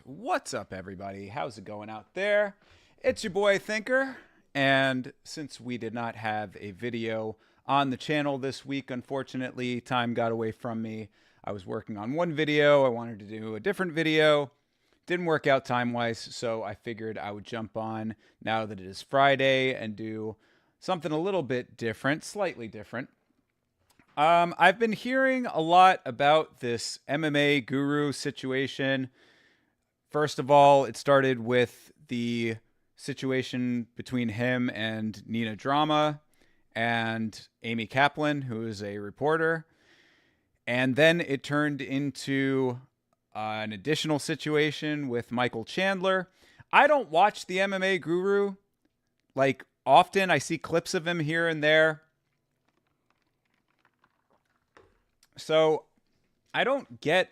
What's up, everybody? How's it going out there? It's your boy Thinker, and since we did not have a video on the channel this week, unfortunately, time got away from me. I was working on one video. I wanted to do a different video. Didn't work out time-wise, so I figured I would jump on now that it is Friday and do something a little bit different, slightly different. I've been hearing a lot about this MMA Guru situation. First of all, it started with the situation between him and Nina Drama and Amy Kaplan, who is a reporter. And then it turned into an additional situation with Michael Chandler. I don't watch the MMA Guru like often. I see clips of him here and there. So I don't get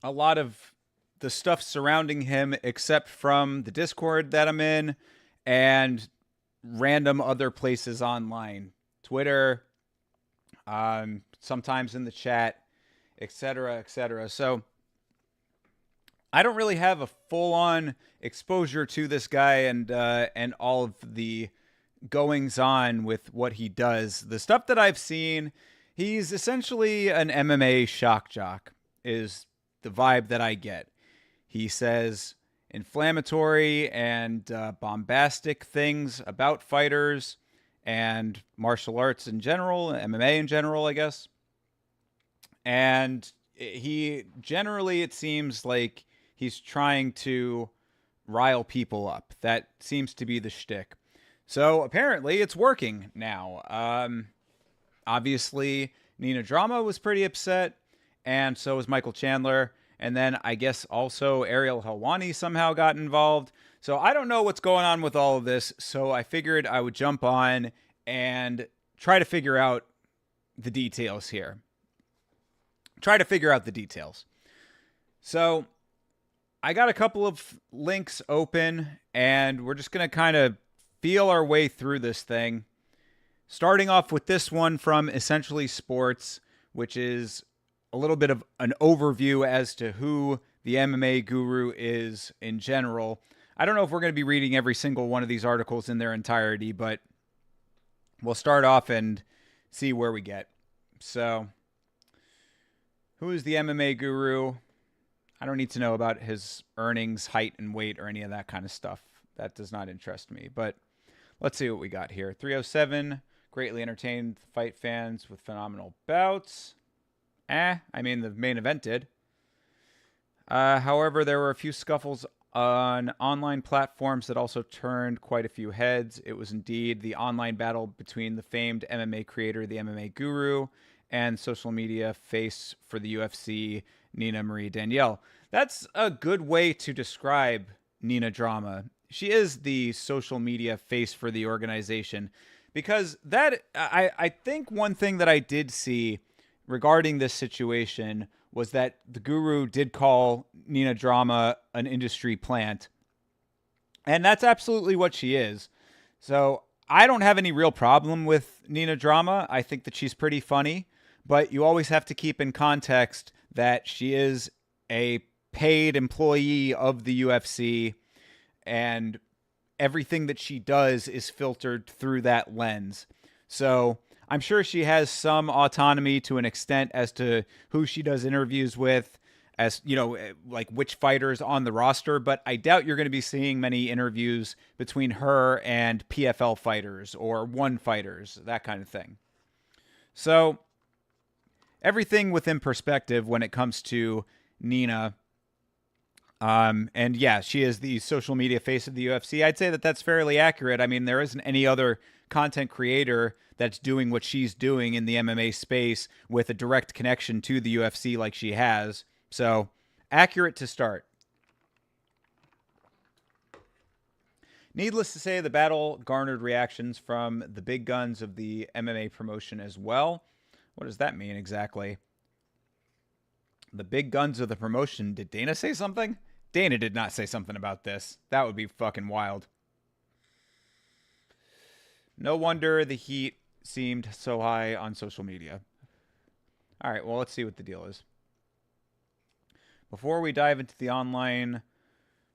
a lot of the stuff surrounding him except from the Discord that I'm in and random other places online, Twitter, sometimes in the chat, etc., etc. So I don't really have a full-on exposure to this guy and all of the goings on with what he does. The stuff that I've seen, he's essentially an MMA shock jock is the vibe that I get. He says inflammatory and bombastic things about fighters and martial arts in general, MMA in general, I guess. And he generally, it seems like he's trying to rile people up. That seems to be the shtick. So apparently it's working now. Obviously, Nina Drama was pretty upset, and so was Michael Chandler. And then I guess also Ariel Helwani somehow got involved. So I don't know what's going on with all of this. So I figured I would jump on and try to figure out the details here. So I got a couple of links open, and we're just going to kind of feel our way through this thing. Starting off with this one from Essentially Sports, which is a little bit of an overview as to who the MMA Guru is in general. I don't know if we're going to be reading every single one of these articles in their entirety, but we'll start off and see where we get. So, who is the MMA Guru? I don't need to know about his earnings, height, and weight, or any of that kind of stuff. That does not interest me, but let's see what we got here. 307, greatly entertained fight fans with phenomenal bouts. I mean, the main event did. However, there were a few scuffles on online platforms that also turned quite a few heads. It was indeed the online battle between the famed MMA creator, the MMA Guru, and social media face for the UFC, Nina Marie Danielle. That's a good way to describe Nina Drama. She is the social media face for the organization, because that I think one thing that I did see regarding this situation was that the Guru did call Nina Drama an industry plant. And that's absolutely what she is. So I don't have any real problem with Nina Drama. I think that she's pretty funny, but you always have to keep in context that she is a paid employee of the UFC, and everything that she does is filtered through that lens. So I'm sure she has some autonomy to an extent as to who she does interviews with, as you know, like which fighters on the roster, but I doubt you're going to be seeing many interviews between her and PFL fighters or one fighters, that kind of thing. So everything within perspective when it comes to Nina. And yeah, she is the social media face of the UFC. I'd say that that's fairly accurate. I mean, there isn't any other content creator that's doing what she's doing in the MMA space with a direct connection to the UFC like she has. So, accurate to start. Needless to say, the battle garnered reactions from the big guns of the MMA promotion as well. What does that mean exactly? The big guns of the promotion. Did Dana say something? Dana did not say something about this. That would be fucking wild. No wonder the heat seemed so high on social media. All right, well, let's see what the deal is. Before we dive into the online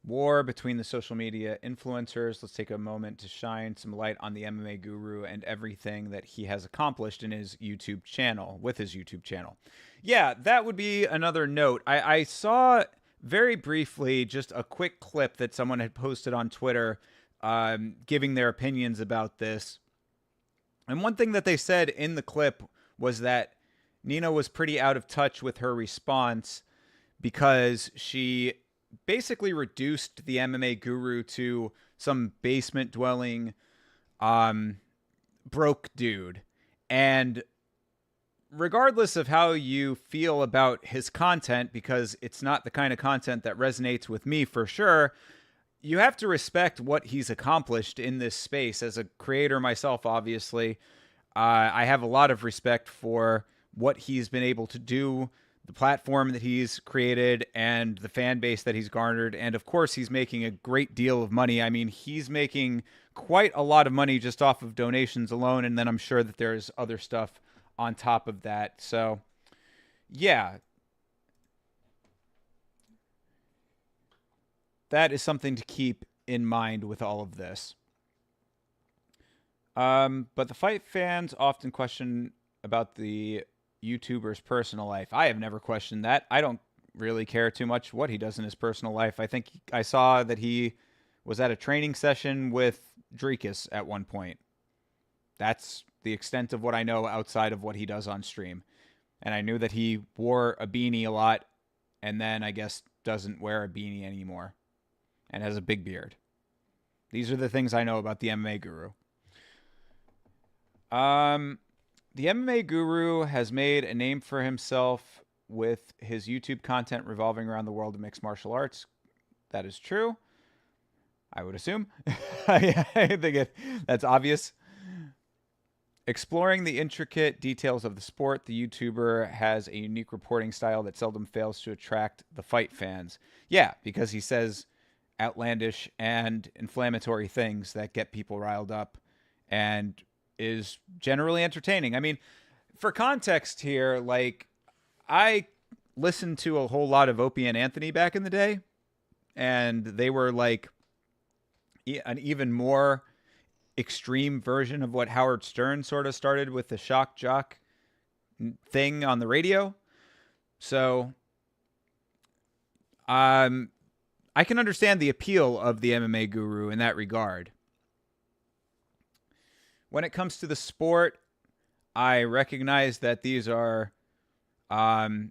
war between the social media influencers, let's take a moment to shine some light on the MMA Guru and everything that he has accomplished in his YouTube channel, with his YouTube channel. Yeah, that would be another note. I saw very briefly just a quick clip that someone had posted on Twitter giving their opinions about this. And one thing that they said in the clip was that Nina was pretty out of touch with her response because she basically reduced the MMA Guru to some basement-dwelling broke dude. And regardless of how you feel about his content, because it's not the kind of content that resonates with me for sure, you have to respect what he's accomplished in this space. As a creator myself, obviously, I have a lot of respect for what he's been able to do, the platform that he's created, and the fan base that he's garnered. And of course, he's making a great deal of money. I mean, he's making quite a lot of money just off of donations alone. And then I'm sure that there's other stuff on top of that. So, yeah. That is something to keep in mind with all of this. But the fight fans often question about the YouTuber's personal life. I have never questioned that. I don't really care too much what he does in his personal life. I think I saw that he was at a training session with Drekus at one point. That's the extent of what I know outside of what he does on stream. And I knew that he wore a beanie a lot, and then I guess doesn't wear a beanie anymore and has a big beard. These are the things I know about the MMA Guru. The MMA Guru has made a name for himself with his YouTube content revolving around the world of mixed martial arts. That is true, I would assume. I think that's obvious. Exploring the intricate details of the sport, the YouTuber has a unique reporting style that seldom fails to attract the fight fans. Yeah, because he says outlandish and inflammatory things that get people riled up and is generally entertaining. I mean, for context here, like, I listened to a whole lot of Opie and Anthony back in the day, and they were like an even more extreme version of what Howard Stern sort of started with the shock jock thing on the radio. So, I can understand the appeal of the MMA Guru in that regard. When it comes to the sport, I recognize that these are, when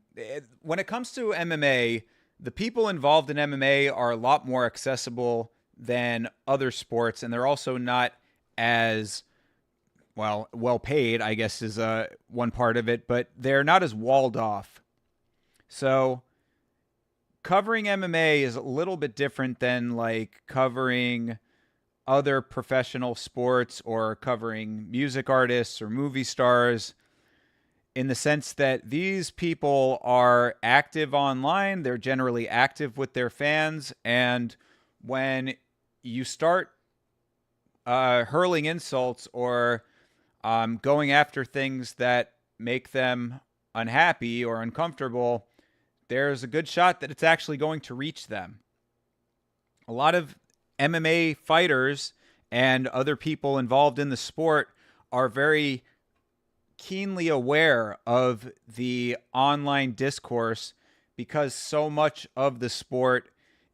it comes to MMA, the people involved in MMA are a lot more accessible than other sports, and they're also not as, well paid, I guess is one part of it, but they're not as walled off. So covering MMA is a little bit different than like covering other professional sports or covering music artists or movie stars. in the sense that these people are active online. They're generally active with their fans. And when you start hurling insults or going after things that make them unhappy or uncomfortable, there's a good shot that it's actually going to reach them. A lot of MMA fighters and other people involved in the sport are very keenly aware of the online discourse because so much of the sport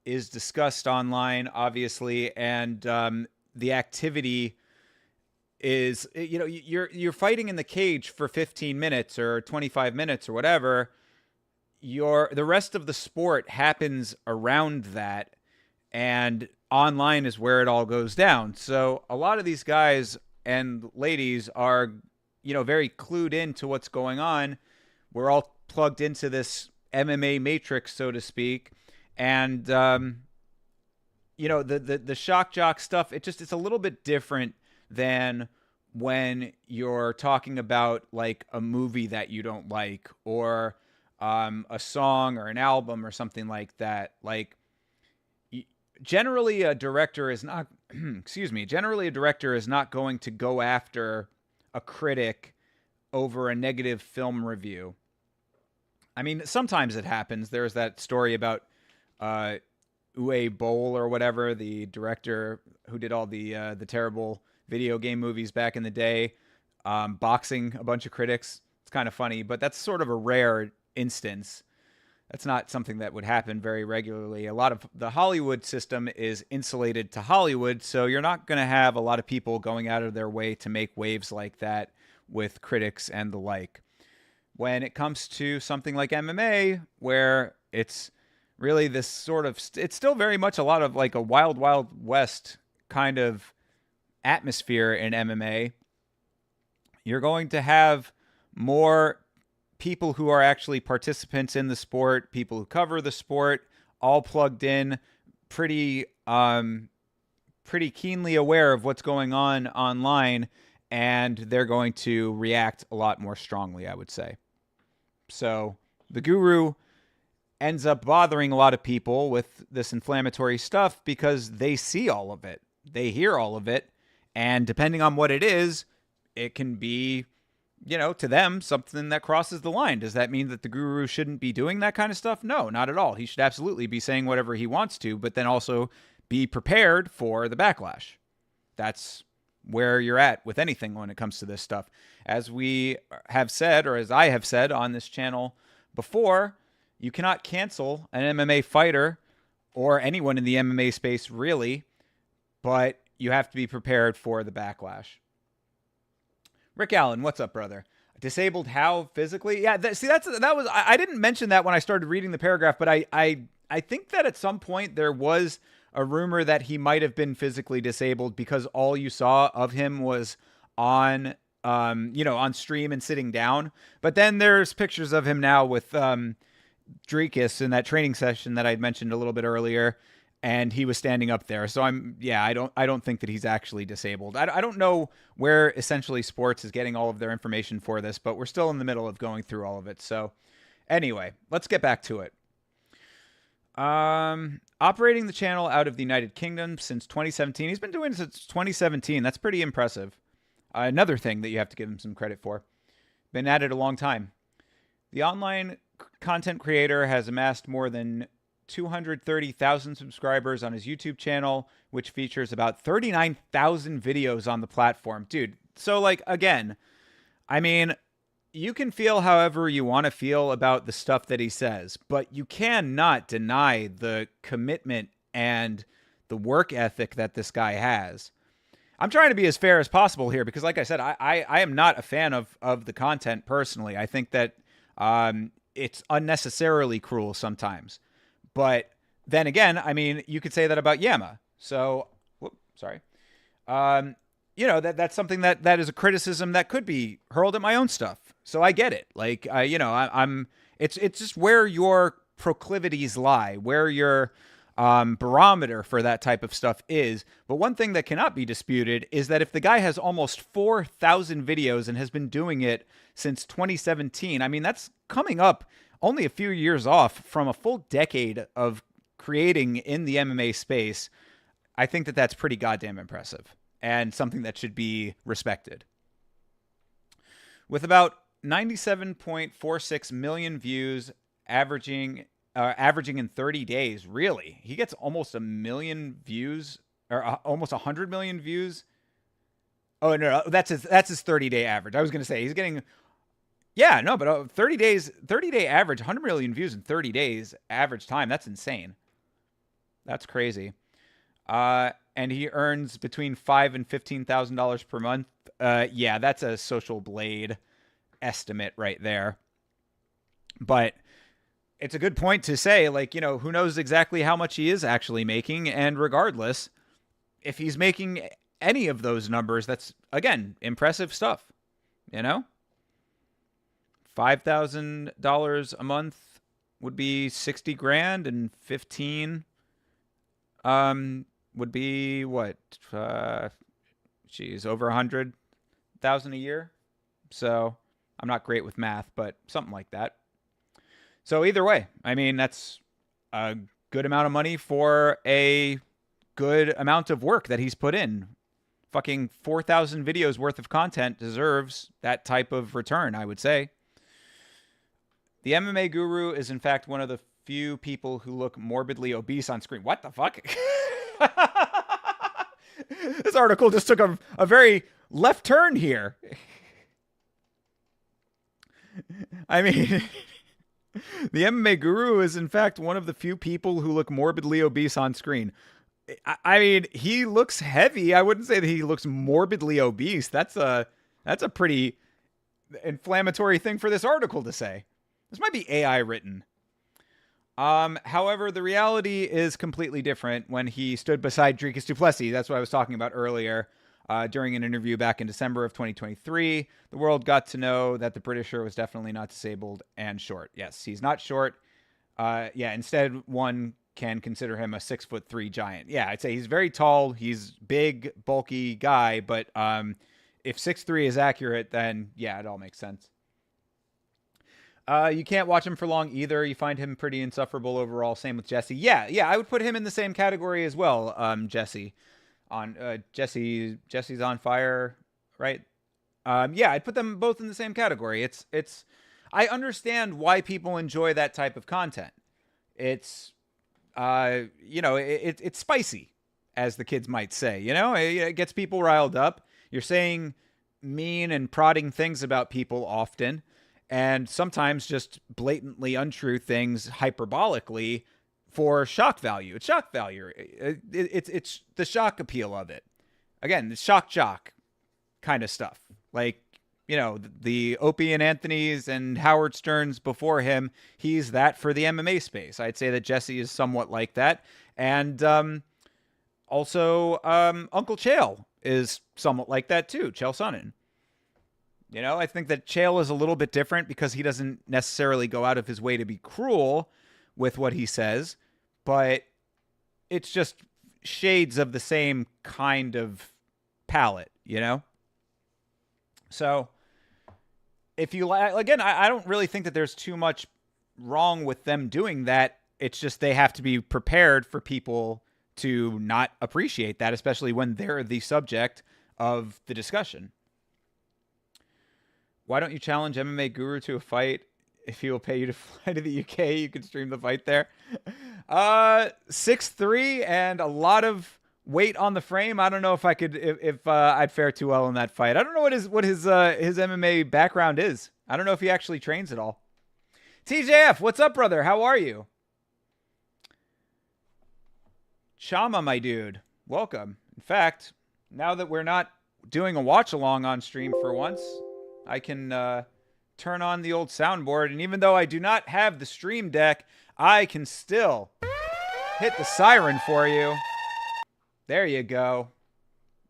is discussed online, obviously, and the activity is, you know, you're fighting in the cage for 15 minutes or 25 minutes or whatever. The rest of the sport happens around that, and online is where it all goes down. So a lot of these guys and ladies are, you know, very clued into what's going on. We're all plugged into this MMA matrix, so to speak. And, you know, the shock jock stuff, it's a little bit different than when you're talking about like a movie that you don't like, or a song or an album or something like that. Like, generally a director is not, generally a director is not going to go after a critic over a negative film review. I mean, sometimes it happens. There's that story about Uwe Boll or whatever, the director who did all the terrible video game movies back in the day, boxing a bunch of critics. It's kind of funny, but that's sort of a rare instance. That's not something that would happen very regularly. A lot of the Hollywood system is insulated to Hollywood, so you're not going to have a lot of people going out of their way to make waves like that with critics and the like. When it comes to something like MMA, where it's really this sort of, it's still very much a lot of like a wild, wild west kind of atmosphere in MMA, you're going to have more people who are actually participants in the sport, people who cover the sport, all plugged in, pretty keenly aware of what's going on online, and they're going to react a lot more strongly, I would say. So the Guru ends up bothering a lot of people with this inflammatory stuff because they see all of it. They hear all of it. And depending on what it is, it can be, you know, to them, something that crosses the line. Does that mean that the Guru shouldn't be doing that kind of stuff? No, not at all. He should absolutely be saying whatever he wants to, but then also be prepared for the backlash. That's where you're at with anything when it comes to this stuff. As we have said, or as I have said on this channel before, you cannot cancel an MMA fighter or anyone in the MMA space, really, but you have to be prepared for the backlash. Rick Allen, what's up, brother? Disabled how physically? Yeah, I didn't mention that when I started reading the paragraph, but I think that at some point there was a rumor that he might have been physically disabled because all you saw of him was on stream and sitting down. But then there's pictures of him now with Drekus in that training session that I'd mentioned a little bit earlier, and he was standing up there. So I don't think that he's actually disabled. I don't know where Essentially Sports is getting all of their information for this, but we're still in the middle of going through all of it. So anyway, let's get back to it. Operating the channel out of the United Kingdom since 2017. He's been doing it since 2017. That's pretty impressive. Another thing that you have to give him some credit for. Been at it a long time. The online content creator has amassed more than 230,000 subscribers on his YouTube channel, which features about 39,000 videos on the platform. Dude, so like, again, I mean, you can feel however you want to feel about the stuff that he says, but you cannot deny the commitment and the work ethic that this guy has. I'm trying to be as fair as possible here because, like I said, I am not a fan of the content personally. I think that it's unnecessarily cruel sometimes. But then again, I mean, you could say that about Yama. So, that's something that is a criticism that could be hurled at my own stuff. So I get it. Like, it's just where your proclivities lie, where your barometer for that type of stuff is. But one thing that cannot be disputed is that if the guy has almost 4,000 videos and has been doing it since 2017, I mean, that's coming up only a few years off from a full decade of creating in the MMA space. I think that that's pretty goddamn impressive and something that should be respected. With about 97.46 million views averaging in 30 days. Really? He gets almost 1 million views, or almost 100 million views. Oh, no, that's his 30-day average. I was going to say he's getting, yeah, no, but 30-day average, 100 million views in 30 days average time. That's insane. That's crazy. And he earns between $5,000 and $15,000 per month. Yeah, that's a Social Blade estimate right there. But it's a good point to say, like, you know, who knows exactly how much he is actually making. And regardless, if he's making any of those numbers, that's, again, impressive stuff, you know? $5,000 a month would be 60 grand, and 15 would be what? Geez, over 100,000 a year. So I'm not great with math, but something like that. So either way, I mean, that's a good amount of money for a good amount of work that he's put in. Fucking 4,000 videos worth of content deserves that type of return, I would say. The MMA Guru is, in fact, one of the few people who look morbidly obese on screen. What the fuck? This article just took a very left turn here. I mean, the MMA Guru is, in fact, one of the few people who look morbidly obese on screen. I mean, he looks heavy. I wouldn't say that he looks morbidly obese. That's a pretty inflammatory thing for this article to say. This might be AI written. However, the reality is completely different when he stood beside Dricus du Plessis. That's what I was talking about earlier. During an interview back in December of 2023, the world got to know that the Britisher was definitely not disabled and short. Yes, he's not short. Yeah, instead, one can consider him a 6'3" giant. Yeah, I'd say he's very tall. He's big, bulky guy. But if 6'3" is accurate, then yeah, it all makes sense. You can't watch him for long either. You find him pretty insufferable overall. Same with Jesse. Yeah, I would put him in the same category as well. Jesse. Jesse's on fire, right? Yeah, I'd put them both in the same category. It's I understand why people enjoy that type of content. It's it's spicy, as the kids might say. You know, it gets people riled up. You're saying mean and prodding things about people often, and sometimes just blatantly untrue things hyperbolically for shock value. It's shock value. It's the shock appeal of it. Again, the shock jock kind of stuff. Like, you know, the Opie and Anthony's and Howard Stern's before him, he's that for the MMA space. I'd say that Jesse is somewhat like that. And also Uncle Chael is somewhat like that too, Chael Sonnen. You know, I think that Chael is a little bit different because he doesn't necessarily go out of his way to be cruel with what he says, but it's just shades of the same kind of palette, you know? So if you again, I don't really think that there's too much wrong with them doing that. It's just they have to be prepared for people to not appreciate that, especially when they're the subject of the discussion. Why don't you challenge MMA Guru to a fight? If he will pay you to fly to the UK, you can stream the fight there. 6'3" and a lot of weight on the frame. I don't know if I could, if I'd fare too well in that fight. I don't know what his MMA background is. I don't know if he actually trains at all. TJF, what's up, brother? How are you? Chama, my dude, welcome. In fact, now that we're not doing a watch along on stream for once, I can turn on the old soundboard, and even though I do not have the stream deck, I can still hit the siren for you. There you go.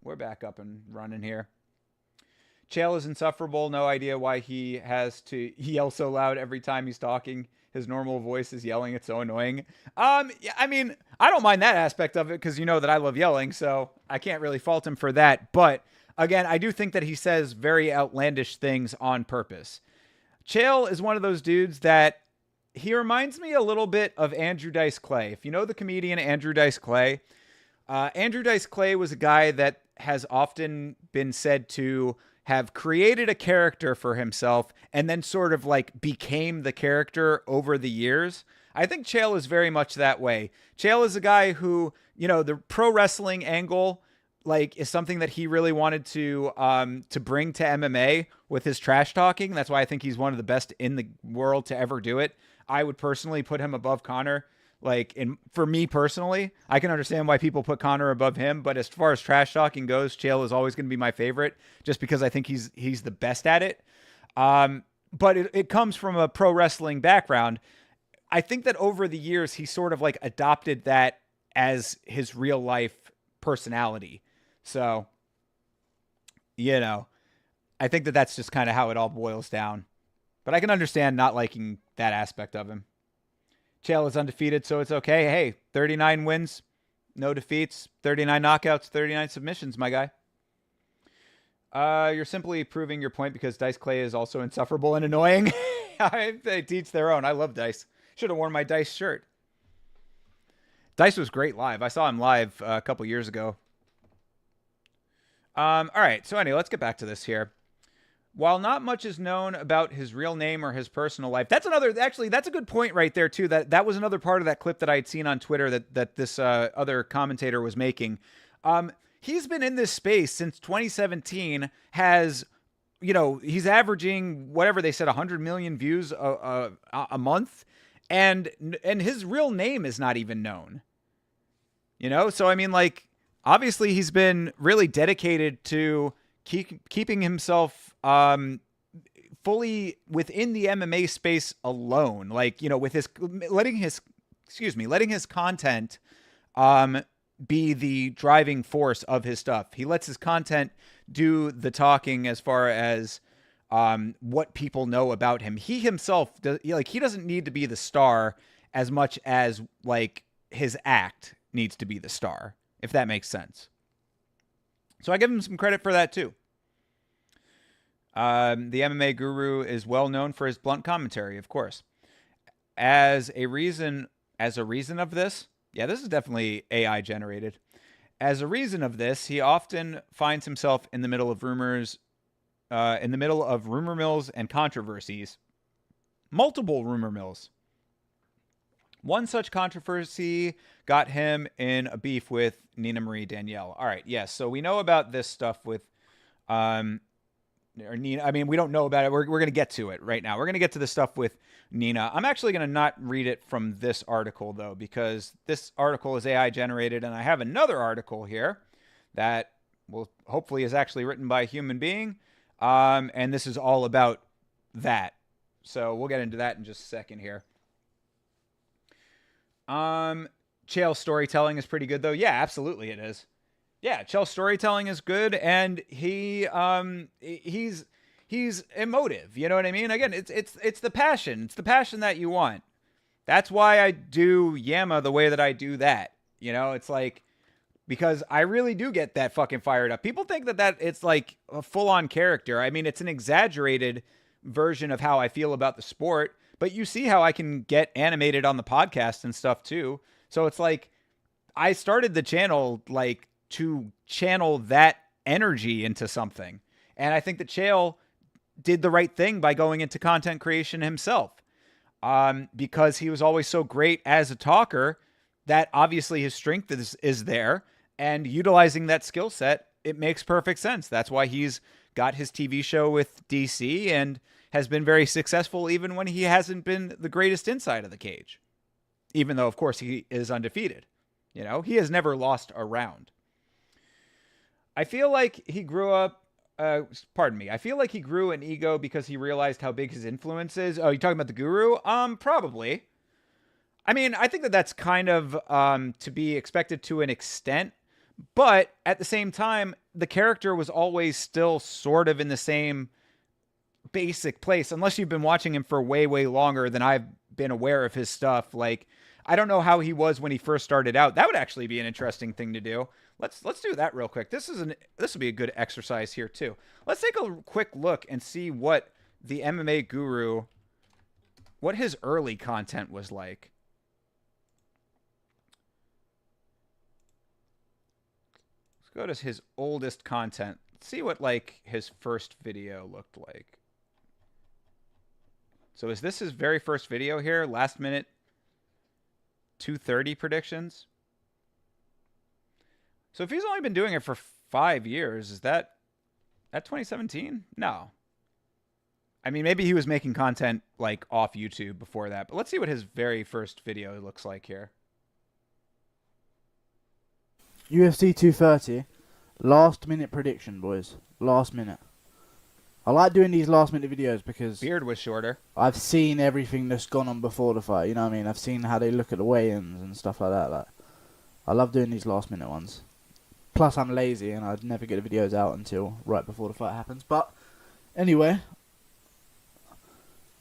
We're back up and running here. Chael is insufferable. No idea why he has to yell so loud every time he's talking. his normal voice is yelling. It's so annoying. Yeah, I mean, I don't mind that aspect of it because you know that I love yelling, so I can't really fault him for that. But again, I do think that he says very outlandish things on purpose. Chael is one of those dudes that he reminds me a little bit of Andrew Dice Clay. If you know the comedian Andrew Dice Clay, Andrew Dice Clay was a guy that has often been said to have created a character for himself and then sort of like became the character over the years. I think Chael is very much that way. Chael is a guy who, you know, the pro wrestling angle like is something that he really wanted to bring to MMA with his trash talking. That's why I think he's one of the best in the world to ever do it. I would personally put him above Conor. Like, for me personally, I can understand why people put Conor above him, but as far as trash talking goes, Chael is always going to be my favorite, just because I think he's the best at it. But it comes from a pro wrestling background. I think that over the years, he sort of like adopted that as his real life personality. So, you know, I think that that's just kind of how it all boils down. But I can understand not liking that aspect of him. Chael is undefeated, so it's okay. Hey, 39 wins, no defeats, 39 knockouts, 39 submissions, my guy. You're simply proving your point because Dice Clay is also insufferable and annoying. They teach their own. I love Dice. Should have worn my Dice shirt. Dice was great live. I saw him live a couple years ago. All right, so anyway, let's get back to this here. While not much is known about his real name or his personal life, that's a good point right there too. That was another part of that clip that I had seen on Twitter that this other commentator was making. He's been in this space since 2017, he's averaging whatever they said, 100 million views a month. And his real name is not even known, So, I mean, like, obviously he's been really dedicated to keeping himself fully within the MMA space alone, like, with letting his content be the driving force of his stuff. He lets his content do the talking as far as what people know about him. He himself he doesn't need to be the star as much as like his act needs to be the star, if that makes sense. So I give him some credit for that too. The MMA Guru is well known for his blunt commentary, of course. As a reason of this, yeah, this is definitely AI generated. As a reason of this, he often finds himself in the middle of rumor mills and controversies. Multiple rumor mills. One such controversy got him in a beef with Nina Marie Danielle. All right, yes, so we know about this stuff with Nina. I mean, we don't know about it. We're going to get to it right now. We're going to get to the stuff with Nina. I'm actually going to not read it from this article, though, because this article is AI generated, and I have another article here that will hopefully is actually written by a human being, and this is all about that. So we'll get into that in just a second here. Chael's storytelling is pretty good, though. Yeah, absolutely it is. Yeah, Chael's storytelling is good, and he's emotive. You know what I mean? Again, it's the passion. It's the passion that you want. That's why I do Yama the way that I do that. It's like, because I really do get that fucking fired up. People think that it's like a full-on character. I mean, it's an exaggerated version of how I feel about the sport, but you see how I can get animated on the podcast and stuff too. So it's like, I started the channel like to channel that energy into something. And I think that Chael did the right thing by going into content creation himself. Because he was always so great as a talker that obviously his strength is there, and utilizing that skill set, it makes perfect sense. That's why he's got his TV show with DC and has been very successful even when he hasn't been the greatest inside of the cage. Even though, of course, he is undefeated. He has never lost a round. I feel like he grew up, I feel like he grew an ego because he realized how big his influence is. Oh, you're talking about the Guru? Probably. I mean, I think that that's kind of to be expected to an extent, but at the same time, the character was always still sort of in the same basic place, unless you've been watching him for way, way longer than I've been aware of his stuff. Like, I don't know how he was when he first started out. That would actually be an interesting thing to do. Let's do that real quick. This will be a good exercise here too. Let's take a quick look and see what the MMA Guru, what his early content was like. Let's go to his oldest content. Let's see what like his first video looked like. So is this his very first video here? Last minute 2:30 predictions. So if he's only been doing it for 5 years, is that 2017? No. I mean, maybe he was making content like off YouTube before that, but let's see what his very first video looks like here. UFC 230, last minute prediction, boys. Last minute. I like doing these last minute videos because beard was shorter. I've seen everything that's gone on before the fight. You know what I mean? I've seen how they look at the weigh-ins and stuff like that. Like, I love doing these last minute ones. Plus, I'm lazy and I'd never get the videos out until right before the fight happens. But anyway,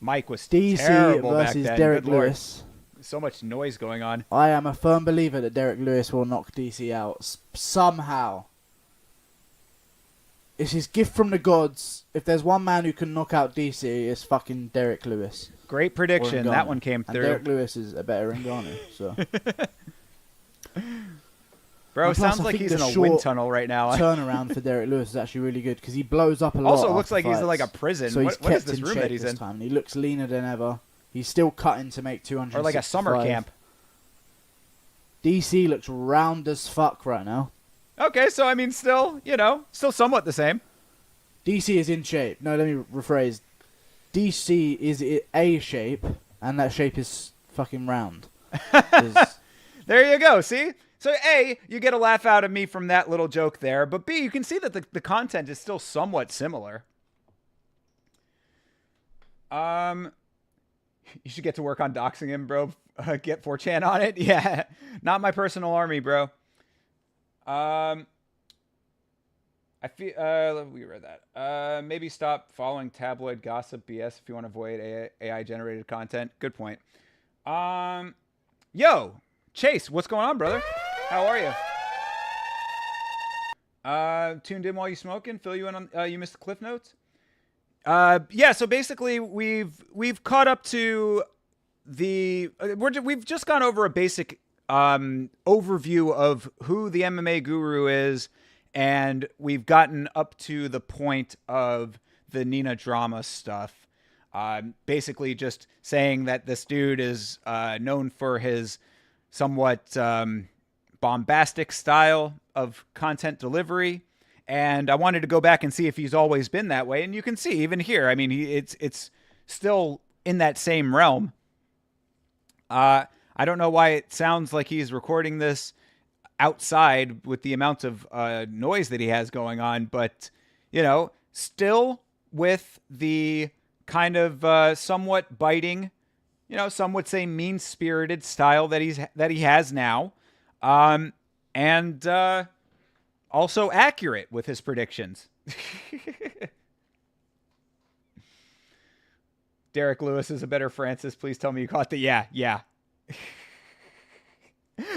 Mike was DC terrible versus back then. Derek Good Lord. Lewis. So much noise going on. I am a firm believer that Derek Lewis will knock DC out somehow. It's his gift from the gods. If there's one man who can knock out DC, it's fucking Derek Lewis. Great prediction. That one came through. And Derek Lewis is a better Ngannou, so. Bro, sounds like he's in a wind tunnel right now. Turnaround for Derek Lewis is actually really good because he blows up a lot. Also, looks like he's in like a prison. So what is this room that he's in? Time. He looks leaner than ever. He's still cutting to make 200. Or like a summer camp. DC looks round as fuck right now. Okay, so I mean, still, still somewhat the same. DC is in shape. No, let me rephrase. DC is a shape, and that shape is fucking round. There you go. See? So A, you get a laugh out of me from that little joke there, but B, you can see that the content is still somewhat similar. You should get to work on doxing him, bro. Get 4chan on it. Yeah, not my personal army, bro. I feel we read that. Maybe stop following tabloid gossip BS if you want to avoid AI generated content. Good point. Yo, Chase, what's going on, brother? How are you? Tuned in while you smoking? Fill you in on you missed the cliff notes? Yeah, so basically we've caught up to we've just gone over a basic overview of who the MMA Guru is, and we've gotten up to the point of the Nina drama stuff. Basically just saying that this dude is known for his somewhat bombastic style of content delivery. And I wanted to go back and see if he's always been that way. And you can see even here, I mean, it's still in that same realm. I don't know why it sounds like he's recording this outside with the amount of noise that he has going on, but still with the kind of somewhat biting, some would say mean-spirited style that he has now, and also accurate with his predictions. Derek Lewis is a better Francis. Please tell me you caught the yeah.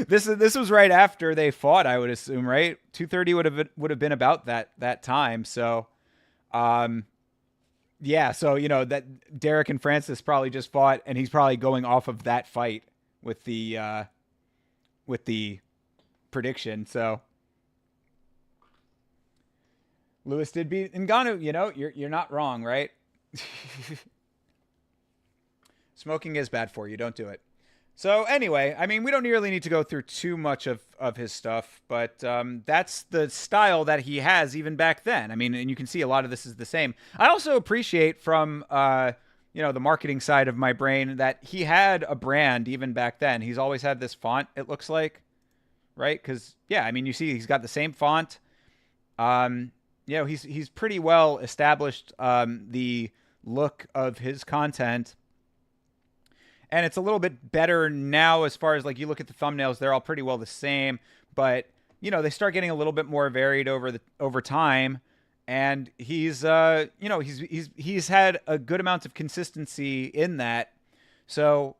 This was right after they fought, I would assume, right? 230 would have been about that time. So, yeah. So that Derek and Francis probably just fought, and he's probably going off of that fight with the prediction. So Lewis did beat Ngannou. You're not wrong, right? Smoking is bad for you. Don't do it. So anyway, I mean, we don't really need to go through too much of his stuff, but that's the style that he has even back then. I mean, and you can see a lot of this is the same. I also appreciate from, the marketing side of my brain that he had a brand even back then. He's always had this font, it looks like, right? Because, yeah, I mean, you see he's got the same font. He's pretty well established the look of his content. And it's a little bit better now as far as, like, you look at the thumbnails, they're all pretty well the same. But, they start getting a little bit more varied over time. And he's had a good amount of consistency in that. So,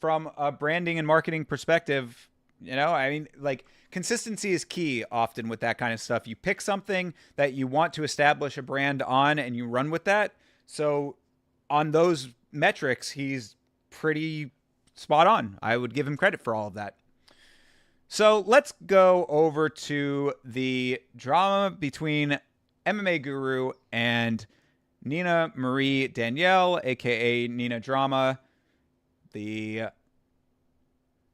from a branding and marketing perspective, you know, I mean, like, consistency is key often with that kind of stuff. You pick something that you want to establish a brand on and you run with that. So on those metrics, he's pretty spot on. I would give him credit for all of that. So let's go over to the drama between MMA Guru and Nina Marie Danielle, aka Nina Drama. The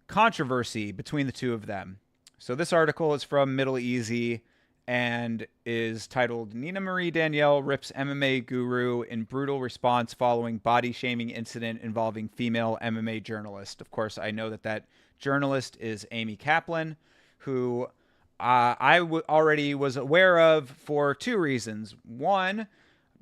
controversy between the two of them. So this article is from Middle Easy and is titled Nina Marie Danielle rips MMA Guru in brutal response following body shaming incident involving female MMA journalist. Of course, I know that journalist is Amy Kaplan, who I already was aware of for two reasons. One,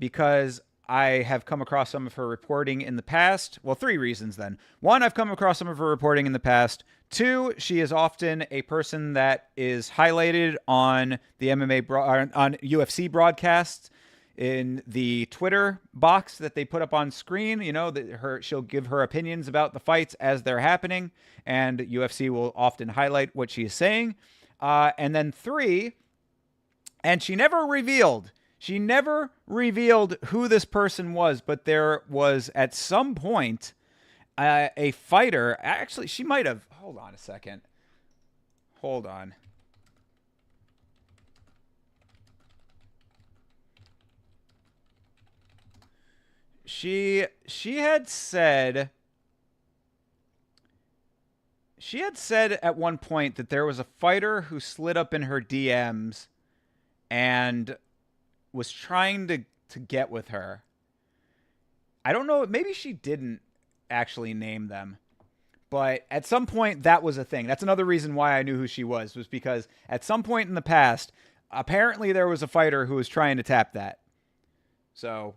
because I have come across some of her reporting in the past. Well, three reasons then. One, I've come across some of her reporting in the past. Two, she is often a person that is highlighted on the on UFC broadcasts in the Twitter box that they put up on screen. You know, she'll give her opinions about the fights as they're happening, and UFC will often highlight what she is saying. And then three, and she never revealed who this person was, but there was at some point a fighter. Actually, she might have. Hold on a second. Hold on. She had said at one point that there was a fighter who slid up in her DMs and was trying to get with her. I don't know, maybe she didn't actually name them, but at some point that was a thing. That's another reason why I knew who she was because at some point in the past, apparently there was a fighter who was trying to tap that. So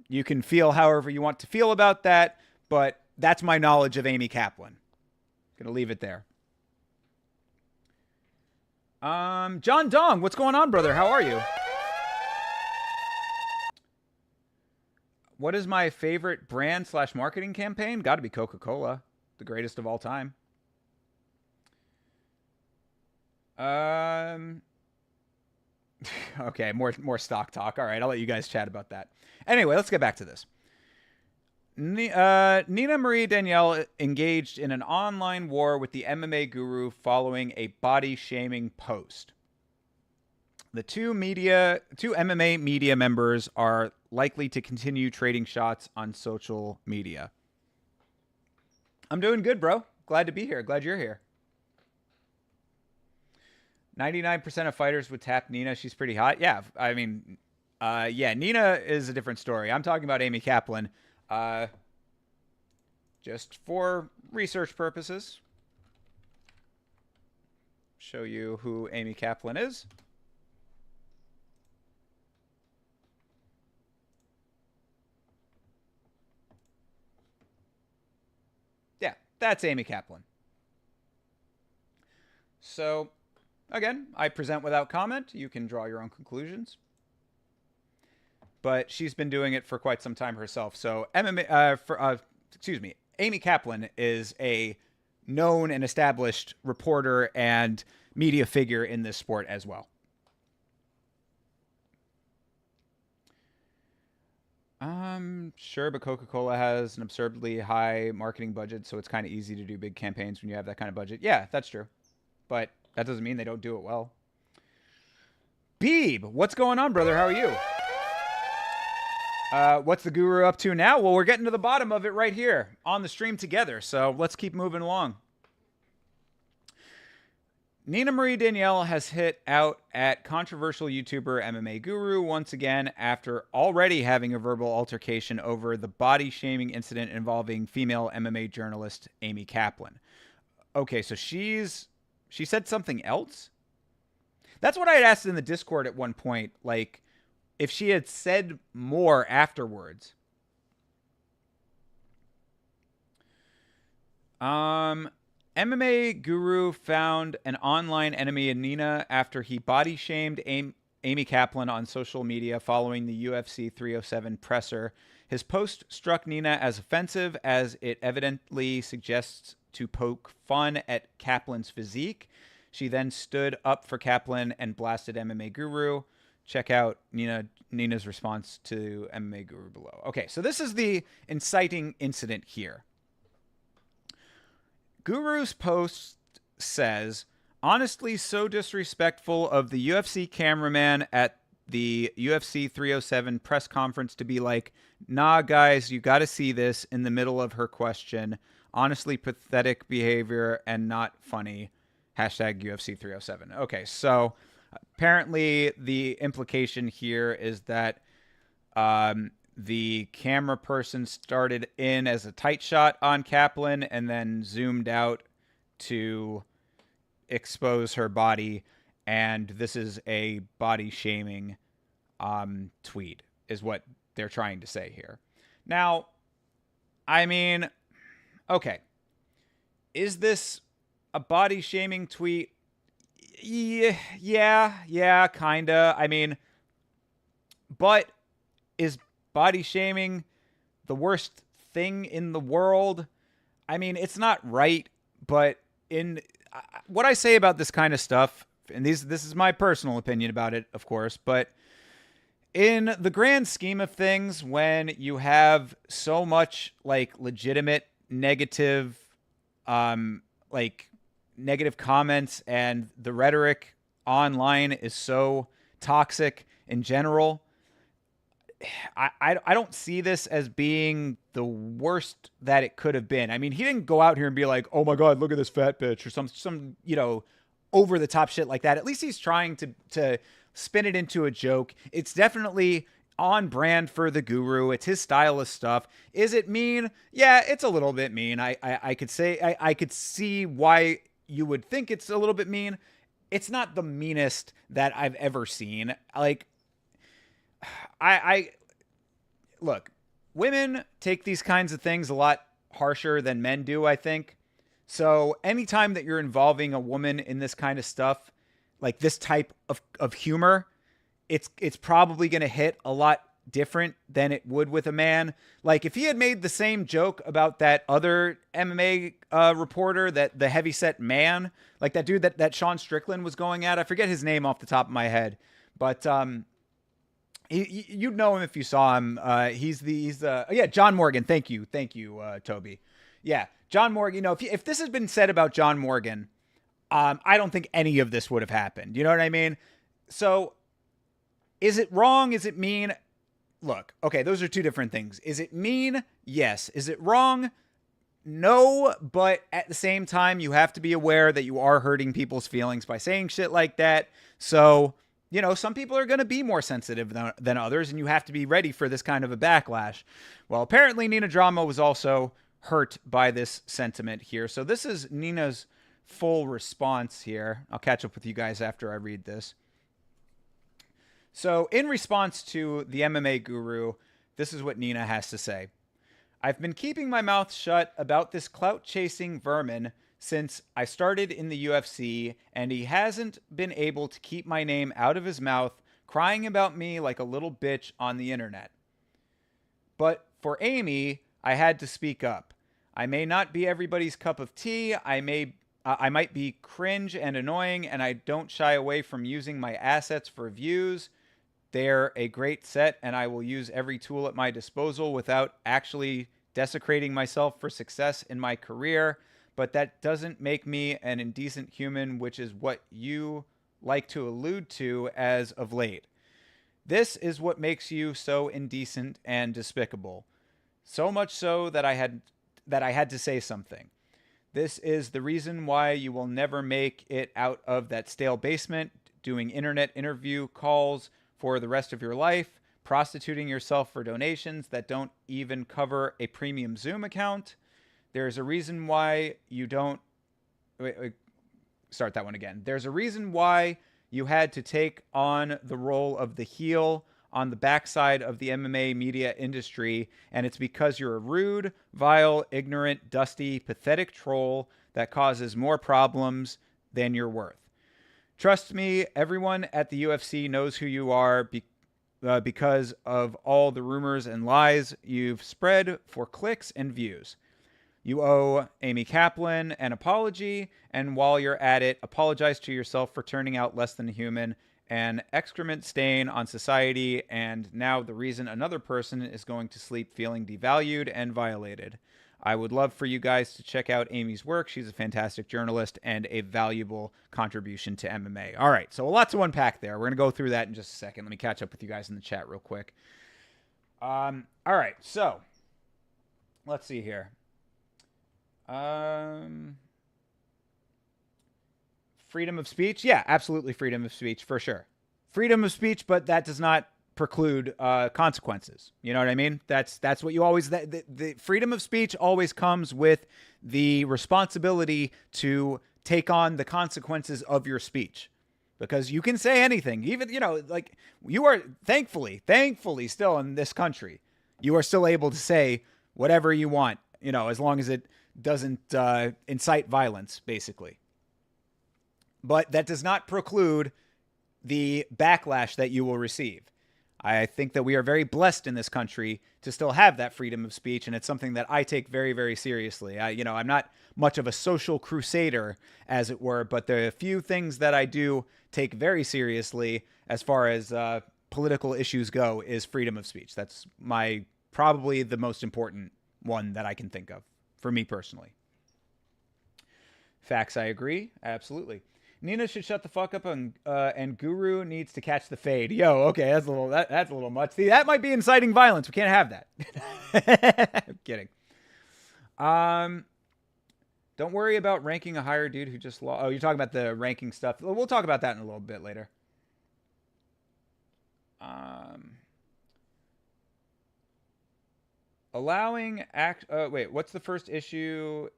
you can feel however you want to feel about that, but that's my knowledge of Amy Kaplan. Gonna leave it there. John Dong, what's going on, brother? How are you? What is my favorite brand / marketing campaign? Got to be Coca-Cola, the greatest of all time. Okay, more stock talk. All right, I'll let you guys chat about that. Anyway, let's get back to this. Nina Marie Danielle engaged in an online war with the MMA Guru following a body-shaming post. The two MMA media members are likely to continue trading shots on social media. I'm doing good, bro. Glad to be here. Glad you're here. 99% of fighters would tap Nina. She's pretty hot. Yeah, I mean, yeah, Nina is a different story. I'm talking about Amy Kaplan. Just for research purposes, show you who Amy Kaplan is. Yeah, that's Amy Kaplan. So, again, I present without comment. You can draw your own conclusions. But she's been doing it for quite some time herself. So, Amy Kaplan is a known and established reporter and media figure in this sport as well. Sure, but Coca-Cola has an absurdly high marketing budget, so it's kind of easy to do big campaigns when you have that kind of budget. Yeah, that's true. But that doesn't mean they don't do it well. Beeb, what's going on, brother? How are you? What's the Guru up to now? Well, we're getting to the bottom of it right here on the stream together, so let's keep moving along. Nina Marie Danielle has hit out at controversial YouTuber MMA Guru once again after already having a verbal altercation over the body-shaming incident involving female MMA journalist Amy Kaplan. Okay, so she said something else? That's what I had asked in the Discord at one point, like, if she had said more afterwards. MMA Guru found an online enemy in Nina after he body shamed Amy Kaplan on social media following the UFC 307 presser. His post struck Nina as offensive, as it evidently suggests to poke fun at Kaplan's physique. She then stood up for Kaplan and blasted MMA Guru. Check out Nina's response to MMA Guru below. Okay, so this is the inciting incident here. Guru's post says, honestly, so disrespectful of the UFC cameraman at the UFC 307 press conference to be like, nah, guys, you got to see this in the middle of her question. Honestly, pathetic behavior and not funny. Hashtag UFC 307. Okay, so apparently the implication here is that the camera person started in as a tight shot on Kaplan and then zoomed out to expose her body, and this is a body shaming tweet is what they're trying to say here. Now, I mean, okay, is this a body shaming tweet? Yeah, kinda. I mean, but is body shaming the worst thing in the world? I mean, it's not right, but in what I say about this kind of stuff, and this is my personal opinion about it, of course, but in the grand scheme of things, when you have so much like legitimate negative, negative comments, and the rhetoric online is so toxic in general, I don't see this as being the worst that it could have been. I mean, he didn't go out here and be like, oh my God, look at this fat bitch, or some over the top shit like that. At least he's trying to spin it into a joke. It's definitely on brand for the Guru. It's his style of stuff. Is it mean? Yeah, it's a little bit mean. I could say I could see why you would think it's a little bit mean. It's not the meanest that I've ever seen. Like, I look, women take these kinds of things a lot harsher than men do, I think. So anytime that you're involving a woman in this kind of stuff, like this type of humor, it's probably going to hit a lot different than it would with a man. Like if he had made the same joke about that other MMA reporter, that the heavyset man, like that dude that Sean Strickland was going at, I forget his name off the top of my head, but you'd know him if you saw him. He's John Morgan. Thank you, Toby. Yeah, John Morgan. If this has been said about John Morgan, I don't think any of this would have happened. You know what I mean? So, is it wrong? Is it mean? Look, okay, those are two different things. Is it mean? Yes. Is it wrong? No, but at the same time, you have to be aware that you are hurting people's feelings by saying shit like that. So, some people are going to be more sensitive than others, and you have to be ready for this kind of a backlash. Well, apparently Nina Drama was also hurt by this sentiment here. So this is Nina's full response here. I'll catch up with you guys after I read this. So in response to the MMA Guru, this is what Nina has to say. I've been keeping my mouth shut about this clout-chasing vermin since I started in the UFC, and he hasn't been able to keep my name out of his mouth, crying about me like a little bitch on the internet. But for Amy, I had to speak up. I may not be everybody's cup of tea. I might be cringe and annoying, and I don't shy away from using my assets for views. They're a great set, and I will use every tool at my disposal without actually desecrating myself for success in my career. But that doesn't make me an indecent human, which is what you like to allude to as of late. This is what makes you so indecent and despicable. So much so that I had to say something. This is the reason why you will never make it out of that stale basement, doing internet interview calls for the rest of your life, prostituting yourself for donations that don't even cover a premium Zoom account. There's a reason why you don't... Wait, start that one again. There's a reason why you had to take on the role of the heel on the backside of the MMA media industry, and it's because you're a rude, vile, ignorant, dusty, pathetic troll that causes more problems than you're worth. Trust me, everyone at the UFC knows who you are because of all the rumors and lies you've spread for clicks and views. You owe Amy Kaplan an apology, and while you're at it, apologize to yourself for turning out less than human, an excrement stain on society, and now the reason another person is going to sleep feeling devalued and violated. I would love for you guys to check out Amy's work. She's a fantastic journalist and a valuable contribution to MMA. All right, so a lot to unpack there. We're going to go through that in just a second. Let me catch up with you guys in the chat real quick. All right, so let's see here. Freedom of speech? Yeah, absolutely freedom of speech, for sure. Freedom of speech, but that does not preclude consequences. You know what I mean? That's what you always... The freedom of speech always comes with the responsibility to take on the consequences of your speech. Because you can say anything. Even, you know, like, you are thankfully still in this country, you are still able to say whatever you want, you know, as long as it doesn't incite violence, basically. But that does not preclude the backlash that you will receive. I think that we are very blessed in this country to still have that freedom of speech, and it's something that I take very, very seriously. I'm not much of a social crusader, as it were, but there are a few things that I do take very seriously as far as political issues go is freedom of speech. That's probably the most important one that I can think of for me personally. Facts, I agree. Absolutely. Nina should shut the fuck up, and Guru needs to catch the fade. Yo, okay, that's a little much. See, that might be inciting violence. We can't have that. I'm kidding. Don't worry about ranking a higher dude who just lost. Oh, you're talking about the ranking stuff. We'll talk about that in a little bit later. Allowing act. Wait, what's the first issue?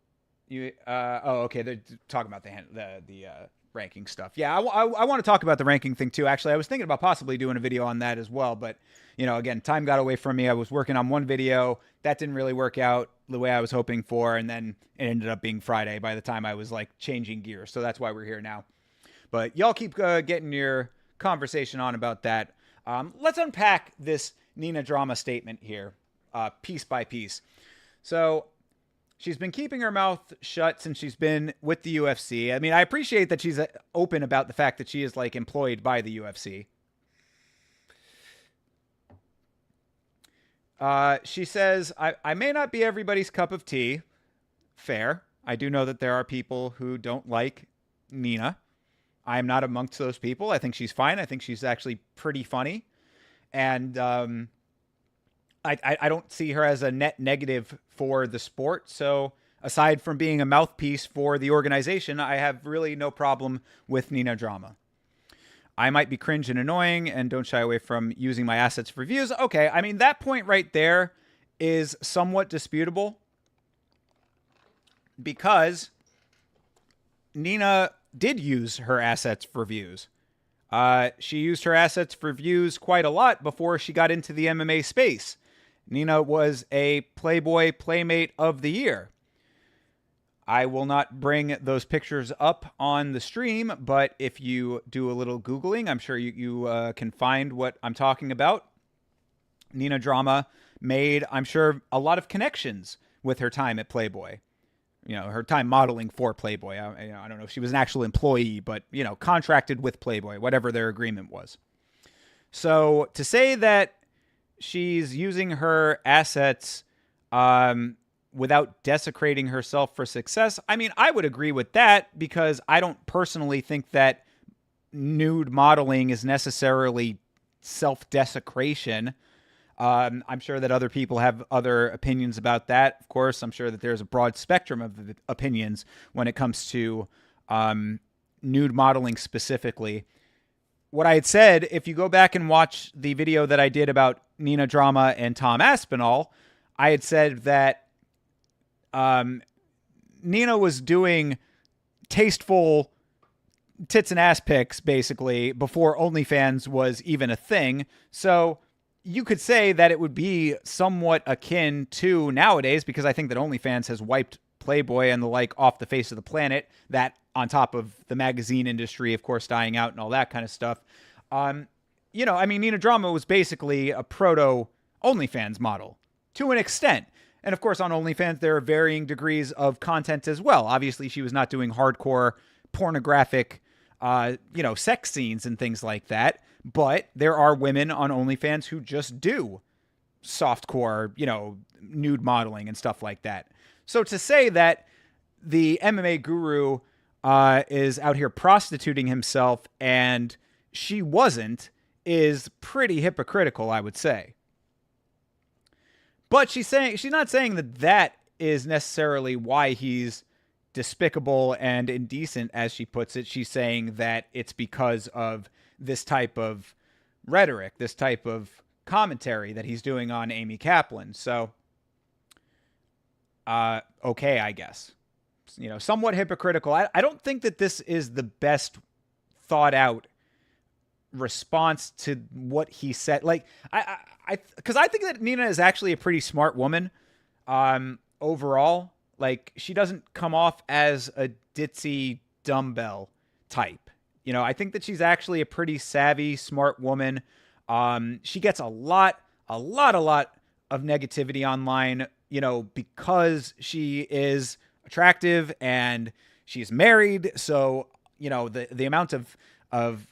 Okay, they're talking about the ranking stuff. Yeah, I want to talk about the ranking thing too. Actually, I was thinking about possibly doing a video on that as well, but again, time got away from me. I was working on one video that didn't really work out the way I was hoping for, and then it ended up being Friday by the time I was like changing gears. So that's why we're here now. But y'all keep getting your conversation on about that. Let's unpack this Nina drama statement here, piece by piece. So she's been keeping her mouth shut since she's been with the UFC. I mean, I appreciate that she's open about the fact that she is like employed by the UFC. She says, I may not be everybody's cup of tea. Fair. I do know that there are people who don't like Nina. I am not amongst those people. I think she's fine. I think she's actually pretty funny. And I don't see her as a net negative for the sport. So aside from being a mouthpiece for the organization, I have really no problem with Nina drama. I might be cringe and annoying and don't shy away from using my assets for views. Okay, I mean, that point right there is somewhat disputable because Nina did use her assets for views. She used her assets for views quite a lot before she got into the MMA space. Nina was a Playboy Playmate of the Year. I will not bring those pictures up on the stream, but if you do a little Googling, I'm sure you can find what I'm talking about. Nina drama made, I'm sure, a lot of connections with her time at Playboy. Her time modeling for Playboy. I don't know if she was an actual employee, but, contracted with Playboy, whatever their agreement was. So to say that she's using her assets without desecrating herself for success, I mean, I would agree with that because I don't personally think that nude modeling is necessarily self-desecration. I'm sure that other people have other opinions about that. Of course, I'm sure that there's a broad spectrum of opinions when it comes to nude modeling specifically. What I had said, if you go back and watch the video that I did about Nina drama and Tom Aspinall, I had said that Nina was doing tasteful tits and ass pics basically before OnlyFans was even a thing. So you could say that it would be somewhat akin to nowadays, because I think that OnlyFans has wiped Playboy and the like off the face of the planet. That on top of the magazine industry, of course, dying out and all that kind of stuff. Nina Drama was basically a proto OnlyFans model to an extent. And of course, on OnlyFans, there are varying degrees of content as well. Obviously, she was not doing hardcore pornographic, sex scenes and things like that. But there are women on OnlyFans who just do softcore, nude modeling and stuff like that. So to say that the MMA Guru is out here prostituting himself and she wasn't is pretty hypocritical, I would say. But she's not saying that is necessarily why he's despicable and indecent, as she puts it. She's saying that it's because of this type of rhetoric, this type of commentary that he's doing on Amy Kaplan. So, okay, I guess. Somewhat hypocritical. I don't think that this is the best thought out response to what he said. Like, because I think that Nina is actually a pretty smart woman, overall. Like, she doesn't come off as a ditzy dumbbell type. I think that she's actually a pretty savvy, smart woman. She gets a lot of negativity online, because she is attractive and she's married. So, the amount of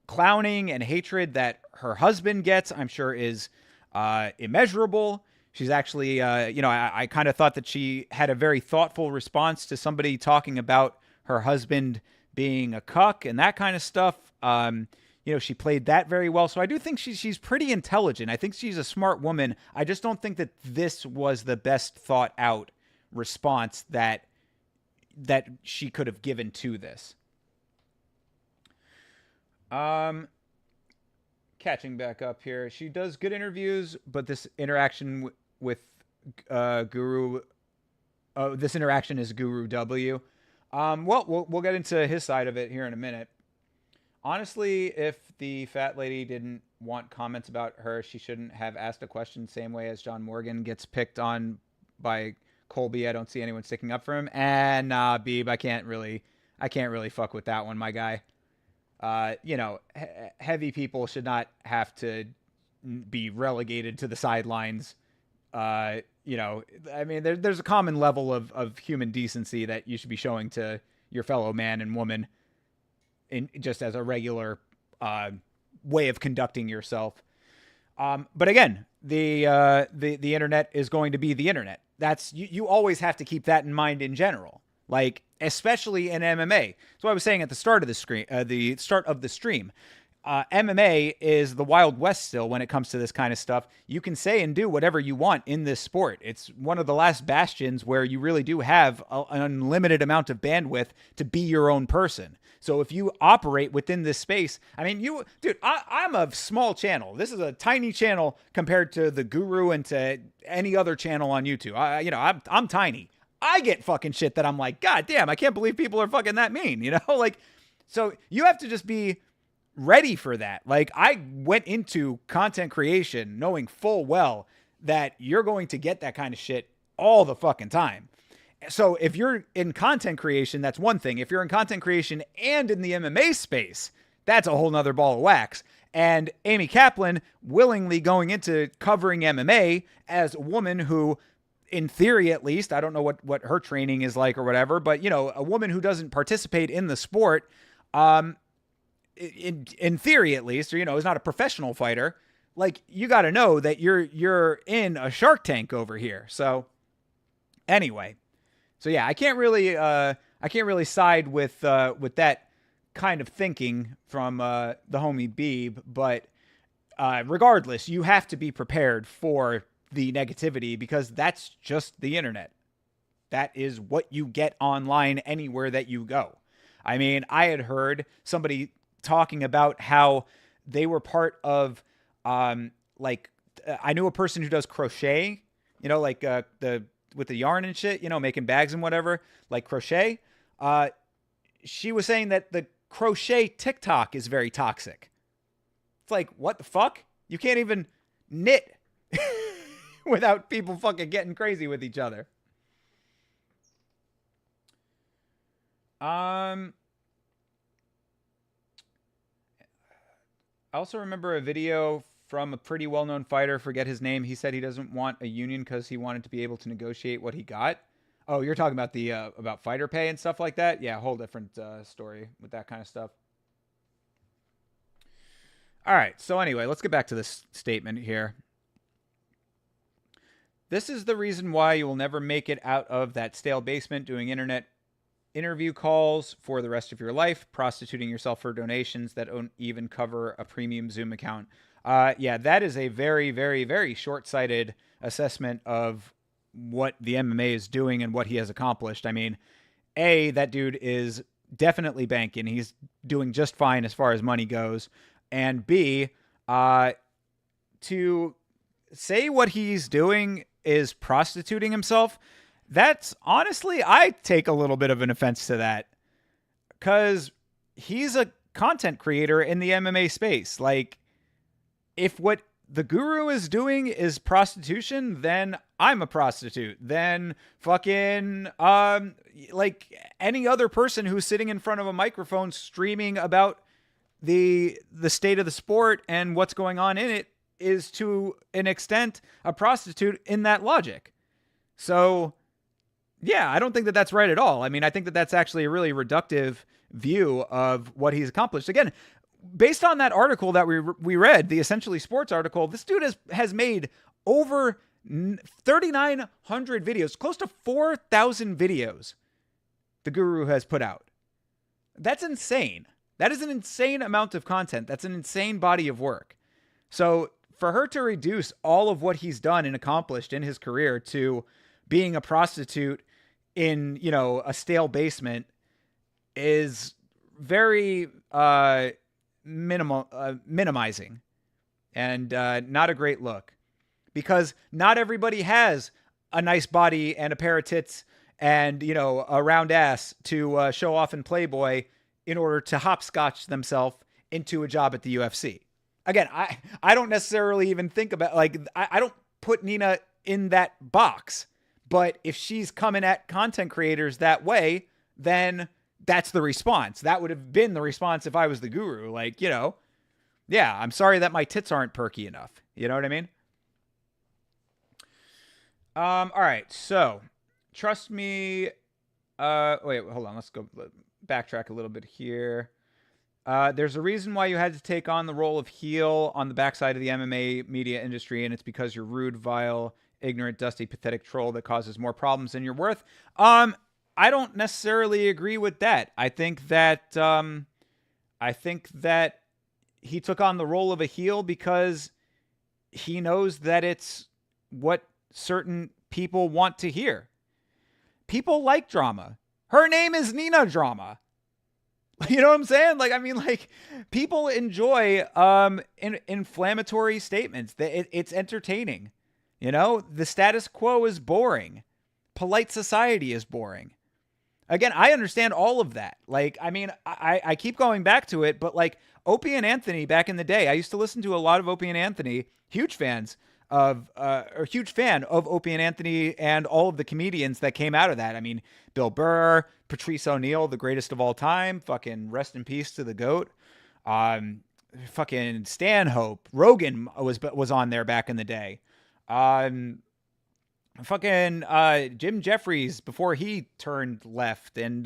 clowning and hatred that her husband gets, I'm sure, is immeasurable. She's actually, I kind of thought that she had a very thoughtful response to somebody talking about her husband being a cuck and that kind of stuff. She played that very well. So I do think she's pretty intelligent. I think she's a smart woman. I just don't think that this was the best thought out response that she could have given to this. Catching back up here. She does good interviews, but this interaction with Guru, this interaction is Guru W. We'll get into his side of it here in a minute. Honestly, if the fat lady didn't want comments about her, she shouldn't have asked a question, same way as John Morgan gets picked on by Colby. I don't see anyone sticking up for him. And nah, Beeb, I can't really fuck with that one, my guy. Heavy people should not have to be relegated to the sidelines. There's a common level of human decency that you should be showing to your fellow man and woman in just as a regular way of conducting yourself. But again, the internet is going to be the internet. That's you always have to keep that in mind in general. Like, especially in MMA. So I was saying at the start of the stream, MMA is the Wild West still when it comes to this kind of stuff. You can say and do whatever you want in this sport. It's one of the last bastions where you really do have an unlimited amount of bandwidth to be your own person. So if you operate within this space, I'm a small channel. This is a tiny channel compared to the Guru and to any other channel on YouTube. I'm tiny. I get fucking shit that I'm like, God damn, I can't believe people are fucking that mean, so you have to just be ready for that. Like, I went into content creation knowing full well that you're going to get that kind of shit all the fucking time. So if you're in content creation, that's one thing. If you're in content creation and in the MMA space, that's a whole nother ball of wax. And Amy Kaplan willingly going into covering MMA as a woman who, in theory at least, I don't know what her training is like or whatever, but, a woman who doesn't participate in the sport, in theory at least, or, is not a professional fighter, like, you got to know that you're in a Shark Tank over here. So anyway, so yeah, I can't really side with that kind of thinking from the homie Beeb, but regardless, you have to be prepared for the negativity because that's just the internet. That is what you get online anywhere that you go. I mean, I had heard somebody talking about how they were part of, I knew a person who does crochet, with the yarn and shit, making bags and whatever, like crochet. She was saying that the crochet TikTok is very toxic. It's like, what the fuck? You can't even knit without people fucking getting crazy with each other. Um, I also remember a video from a pretty well-known fighter. Forget his name. He said he doesn't want a union because he wanted to be able to negotiate what he got. Oh, you're talking about the about fighter pay and stuff like that? Yeah, whole different story with that kind of stuff. All right. So anyway, let's get back to this statement here. This is the reason why you will never make it out of that stale basement doing internet interview calls for the rest of your life, prostituting yourself for donations that don't even cover a premium Zoom account. Yeah, that is a very, very, very short-sighted assessment of what the MMA is doing and what he has accomplished. I mean, that dude is definitely banking. He's doing just fine as far as money goes. And B, to say what he's doing is prostituting himself, that's honestly, I take a little bit of an offense to that, because he's a content creator in the MMA space. Like, if what the Guru is doing is prostitution, then I'm a prostitute. Then fucking like any other person who's sitting in front of a microphone streaming about the state of the sport and what's going on in it is to an extent a prostitute in that logic. So yeah, I don't think that that's right at all. I mean, I think that that's actually a really reductive view of what he's accomplished. Again, based on that article that we read, the Essentially Sports article, this dude has made over 3,900 videos, close to 4,000 videos the Guru has put out. That's insane. That is an insane amount of content. That's an insane body of work. So for her to reduce all of what he's done and accomplished in his career to being a prostitute in, you know, a stale basement is very minimizing and not a great look, because not everybody has a nice body and a pair of tits and, you know, a round ass to show off in Playboy in order to hopscotch themselves into a job at the UFC. Again, I don't necessarily even think about, like, I don't put Nina in that box. But if she's coming at content creators that way, then that's the response. That would have been the response if I was the Guru. Like, you know, yeah, I'm sorry that my tits aren't perky enough. You know what I mean? All right. So, trust me. Wait, hold on. Let's go backtrack a little bit here. There's a reason why you had to take on the role of heel on the backside of the MMA media industry, and it's because you're rude, vile, ignorant, dusty, pathetic troll that causes more problems than you're worth. I don't necessarily agree with that. I think that he took on the role of a heel because he knows that it's what certain people want to hear. People like drama. Her name is Nina Drama. You know what I'm saying? Like, I mean, like, people enjoy inflammatory statements. It's entertaining. You know, the status quo is boring. Polite society is boring. Again, I understand all of that. Like, I mean, I keep going back to it, but like Opie and Anthony back in the day, I used to listen to a lot of Opie and Anthony, huge fan of Opie and Anthony and all of the comedians that came out of that. I mean, Bill Burr, Patrice O'Neal, the greatest of all time, fucking rest in peace to the GOAT. Fucking Stanhope, Rogan was on there back in the day. Fucking Jim Jeffries before he turned left, and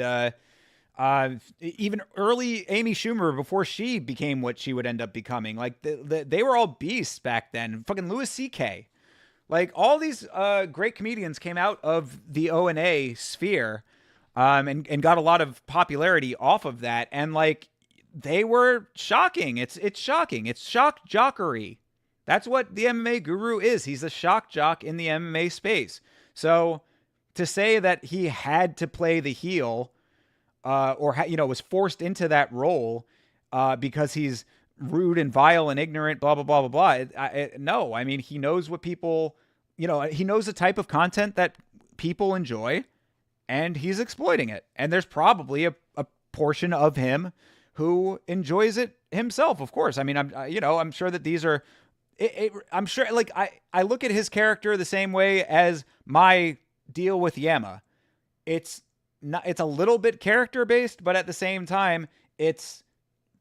even early Amy Schumer before she became what she would end up becoming. Like they were all beasts back then. Fucking Louis C.K. Like all these great comedians came out of the O&A sphere, and got a lot of popularity off of that, and like they were shocking. It's shocking. It's shock jockery. That's what the MMA Guru is. He's a shock jock in the MMA space. So to say that he had to play the heel, or was forced into that role because he's rude and vile and ignorant, blah blah blah blah blah. No, I mean, he knows what people, he knows the type of content that people enjoy, and he's exploiting it. And there's probably a portion of him who enjoys it himself. Of course, I mean, I'm sure that these are. I'm sure, like, I look at his character the same way as my deal with Yama. It's not, it's a little bit character based, but at the same time, it's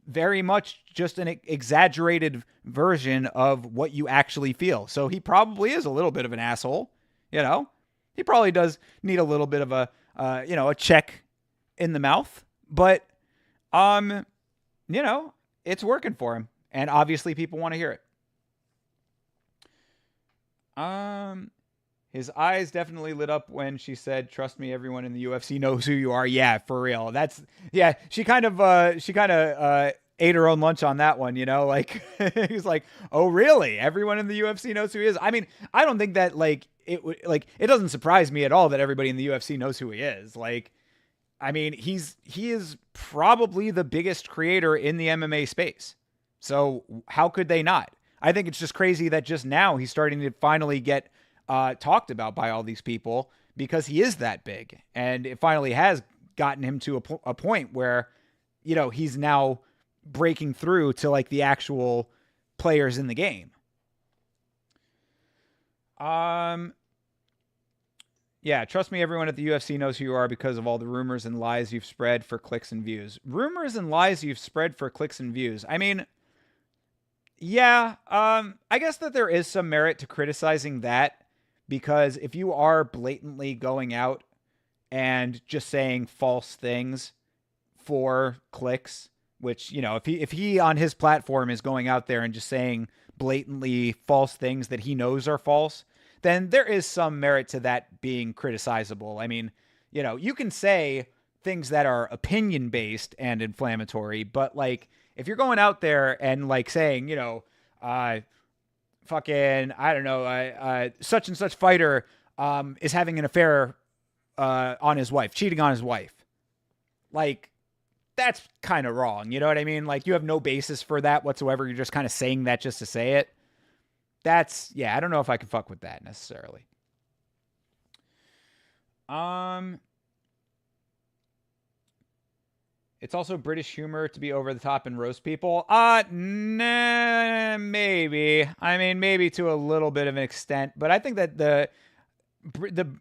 very much just an exaggerated version of what you actually feel. So he probably is a little bit of an asshole, you know. He probably does need a little bit of a a check in the mouth, but it's working for him, and obviously people want to hear it. His eyes definitely lit up when she said, "Trust me, everyone in the UFC knows who you are." Yeah, for real. She kind of ate her own lunch on that one, like he was like, "Oh, really? Everyone in the UFC knows who he is?" I mean, I don't think that it doesn't surprise me at all that everybody in the UFC knows who he is. Like, I mean, he is probably the biggest creator in the MMA space. So how could they not? I think it's just crazy that just now he's starting to finally get talked about by all these people because he is that big. And it finally has gotten him to a point where, he's now breaking through to like the actual players in the game. Yeah, trust me, everyone at the UFC knows who you are because of all the rumors and lies you've spread for clicks and views. Rumors and lies you've spread for clicks and views. I mean, yeah, I guess that there is some merit to criticizing that, because if you are blatantly going out and just saying false things for clicks, which, if he on his platform is going out there and just saying blatantly false things that he knows are false, then there is some merit to that being criticizable. I mean, you can say things that are opinion-based and inflammatory, but, like, if you're going out there and, like, saying, fucking, I don't know, such and such fighter is having an affair on his wife, cheating on his wife, like, that's kind of wrong. You know what I mean? Like, you have no basis for that whatsoever. You're just kind of saying that just to say it. I don't know if I can fuck with that necessarily. It's also British humor to be over the top and roast people. Nah, maybe. I mean, maybe to a little bit of an extent, but I think that the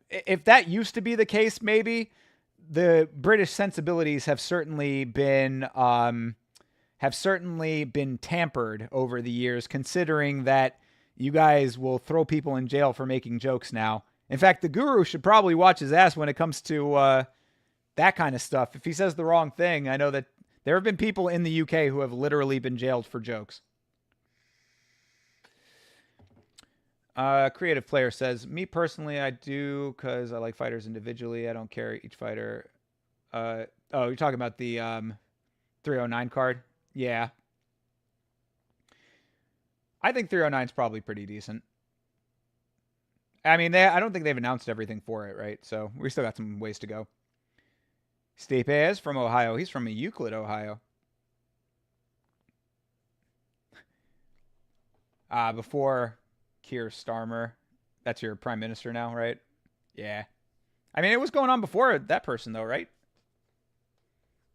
if that used to be the case, maybe the British sensibilities have certainly been tampered over the years, considering that you guys will throw people in jail for making jokes now. In fact, the Guru should probably watch his ass when it comes to that kind of stuff. If he says the wrong thing, I know that there have been people in the UK who have literally been jailed for jokes. Creative Player says, me personally, I do because I like fighters individually. I don't care each fighter. You're talking about the 309 card? Yeah. I think 309 is probably pretty decent. I mean, I don't think they've announced everything for it, right? So we still got some ways to go. Stipe is from Ohio. He's from Euclid, Ohio. Before Keir Starmer. That's your prime minister now, right? Yeah. I mean, it was going on before that person, though, right?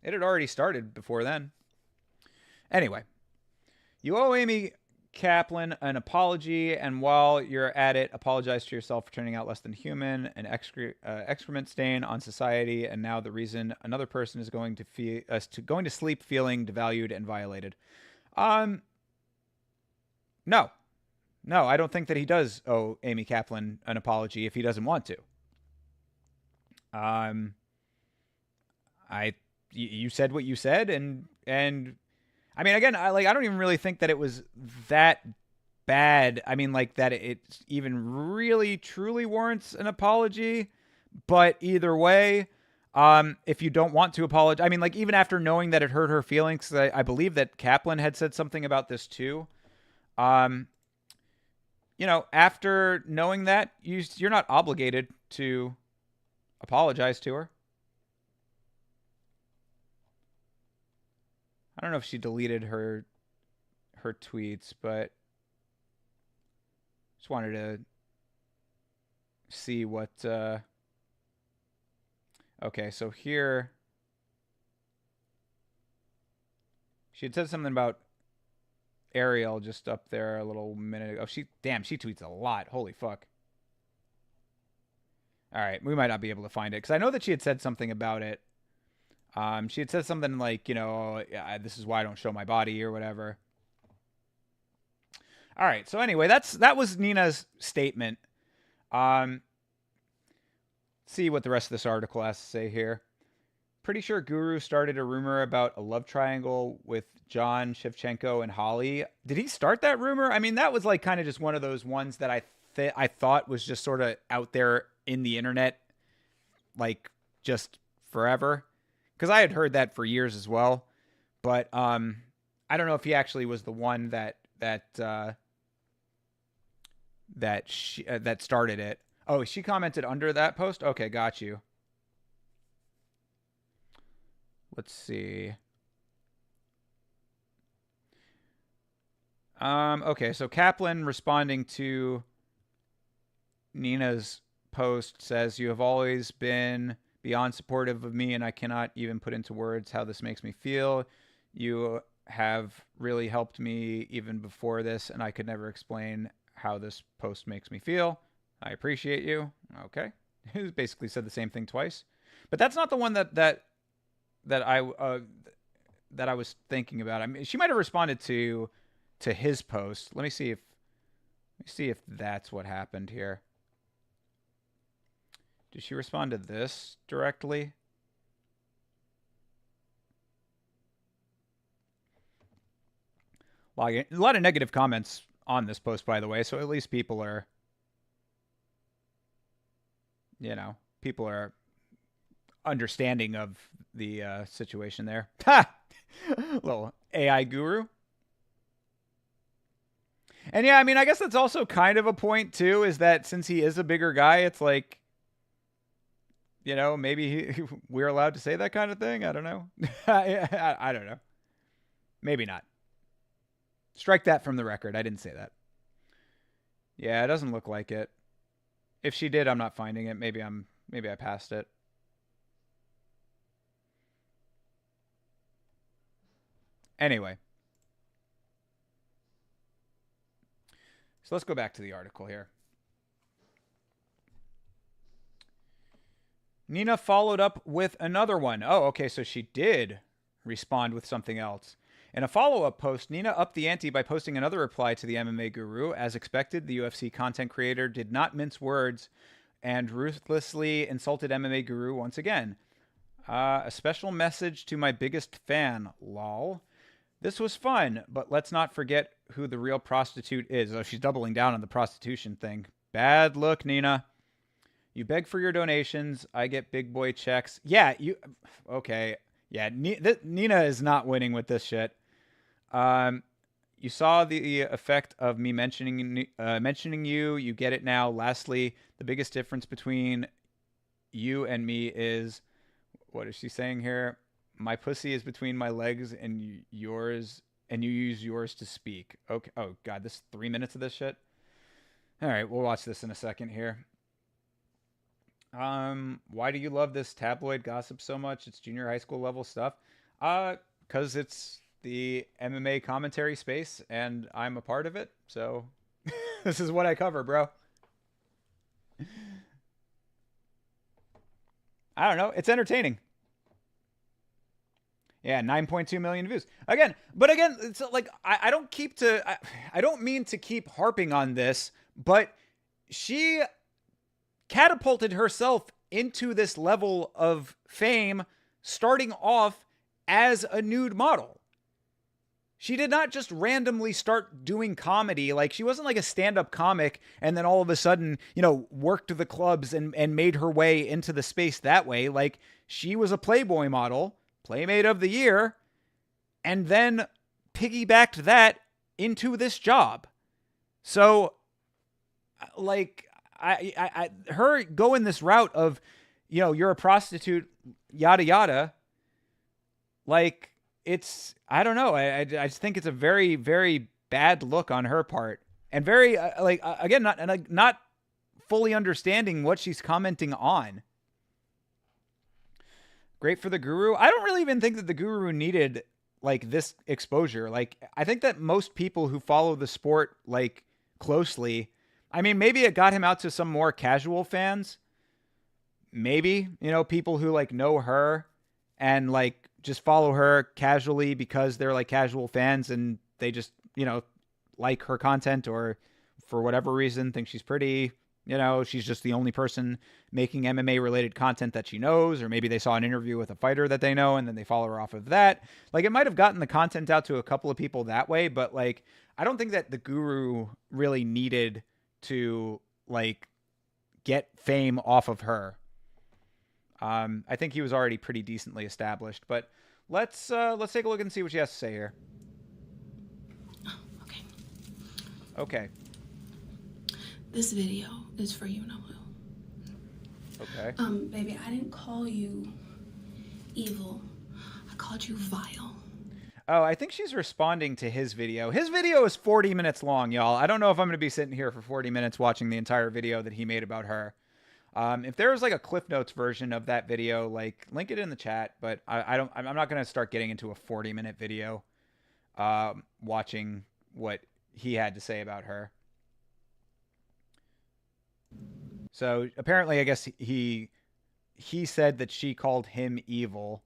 It had already started before then. Anyway. You owe Amy Kaplan an apology, and while you're at it, apologize to yourself for turning out less than human, an excrement stain on society, and now the reason another person is going to sleep feeling devalued and violated. No, I don't think that he does owe Amy Kaplan an apology if he doesn't want to. You said what you said, and I mean, again, I don't even really think that it was that bad. I mean, like, that it even really truly warrants an apology. But either way, if you don't want to apologize, I mean, like, even after knowing that it hurt her feelings, I believe that Kaplan had said something about this too. After knowing that, you're not obligated to apologize to her. I don't know if she deleted her tweets, but just wanted to see what. Okay, so here she had said something about Ariel just up there a little minute ago. She tweets a lot. Holy fuck. All right, we might not be able to find it because I know that she had said something about it. She had said something like, this is why I don't show my body or whatever. All right, so anyway, that was Nina's statement. See what the rest of this article has to say here. Pretty sure Guru started a rumor about a love triangle with John Shevchenko and Holly. Did he start that rumor? I mean, that was like kind of just one of those ones that I thought was just sort of out there in the internet, like just forever. Because I had heard that for years as well. But I don't know if he actually was the one that started it. Oh, she commented under that post? Okay, got you. Let's see. Okay, so Kaplan responding to Nina's post says, "You have always been beyond supportive of me, and I cannot even put into words how this makes me feel. You have really helped me even before this, and I could never explain how this post makes me feel. I appreciate you." Okay. He basically said the same thing twice. But that's not the one that I was thinking about. I mean, she might have responded to his post. Let me see if that's what happened here. Did she respond to this directly? Well, a lot of negative comments on this post, by the way, so at least people are understanding of the situation there. Ha! Little AI guru. And yeah, I mean, I guess that's also kind of a point too, is that since he is a bigger guy, it's like, maybe we're allowed to say that kind of thing. I don't know. I don't know. Maybe not. Strike that from the record. I didn't say that. Yeah, it doesn't look like it. If she did, I'm not finding it. Maybe I passed it. Anyway. So let's go back to the article here. Nina followed up with another one. Oh, okay, so she did respond with something else. In a follow-up post, Nina upped the ante by posting another reply to the MMA Guru. As expected, the UFC content creator did not mince words and ruthlessly insulted MMA Guru once again. A special message to my biggest fan, lol. This was fun, but let's not forget who the real prostitute is. Oh, she's doubling down on the prostitution thing. Bad look, Nina. You beg for your donations. I get big boy checks. Yeah, okay. Yeah, Nina is not winning with this shit. You saw the effect of me mentioning you. You get it now. Lastly, the biggest difference between you and me is, what is she saying here? My pussy is between my legs and yours, and you use yours to speak. Okay. Oh God, this 3 minutes of this shit. All right, we'll watch this in a second here. Why do you love this tabloid gossip so much? It's junior high school level stuff. 'Cause it's the MMA commentary space, and I'm a part of it. So this is what I cover, bro. I don't know. It's entertaining. Yeah, 9.2 million views. Again, it's like I don't mean to keep harping on this, but she catapulted herself into this level of fame starting off as a nude model. She did not just randomly start doing comedy. Like, she wasn't like a stand-up comic and then all of a sudden, worked the clubs and made her way into the space that way. Like, she was a Playboy model, Playmate of the Year, and then piggybacked that into this job. So, like, her going this route of, you're a prostitute, yada, yada, like, it's, I don't know. I just think it's a very, very bad look on her part, and very, again, not fully understanding what she's commenting on. Great for the Guru. I don't really even think that the Guru needed, like, this exposure. Like, I think that most people who follow the sport, like, closely, I mean, maybe it got him out to some more casual fans, maybe, you know, people who like know her and like just follow her casually because they're like casual fans and they just, you know, like her content, or for whatever reason think she's pretty. You know, she's just the only person making MMA related content that she knows, or maybe they saw an interview with a fighter that they know and then they follow her off of that. Like, it might have gotten the content out to a couple of people that way, but like, I don't think that the Guru really needed to like get fame off of her. I think he was already pretty decently established, but let's take a look and see what she has to say here. Oh, okay. Okay. This video is for you know who. Okay. Baby, I didn't call you evil. I called you vile. Oh, I think she's responding to his video. His video is 40 minutes long, y'all. I don't know if I'm going to be sitting here for 40 minutes watching the entire video that he made about her. If there was like a Cliff Notes version of that video, like link it in the chat, but I'm not going to start getting into a 40-minute video watching what he had to say about her. So apparently, I guess he said that she called him evil.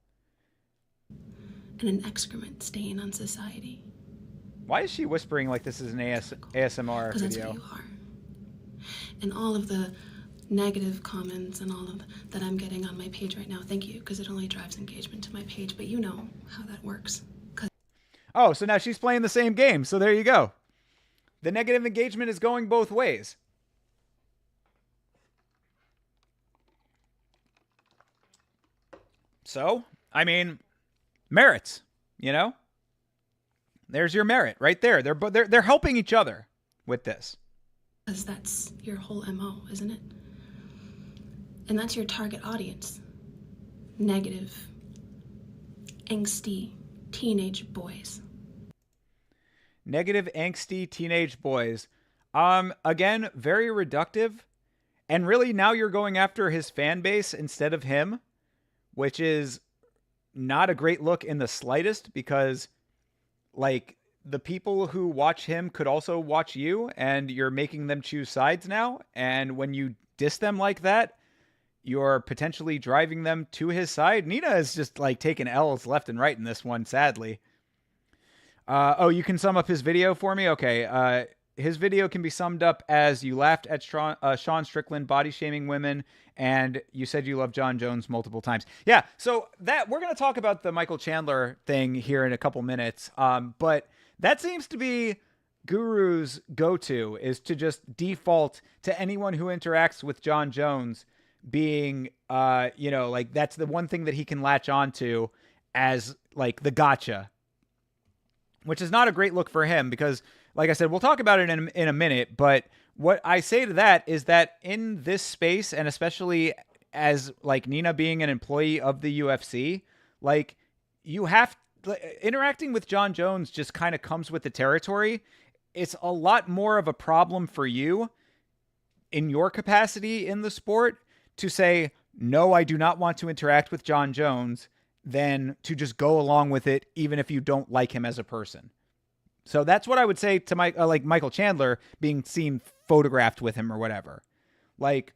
And an excrement stain on society. Why is she whispering like this is an ASMR Because that's video? who you are. And all of the negative comments and all of that I'm getting on my page right now, thank you, because it only drives engagement to my page, but you know how that works. Oh, so now she's playing the same game. So there you go. The negative engagement is going both ways. So, I mean, merits, you know? There's your merit right there. They're helping each other with this. Because that's your whole MO, isn't it? And that's your target audience. Negative, angsty, teenage boys. Negative, angsty teenage boys. Again, very reductive. And really now you're going after his fan base instead of him, which is not a great look in the slightest, because like the people who watch him could also watch you, and you're making them choose sides now. And when you diss them like that, you're potentially driving them to his side. Nina is just like taking L's left and right in this one, sadly. Oh, you can sum up his video for me? Okay. His video can be summed up as: you laughed at Sean Strickland body shaming women, and you said you love John Jones multiple times. Yeah, so that we're going to talk about the Michael Chandler thing here in a couple minutes. But that seems to be Guru's go-to, is to just default to anyone who interacts with John Jones being, you know, like that's the one thing that he can latch on to as like the gotcha, which is not a great look for him because, like I said, we'll talk about it in a minute, but what I say to that is that in this space, and especially as like Nina being an employee of the UFC, like you have interacting with John Jones just kind of comes with the territory. It's a lot more of a problem for you in your capacity in the sport to say, no, I do not want to interact with John Jones, than to just go along with it, even if you don't like him as a person. So that's what I would say to like Michael Chandler being seen photographed with him or whatever. Like,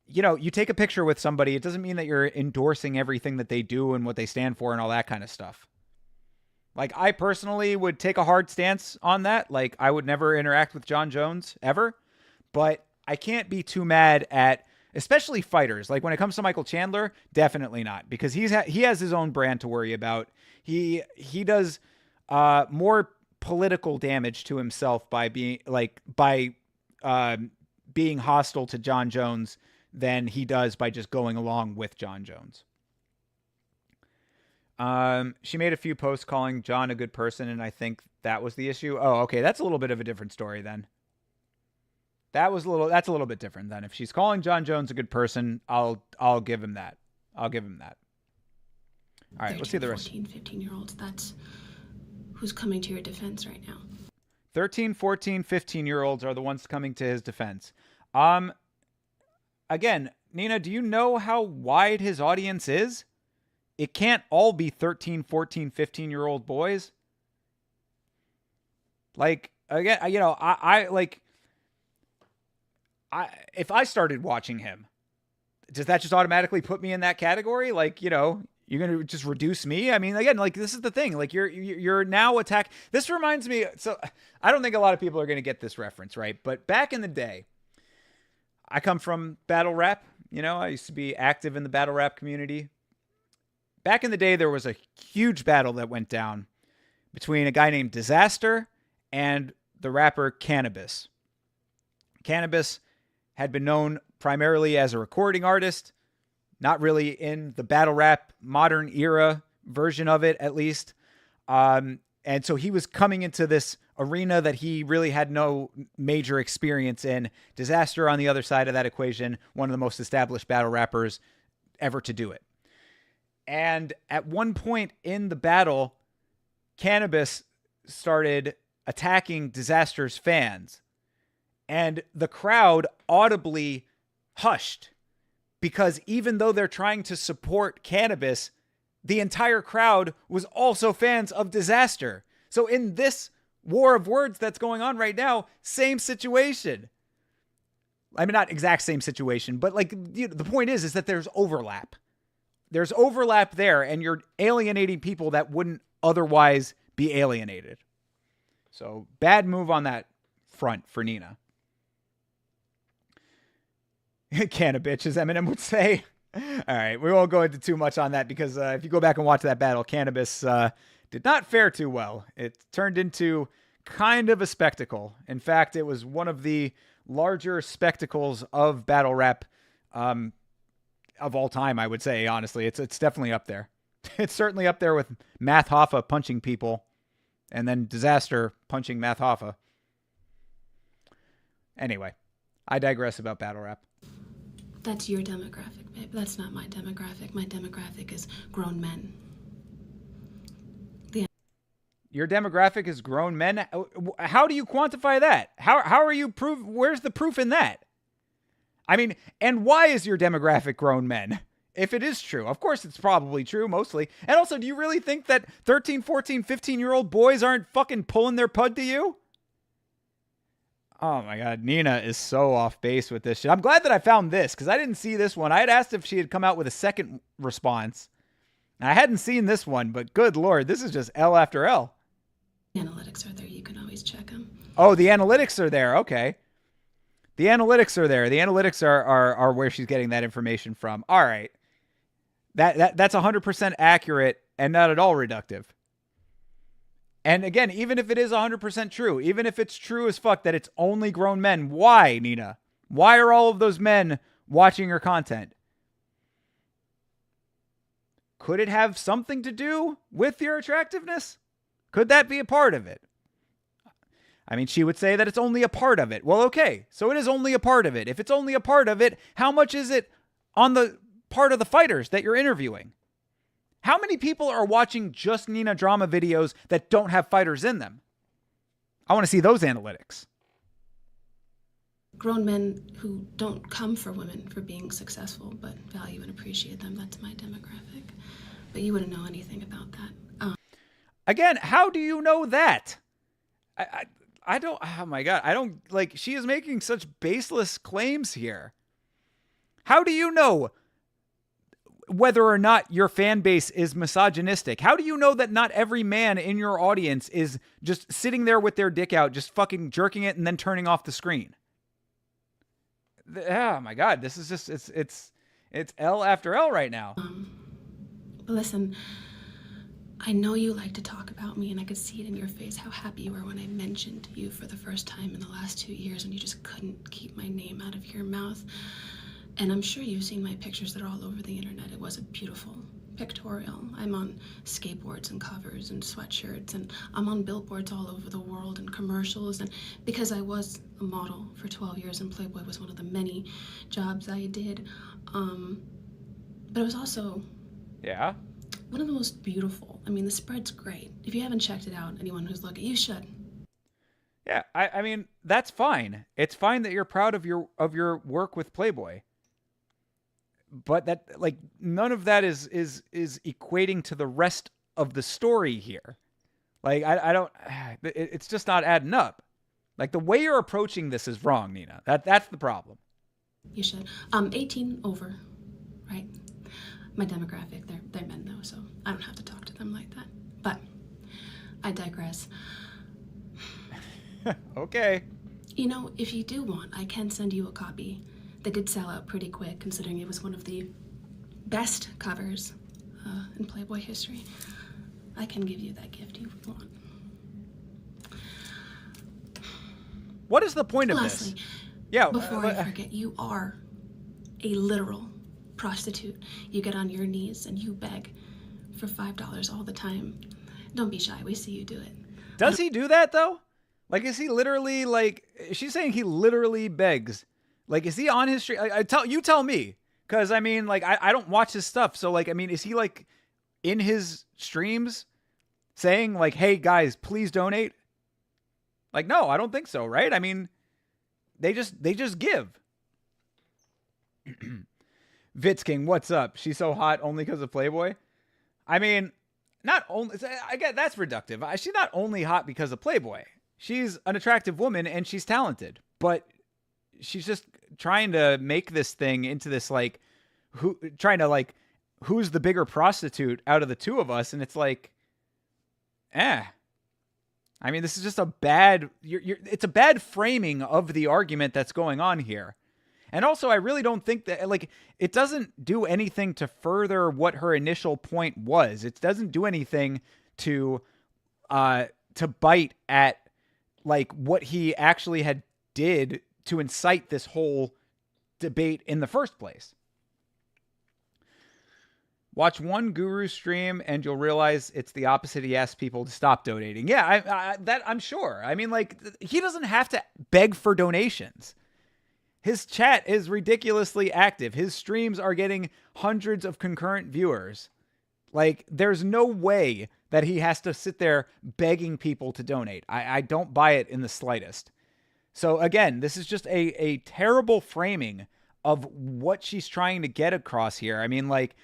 you know, you take a picture with somebody, it doesn't mean that you're endorsing everything that they do and what they stand for and all that kind of stuff. Like, I personally would take a hard stance on that. Like, I would never interact with John Jones ever, but I can't be too mad at, especially fighters. Like, when it comes to Michael Chandler, definitely not, because he has his own brand to worry about. He does more political damage to himself by being being hostile to John Jones than he does by just going along with John Jones. She made a few posts calling John a good person, and I think that was the issue. Oh, okay, that's a little bit of a different story then. That's a little bit different then. If she's calling John Jones a good person, I'll give him that. I'll give him that. All right, let's see the rest. 14, 15-year-olds, that's who's coming to your defense right now. 13, 14, 15-year-olds are the ones coming to his defense. Again, Nina, do you know how wide his audience is? It can't all be 13, 14, 15-year-old boys. Like, again, you know, if I started watching him, does that just automatically put me in that category? Like, you know, you're going to just reduce me? I mean, again, like, this is the thing. Like, you're now This reminds me. So I don't think a lot of people are going to get this reference, right? But back in the day, I come from battle rap. You know, I used to be active in the battle rap community. Back in the day, there was a huge battle that went down between a guy named Disaster and the rapper Cannabis. Cannabis had been known primarily as a recording artist, not really in the battle rap modern era version of it, at least. And so he was coming into this arena that he really had no major experience in. Disaster on the other side of that equation, one of the most established battle rappers ever to do it. And at one point in the battle, Cannabis started attacking Disaster's fans. And the crowd audibly hushed, because even though they're trying to support Cannabis, the entire crowd was also fans of Disaster. So in this war of words that's going on right now, same situation. I mean, not exact same situation, but like, you know, the point is that there's overlap. There's overlap there, and you're alienating people that wouldn't otherwise be alienated. So bad move on that front for Nina. Cannabis, as Eminem would say. All right, we won't go into too much on that, because if you go back and watch that battle, Cannabis did not fare too well. It turned into kind of a spectacle. In fact, it was one of the larger spectacles of battle rap of all time, I would say, honestly. It's definitely up there. It's certainly up there with Math Hoffa punching people and then Disaster punching Math Hoffa. Anyway, I digress about battle rap. That's your demographic, babe. That's not my demographic. My demographic is grown men. Your demographic is grown men? How do you quantify that? How are you where's the proof in that? I mean, and why is your demographic grown men? If it is true. Of course it's probably true, mostly. And also, do you really think that 13, 14, 15-year-old boys aren't fucking pulling their pud to you? Oh my God, Nina is so off base with this shit. I'm glad that I found this, because I didn't see this one. I had asked if she had come out with a second response. I hadn't seen this one, but good Lord, this is just L after L. Analytics are there. You can always check them. Oh, the analytics are there. Okay. The analytics are there. The analytics are where she's getting that information from. All right. That's 100% accurate and not at all reductive. And again, even if it is 100% true, even if it's true as fuck that it's only grown men, why, Nina? Why are all of those men watching your content? Could it have something to do with your attractiveness? Could that be a part of it? I mean, she would say that it's only a part of it. Well, okay, so it is only a part of it. If it's only a part of it, how much is it on the part of the fighters that you're interviewing? How many people are watching just Nina drama videos that don't have fighters in them? I want to see those analytics. Grown men who don't come for women for being successful, but value and appreciate them. That's my demographic. But you wouldn't know anything about that. Again, how do you know that? I don't, oh my God, I don't, like, she is making such baseless claims here. How do you know whether or not your fan base is misogynistic? How do you know that not every man in your audience is just sitting there with their dick out, just fucking jerking it and then turning off the screen? Oh my God, this is just, it's L after L right now. But listen, I know you like to talk about me, and I could see it in your face how happy you were when I mentioned you for the first time in the last 2 years, and you just couldn't keep my name out of your mouth. And I'm sure you've seen my pictures that are all over the internet. It was a beautiful pictorial. I'm on skateboards and covers and sweatshirts, and I'm on billboards all over the world and commercials. And because I was a model for 12 years, and Playboy was one of the many jobs I did, but it was also one of the most beautiful. I mean, the spread's great. If you haven't checked it out, anyone who's looking, you should. Yeah, I mean, that's fine. It's fine that you're proud of your work with Playboy. But that, like, none of that is equating to the rest of the story here. Like, I don't, it's just not adding up. Like, the way you're approaching this is wrong, Nina. That's the problem. You should. 18 over. right? My demographic, they're men though, so I don't have to talk to them like that. But I digress. Okay. You know, if you do want, I can send you a copy. They did sell out pretty quick, considering it was one of the best covers in Playboy history. I can give you that gift you want. What is the point of Lastly, this? Yeah. before I forget, you are a literal prostitute. You get on your knees and you beg for $5 all the time. Don't be shy. We see you do it. Does he do that though? Like, is he literally like? She's saying he literally begs. Like, is he on his stream? You tell me, because I mean, like, I don't watch his stuff, so like, I mean, is he like in his streams saying like, "Hey guys, please donate"? Like, no, I don't think so, right? I mean, they just give. Vitz King, what's up? She's so hot only because of Playboy. I mean, not only. I get that's reductive. She's not only hot because of Playboy. She's an attractive woman and she's talented, but she's just trying to make this thing into this like, who's the bigger prostitute out of the two of us? And it's like, I mean, this is just a bad. It's a bad framing of the argument that's going on here. And also, I really don't think that, like, it doesn't do anything to further what her initial point was. It doesn't do anything to bite at, like, what he actually had did to incite this whole debate in the first place. Watch one Guru stream and you'll realize it's the opposite. He asks people to stop donating. Yeah, I'm sure. I mean, like, he doesn't have to beg for donations. His chat is ridiculously active. His streams are getting hundreds of concurrent viewers. Like, there's no way that he has to sit there begging people to donate. I don't buy it in the slightest. So again, this is just a terrible framing of what she's trying to get across here. I mean, like,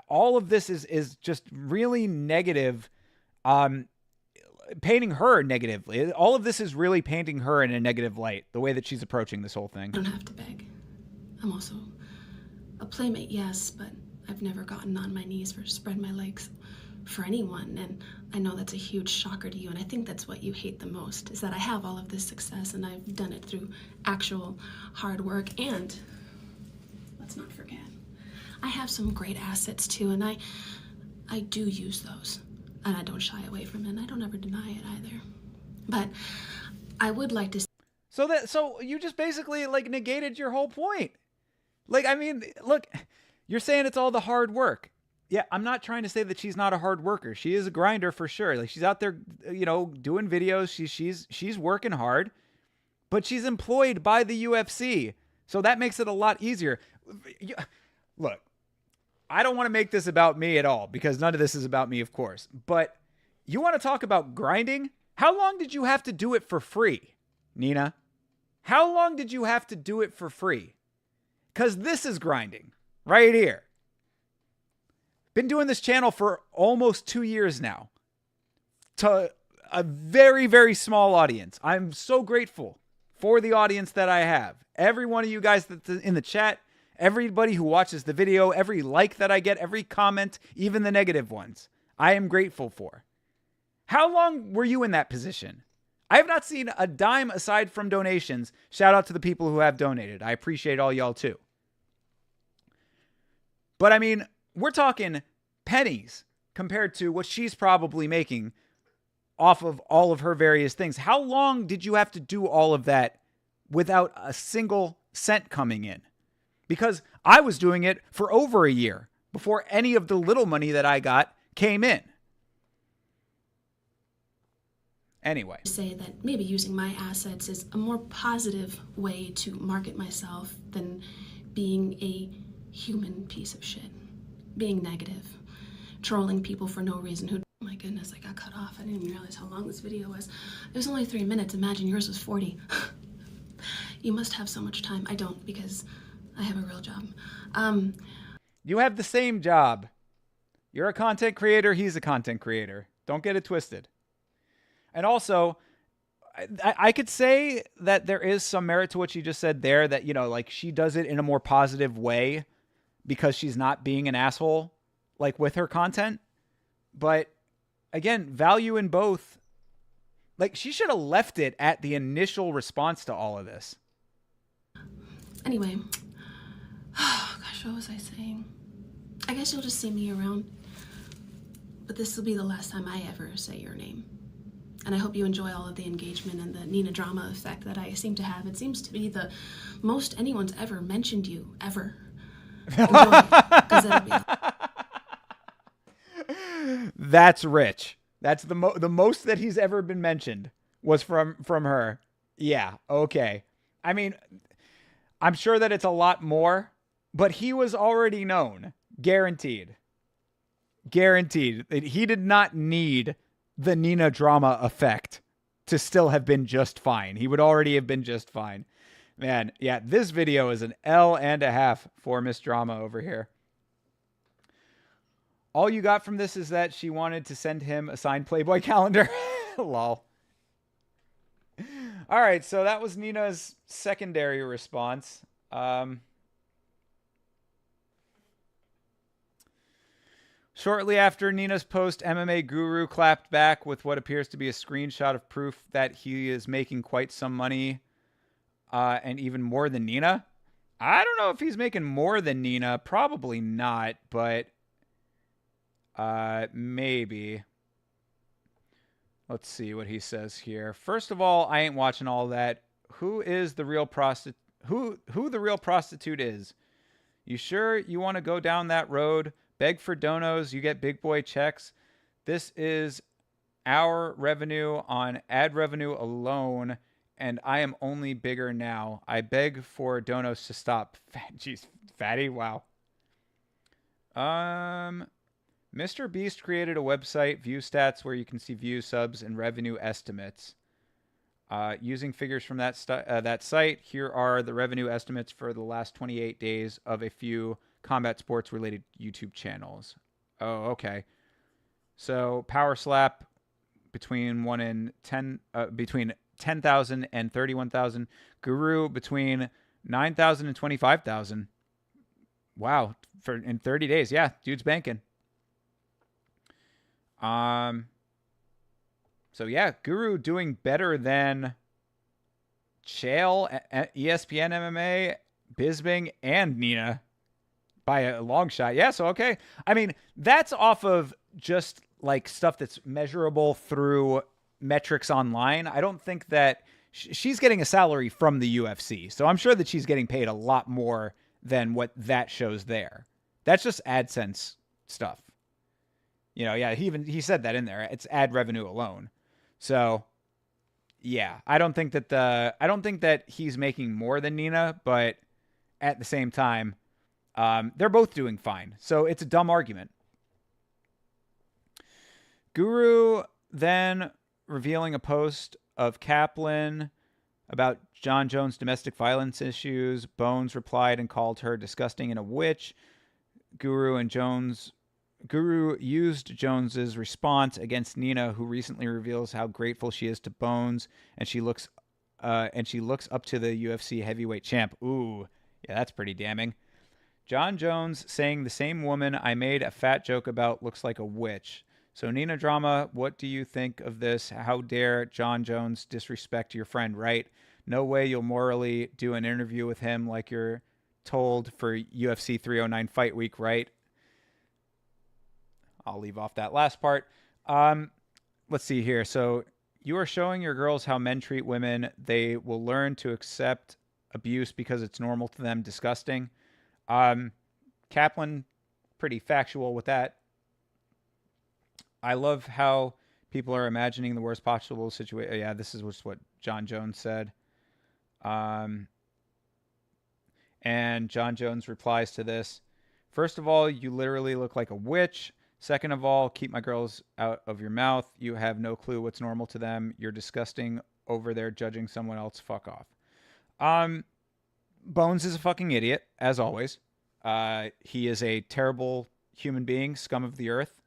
all of this is just really negative, painting her negatively. All of this is really painting her in a negative light, the way that she's approaching this whole thing. I don't have to beg. I'm also a playmate, yes, but I've never gotten on my knees or spread my legs for anyone, and I know that's a huge shocker to you, and I think that's what you hate the most, is that I have all of this success, and I've done it through actual hard work, and let's not forget, I have some great assets too, and I do use those, and I don't shy away from it, and I don't ever deny it either. But I would like to. So you just basically like negated your whole point. Like, I mean, look, you're saying it's all the hard work. Yeah, I'm not trying to say that she's not a hard worker. She is a grinder for sure. Like, she's out there, you know, doing videos. She's working hard, but she's employed by the UFC, so that makes it a lot easier. Look, I don't want to make this about me at all, because none of this is about me, of course. But you want to talk about grinding? How long did you have to do it for free, Nina? How long did you have to do it for free? Because this is grinding right here. Been doing this channel for almost 2 years now, to a very, very small audience. I'm so grateful for the audience that I have. Every one of you guys that's in the chat, everybody who watches the video, every like that I get, every comment, even the negative ones, I am grateful for. How long were you in that position? I have not seen a dime aside from donations. Shout out to the people who have donated. I appreciate all y'all too. But I mean, we're talking pennies compared to what she's probably making off of all of her various things. How long did you have to do all of that without a single cent coming in? Because I was doing it for over a year before any of the little money that I got came in. Anyway. Say that maybe using my assets is a more positive way to market myself than being a human piece of shit. Being negative. Trolling people for no reason who... Oh my goodness, I got cut off. I didn't even realize how long this video was. It was only 3 minutes. Imagine yours was 40. You must have so much time. I don't, because I have a real job. You have the same job. You're a content creator. He's a content creator. Don't get it twisted. And also, I could say that there is some merit to what she just said there, that, you know, like, she does it in a more positive way. because she's not being an asshole like with her content. But again, value in both. Like, she should have left it at the initial response to all of this. Anyway, oh gosh, what was I saying? I guess you'll just see me around. But this will be the last time I ever say your name. And I hope you enjoy all of the engagement and the Nina drama effect that I seem to have. It seems to be the most anyone's ever mentioned you, ever. Enjoy it, 'cause it'll be... That's rich. That's the most that he's ever been mentioned was from her. Yeah, okay. I mean, I'm sure that it's a lot more, but he was already known. Guaranteed. Guaranteed. He did not need the Nina drama effect to still have been just fine. He would already have been just fine. Man, yeah, this video is an L.5 for Miss Drama over here. All you got from this is that she wanted to send him a signed Playboy calendar. Lol. All right, so that was Nina's secondary response. Shortly after Nina's post, MMA Guru clapped back with what appears to be a screenshot of proof that he is making quite some money, and even more than Nina. I don't know if he's making more than Nina. Probably not, but maybe. Let's see what he says here. First of all, I ain't watching all that. Who is the real prostitute? Who the real prostitute is? You sure you want to go down that road? Beg for donos, you get big boy checks. This is our revenue on ad revenue alone, and I am only bigger now. I beg for donos to stop. Jeez, fatty, wow. Mr. Beast created a website, View Stats, where you can see views, subs, and revenue estimates. Using figures from that site, here are the revenue estimates for the last 28 days of a few combat sports related YouTube channels. Oh, okay. So Power Slap between 10,000 and 31,000. Guru between 9,000 and 25,000. Wow, in 30 days. Yeah, dude's banking. So yeah, Guru doing better than Chael, ESPN MMA, Bisping, and Nina by a long shot. Yeah, so okay. I mean, that's off of just like stuff that's measurable through metrics online. I don't think that she's getting a salary from the UFC. So I'm sure that she's getting paid a lot more than what that shows there. That's just AdSense stuff. You know, yeah, he said that in there. It's ad revenue alone. So, yeah, I don't think that he's making more than Nina, but at the same time, they're both doing fine. So it's a dumb argument. Guru then revealing a post of Kaplan about John Jones' domestic violence issues. Bones replied and called her disgusting and a witch. Guru used Jones's response against Nina, who recently reveals how grateful she is to Bones, and she looks up to the UFC heavyweight champ. Ooh, yeah, that's pretty damning. John Jones saying the same woman I made a fat joke about looks like a witch. So Nina Drama, what do you think of this? How dare John Jones disrespect your friend, right? No way you'll morally do an interview with him like you're told for UFC 309 Fight Week, right? I'll leave off that last part. Let's see here. So you are showing your girls how men treat women. They will learn to accept abuse because it's normal to them. Disgusting. Kaplan, pretty factual with that. I love how people are imagining the worst possible situation. Yeah, this is what John Jones said. And John Jones replies to this. First of all, you literally look like a witch. Second of all, keep my girls out of your mouth. You have no clue what's normal to them. You're disgusting over there judging someone else. Fuck off. Bones is a fucking idiot, as always. He is a terrible human being, scum of the earth.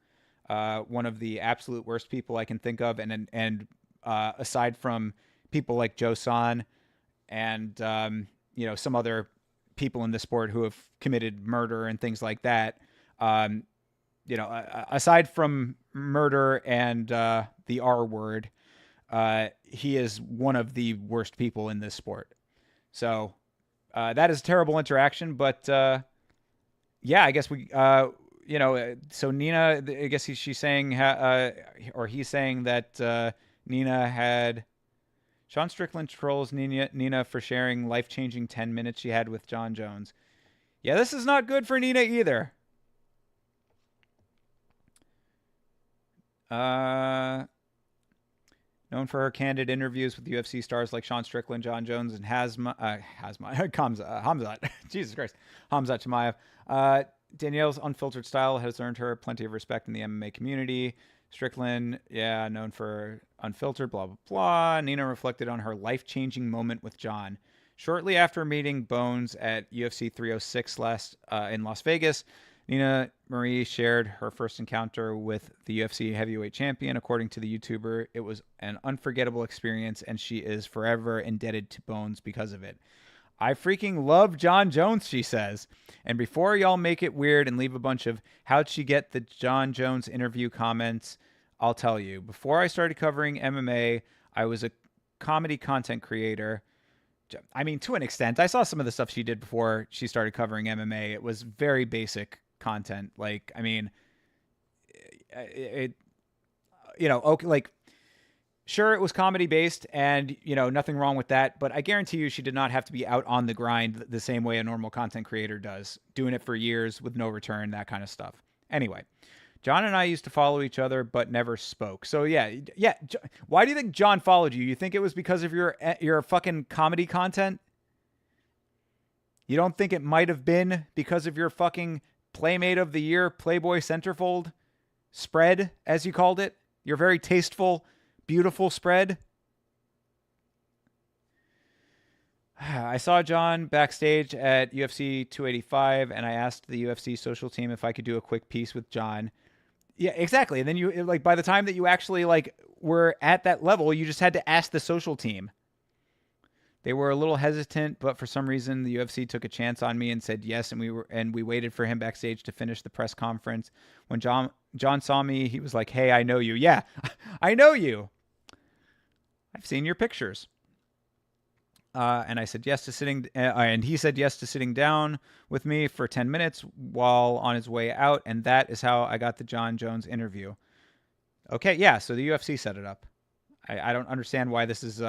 One of the absolute worst people I can think of. And aside from people like Joe San and, some other people in the sport who have committed murder and things like that. Aside from murder and the R word, he is one of the worst people in this sport. So that is a terrible interaction, but yeah, I guess so Nina, I guess she's saying, or he's saying that Nina had, Sean Strickland trolls Nina for sharing life-changing 10 minutes she had with Jon Jones. Yeah, this is not good for Nina either. Known for her candid interviews with UFC stars like Sean Strickland, Jon Jones, and Hamzat. Jesus Christ. Hamzat Chimaev. Danielle's unfiltered style has earned her plenty of respect in the MMA community. Strickland, yeah, known for unfiltered, blah, blah, blah. Nina reflected on her life-changing moment with Jon. Shortly after meeting Bones at UFC 306 in Las Vegas, Nina Marie shared her first encounter with the UFC heavyweight champion. According to the YouTuber, it was an unforgettable experience, and she is forever indebted to Bones because of it. I freaking love Jon Jones, she says. And before y'all make it weird and leave a bunch of how'd she get the Jon Jones interview comments, I'll tell you. Before I started covering MMA, I was a comedy content creator. I mean, to an extent. I saw some of the stuff she did before she started covering MMA. It was very basic content. Like, I mean, okay, like, sure, it was comedy based and, nothing wrong with that. But I guarantee you she did not have to be out on the grind the same way a normal content creator does, doing it for years with no return, that kind of stuff. Anyway, Jon and I used to follow each other, but never spoke. So yeah. Why do you think Jon followed you? You think it was because of your fucking comedy content? You don't think it might have been because of your fucking Playmate of the Year Playboy Centerfold spread, as you called it? Your very tasteful, beautiful spread? I saw Jon backstage at UFC 285, and I asked the UFC social team if I could do a quick piece with Jon. Yeah, exactly. And then you, like, by the time that you actually, like, were at that level, you just had to ask the social team. They were a little hesitant, but for some reason the UFC took a chance on me and said yes, and we waited for him backstage to finish the press conference. When Jon saw me, he was like, "Hey, I know you." Yeah, I know you. I've seen your pictures. And I said yes to sitting, and he said yes to sitting down with me for 10 minutes while on his way out, and that is how I got the Jon Jones interview. Okay, yeah, so the UFC set it up. I don't understand why this is,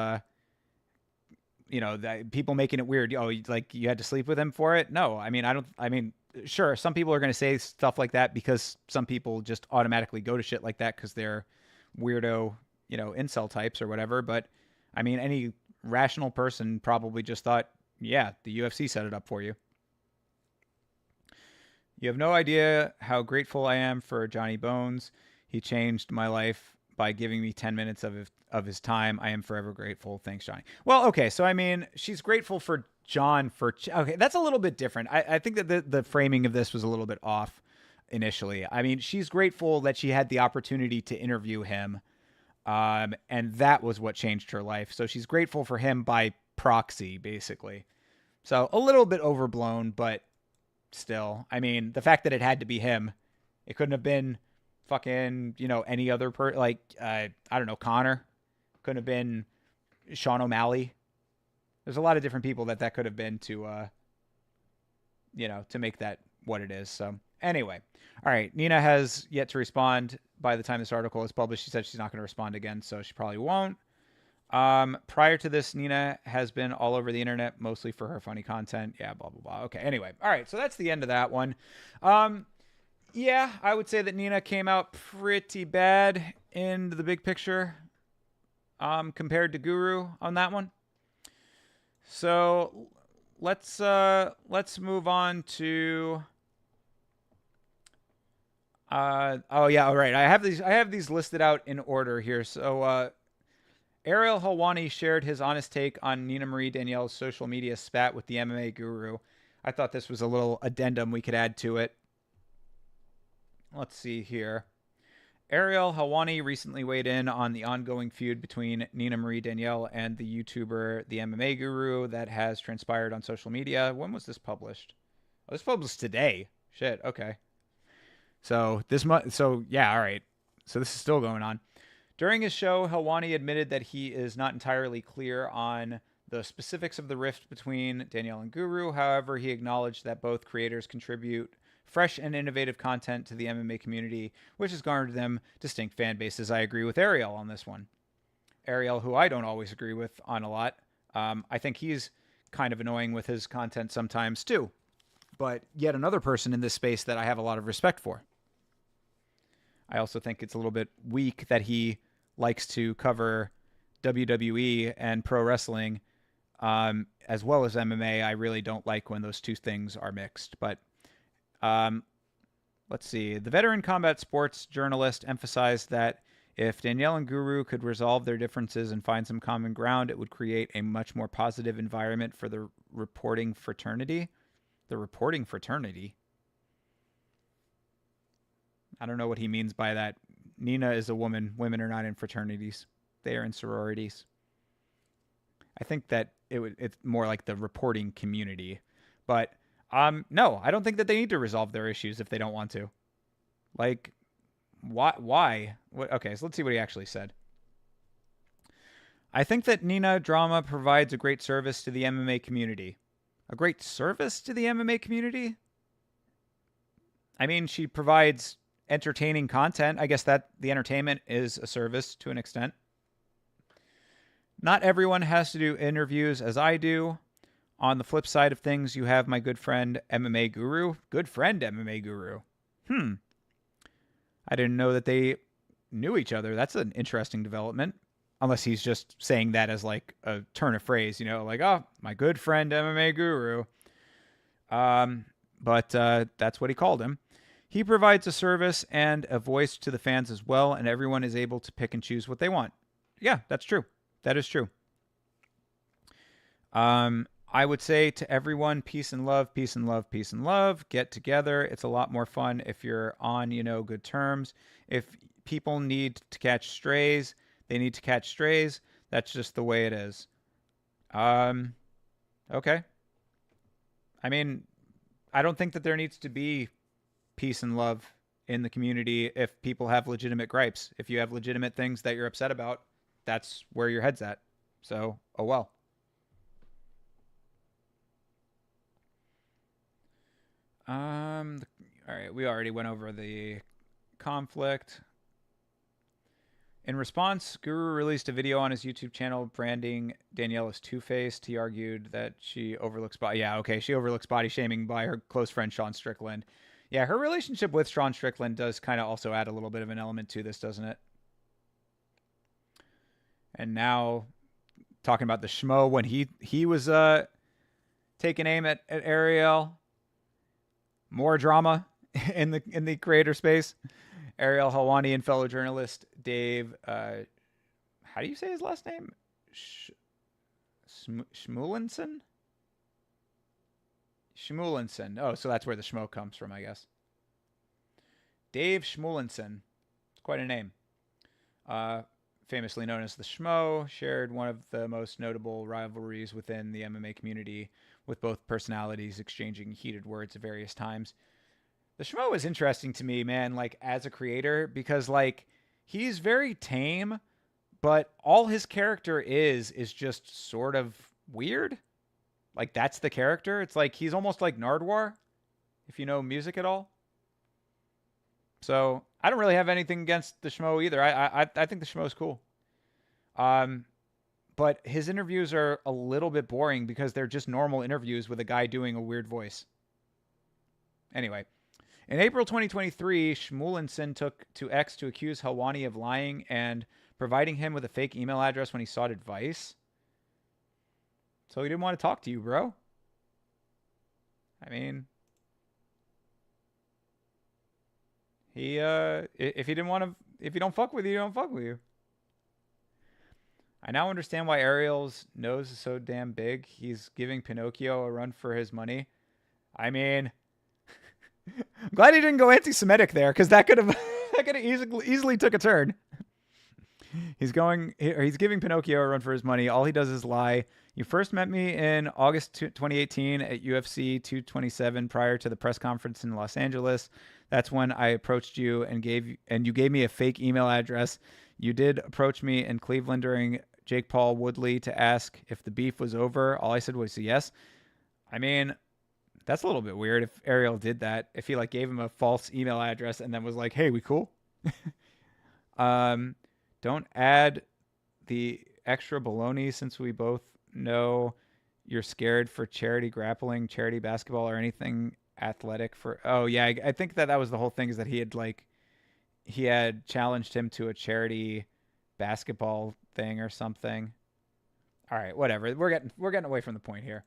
people making it weird. Oh, like you had to sleep with him for it? No, I mean, sure, some people are going to say stuff like that because some people just automatically go to shit like that because they're weirdo, incel types or whatever. But I mean, any rational person probably just thought, yeah, the UFC set it up for you. You have no idea how grateful I am for Johnny Bones. He changed my life by giving me 10 minutes of his time. I am forever grateful. Thanks, Johnny. Well, okay, so I mean, she's grateful for Jon okay, that's a little bit different. I think that the framing of this was a little bit off initially. I mean, she's grateful that she had the opportunity to interview him. And that was what changed her life. So she's grateful for him by proxy, basically. So a little bit overblown, but still, I mean, the fact that it had to be him, it couldn't have been fucking, any other I don't know, Connor. Couldn't have been Sean O'Malley. There's a lot of different people that could have been to make that what it is. So anyway, all right. Nina has yet to respond. By the time this article is published, she said she's not going to respond again, so she probably won't. Prior to this, Nina has been all over the internet, mostly for her funny content. Yeah, blah, blah, blah. Okay, anyway. All right, so that's the end of that one. Yeah, I would say that Nina came out pretty bad in the big picture compared to Guru on that one. So let's move on to... oh yeah, all right. I have these listed out in order here. So Ariel Helwani shared his honest take on Nina Marie Danielle's social media spat with the MMA Guru. I thought this was a little addendum we could add to it. Let's see here. Ariel Helwani recently weighed in on the ongoing feud between Nina Marie Danielle and the YouTuber, the MMA Guru, that has transpired on social media. When was this published? Oh, this published today. Shit. Okay. So this month. So yeah. All right. So this is still going on. During his show, Helwani admitted that he is not entirely clear on the specifics of the rift between Danielle and Guru. However, he acknowledged that both creators contribute fresh and innovative content to the MMA community, which has garnered them distinct fan bases. I agree with Ariel on this one. Ariel, who I don't always agree with on a lot. I think he's kind of annoying with his content sometimes too. But yet another person in this space that I have a lot of respect for. I also think it's a little bit weak that he likes to cover WWE and pro wrestling as well as MMA. I really don't like when those two things are mixed. But let's see. The veteran combat sports journalist emphasized that if Danielle and Guru could resolve their differences and find some common ground, it would create a much more positive environment for the reporting fraternity. The reporting fraternity? I don't know what he means by that. Nina is a woman. Women are not in fraternities. They are in sororities. I think that it's more like the reporting community. But no, I don't think that they need to resolve their issues if they don't want to. Like, why? Okay, so let's see what he actually said. I think that Nina Drama provides a great service to the MMA community. A great service to the MMA community? I mean, she provides entertaining content. I guess that the entertainment is a service to an extent. Not everyone has to do interviews as I do. On the flip side of things, you have my good friend MMA Guru. Good friend MMA Guru. I didn't know that they knew each other. That's an interesting development. Unless he's just saying that as like a turn of phrase, you know, like, oh, my good friend MMA Guru. But that's what he called him. He provides a service and a voice to the fans as well, and everyone is able to pick and choose what they want. Yeah, that's true. That is true. I would say to everyone, peace and love, peace and love, peace and love. Get together. It's a lot more fun if you're on, good terms. If people need to catch strays, they need to catch strays. That's just the way it is. Okay. I mean, I don't think that there needs to be peace and love in the community if people have legitimate gripes. If you have legitimate things that you're upset about, that's where your head's at. So, oh well. All right, we already went over the conflict. In response, Guru released a video on his YouTube channel branding Danielle as two-faced. He argued that she overlooks she overlooks body shaming by her close friend Sean Strickland. Yeah, her relationship with Sean Strickland does kind of also add a little bit of an element to this, doesn't it? And now, talking about the schmo when he was taking aim at Ariel. More drama in the creator space. Ariel Helwani and fellow journalist Dave, how do you say his last name? Schmulenson? Schmulenson. Oh, so that's where the schmo comes from, I guess. Dave Schmulenson. It's quite a name. Famously known as the Schmo, shared one of the most notable rivalries within the MMA community, with both personalities exchanging heated words at various times. The Schmo is interesting to me, man, like, as a creator, because, like, he's very tame, but all his character is just sort of weird. Like, that's the character. It's like, he's almost like Nardwuar, if you know music at all. So, I don't really have anything against the Schmo either. I think the Schmo is cool. But his interviews are a little bit boring because they're just normal interviews with a guy doing a weird voice. Anyway, in April 2023, Schmulenson took to X to accuse Helwani of lying and providing him with a fake email address when he sought advice. So he didn't want to talk to you, bro. I mean, if he don't fuck with you, don't fuck with you. I now understand why Ariel's nose is so damn big. He's giving Pinocchio a run for his money. I mean, I'm glad he didn't go anti-Semitic there, because that could have could have easily took a turn. He's giving Pinocchio a run for his money. All he does is lie. You first met me in August 2018 at UFC 227 prior to the press conference in Los Angeles. That's when I approached you and you gave me a fake email address. You did approach me in Cleveland during Jake Paul Woodley to ask if the beef was over. All I said was yes. I mean, that's a little bit weird if Ariel did that. If he like gave him a false email address and then was like, "Hey, we cool?" Don't add the extra baloney since we both know you're scared for charity grappling, charity basketball, or anything athletic for. Oh yeah, I think that was the whole thing, is that he had challenged him to a charity basketball thing or something. All right, whatever. We're getting away from the point here.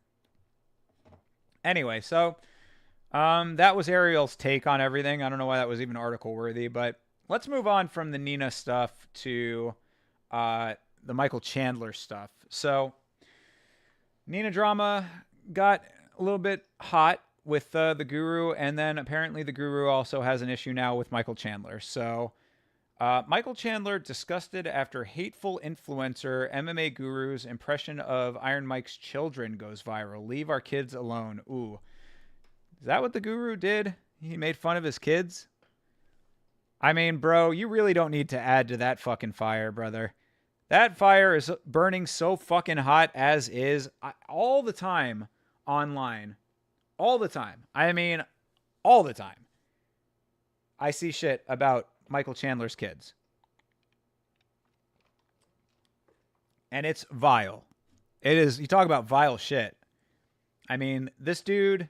Anyway, so that was Ariel's take on everything. I don't know why that was even article worthy, but let's move on from the Nina stuff to the Michael Chandler stuff. So Nina drama got a little bit hot with the Guru, and then apparently the Guru also has an issue now with Michael Chandler. So Michael Chandler disgusted after hateful influencer MMA Guru's impression of Iron Mike's children goes viral. Leave our kids alone. Ooh. Is that what the Guru did? He made fun of his kids? I mean, bro, you really don't need to add to that fucking fire, brother. That fire is burning so fucking hot as is all the time online. All the time. I mean, all the time. I see shit about Michael Chandler's kids. And it's vile. It is, you talk about vile shit. I mean, this dude,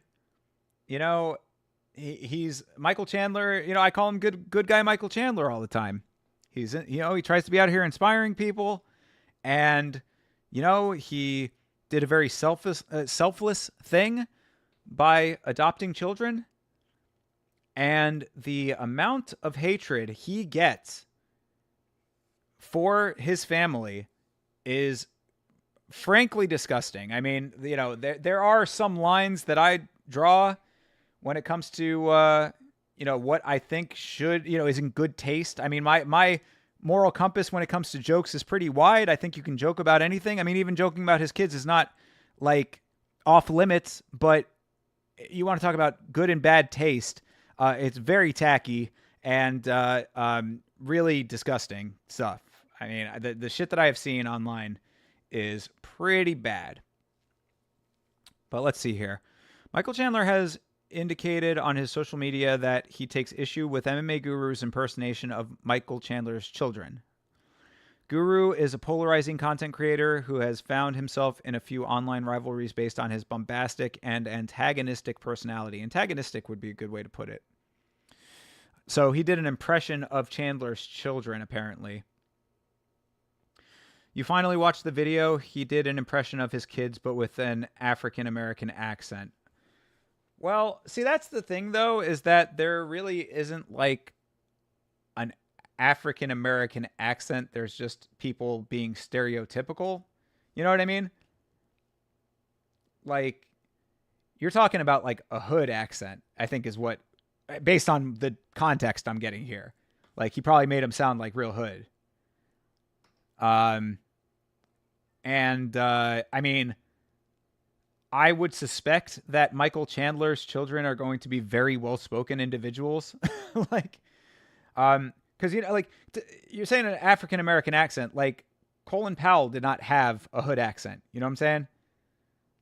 you know, he's Michael Chandler, you know, I call him good guy Michael Chandler all the time. He's, you know, he tries to be out here inspiring people, and, you know, he did a very selfless thing by adopting children. And the amount of hatred he gets for his family is frankly disgusting. I mean, you know, there are some lines that I draw when it comes to, you know, what I think should, you know, is in good taste. I mean, my moral compass when it comes to jokes is pretty wide. I think you can joke about anything. I mean, even joking about his kids is not like off limits, but you want to talk about good and bad taste. It's very tacky and really disgusting stuff. I mean, the shit that I have seen online is pretty bad. But let's see here. Michael Chandler has indicated on his social media that he takes issue with MMA Guru's impersonation of Michael Chandler's children. Guru is a polarizing content creator who has found himself in a few online rivalries based on his bombastic and antagonistic personality. Antagonistic would be a good way to put it. So he did an impression of Chandler's children, apparently. You finally watched the video. He did an impression of his kids, but with an African-American accent. Well, see, that's the thing, though, is that there really isn't like an African-American accent. There's just people being stereotypical. You know what I mean? Like, you're talking about like a hood accent, I think is what, based on the context I'm getting here. Like, he probably made him sound like real hood. I mean, I would suspect that Michael Chandler's children are going to be very well-spoken individuals. Like, because, you know, like, you're saying an African-American accent, like, Colin Powell did not have a hood accent. You know what I'm saying?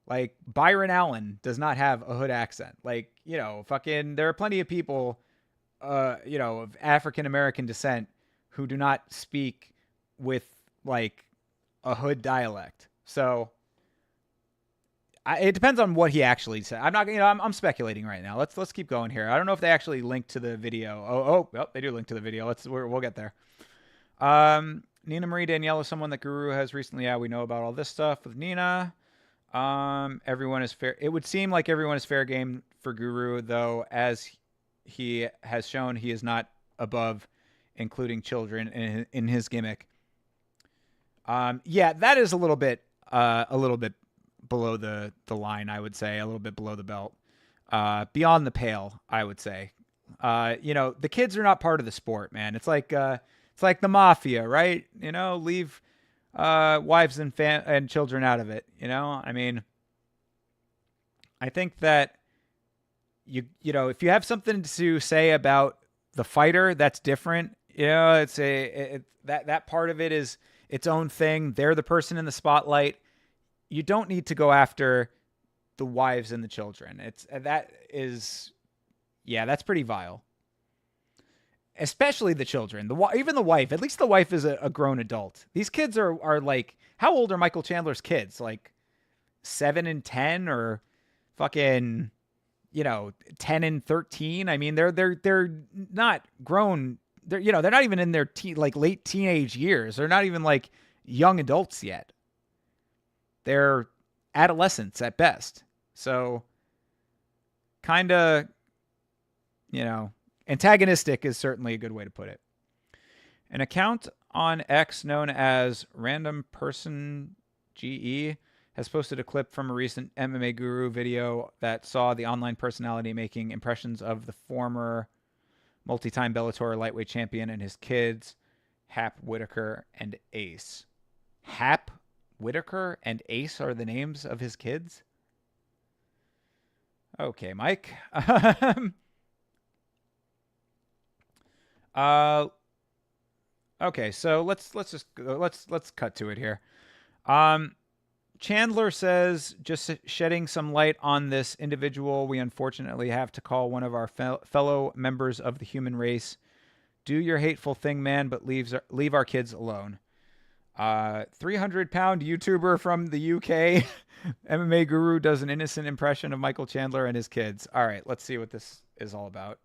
Like, Byron Allen does not have a hood accent. Like, you know, fucking, there are plenty of people, you know, of African-American descent who do not speak with, like, a hood dialect. So, it depends on what he actually said. I'm not, you know, I'm speculating right now. Let's keep going here. I don't know if they actually linked to the video. Well, they do link to the video. We'll get there. Nina Marie Danielle is someone that Guru has recently. Yeah, we know about all this stuff with Nina. Everyone is fair. It would seem like everyone is fair game for Guru, though, as he has shown he is not above including children in his gimmick. Yeah, that is a little bit below the line, I would say, a little bit below the belt, beyond the pale, I would say. The kids are not part of the sport, man. It's like the mafia, right? Leave wives and children out of it. I mean, I think that if you have something to say about the fighter, that's different. That part of it is its own thing. They're the person in the spotlight. You don't need to go after the wives and the children. That's pretty vile. Especially the children. Even the wife. At least the wife is a grown adult. These kids are like, how old are Michael Chandler's kids? Like 7 and 10, or fucking 10 and 13. I mean, they're not grown. They're not even in their late teenage years. They're not even like young adults yet. They're adolescents at best. So kind of, antagonistic is certainly a good way to put it. An account on X known as Random Person GE has posted a clip from a recent MMA Guru video that saw the online personality making impressions of the former multi-time Bellator lightweight champion and his kids, Hap Whitaker and Ace. Hap Whitaker and Ace are the names of his kids? Okay, Mike. Okay, so let's cut to it here. Chandler says, just shedding some light on this individual, we unfortunately have to call one of our fellow members of the human race. Do your hateful thing, man, but leave our kids alone. 300-pound YouTuber from the UK, MMA Guru, does an innocent impression of Michael Chandler and his kids. All right, let's see what this is all about.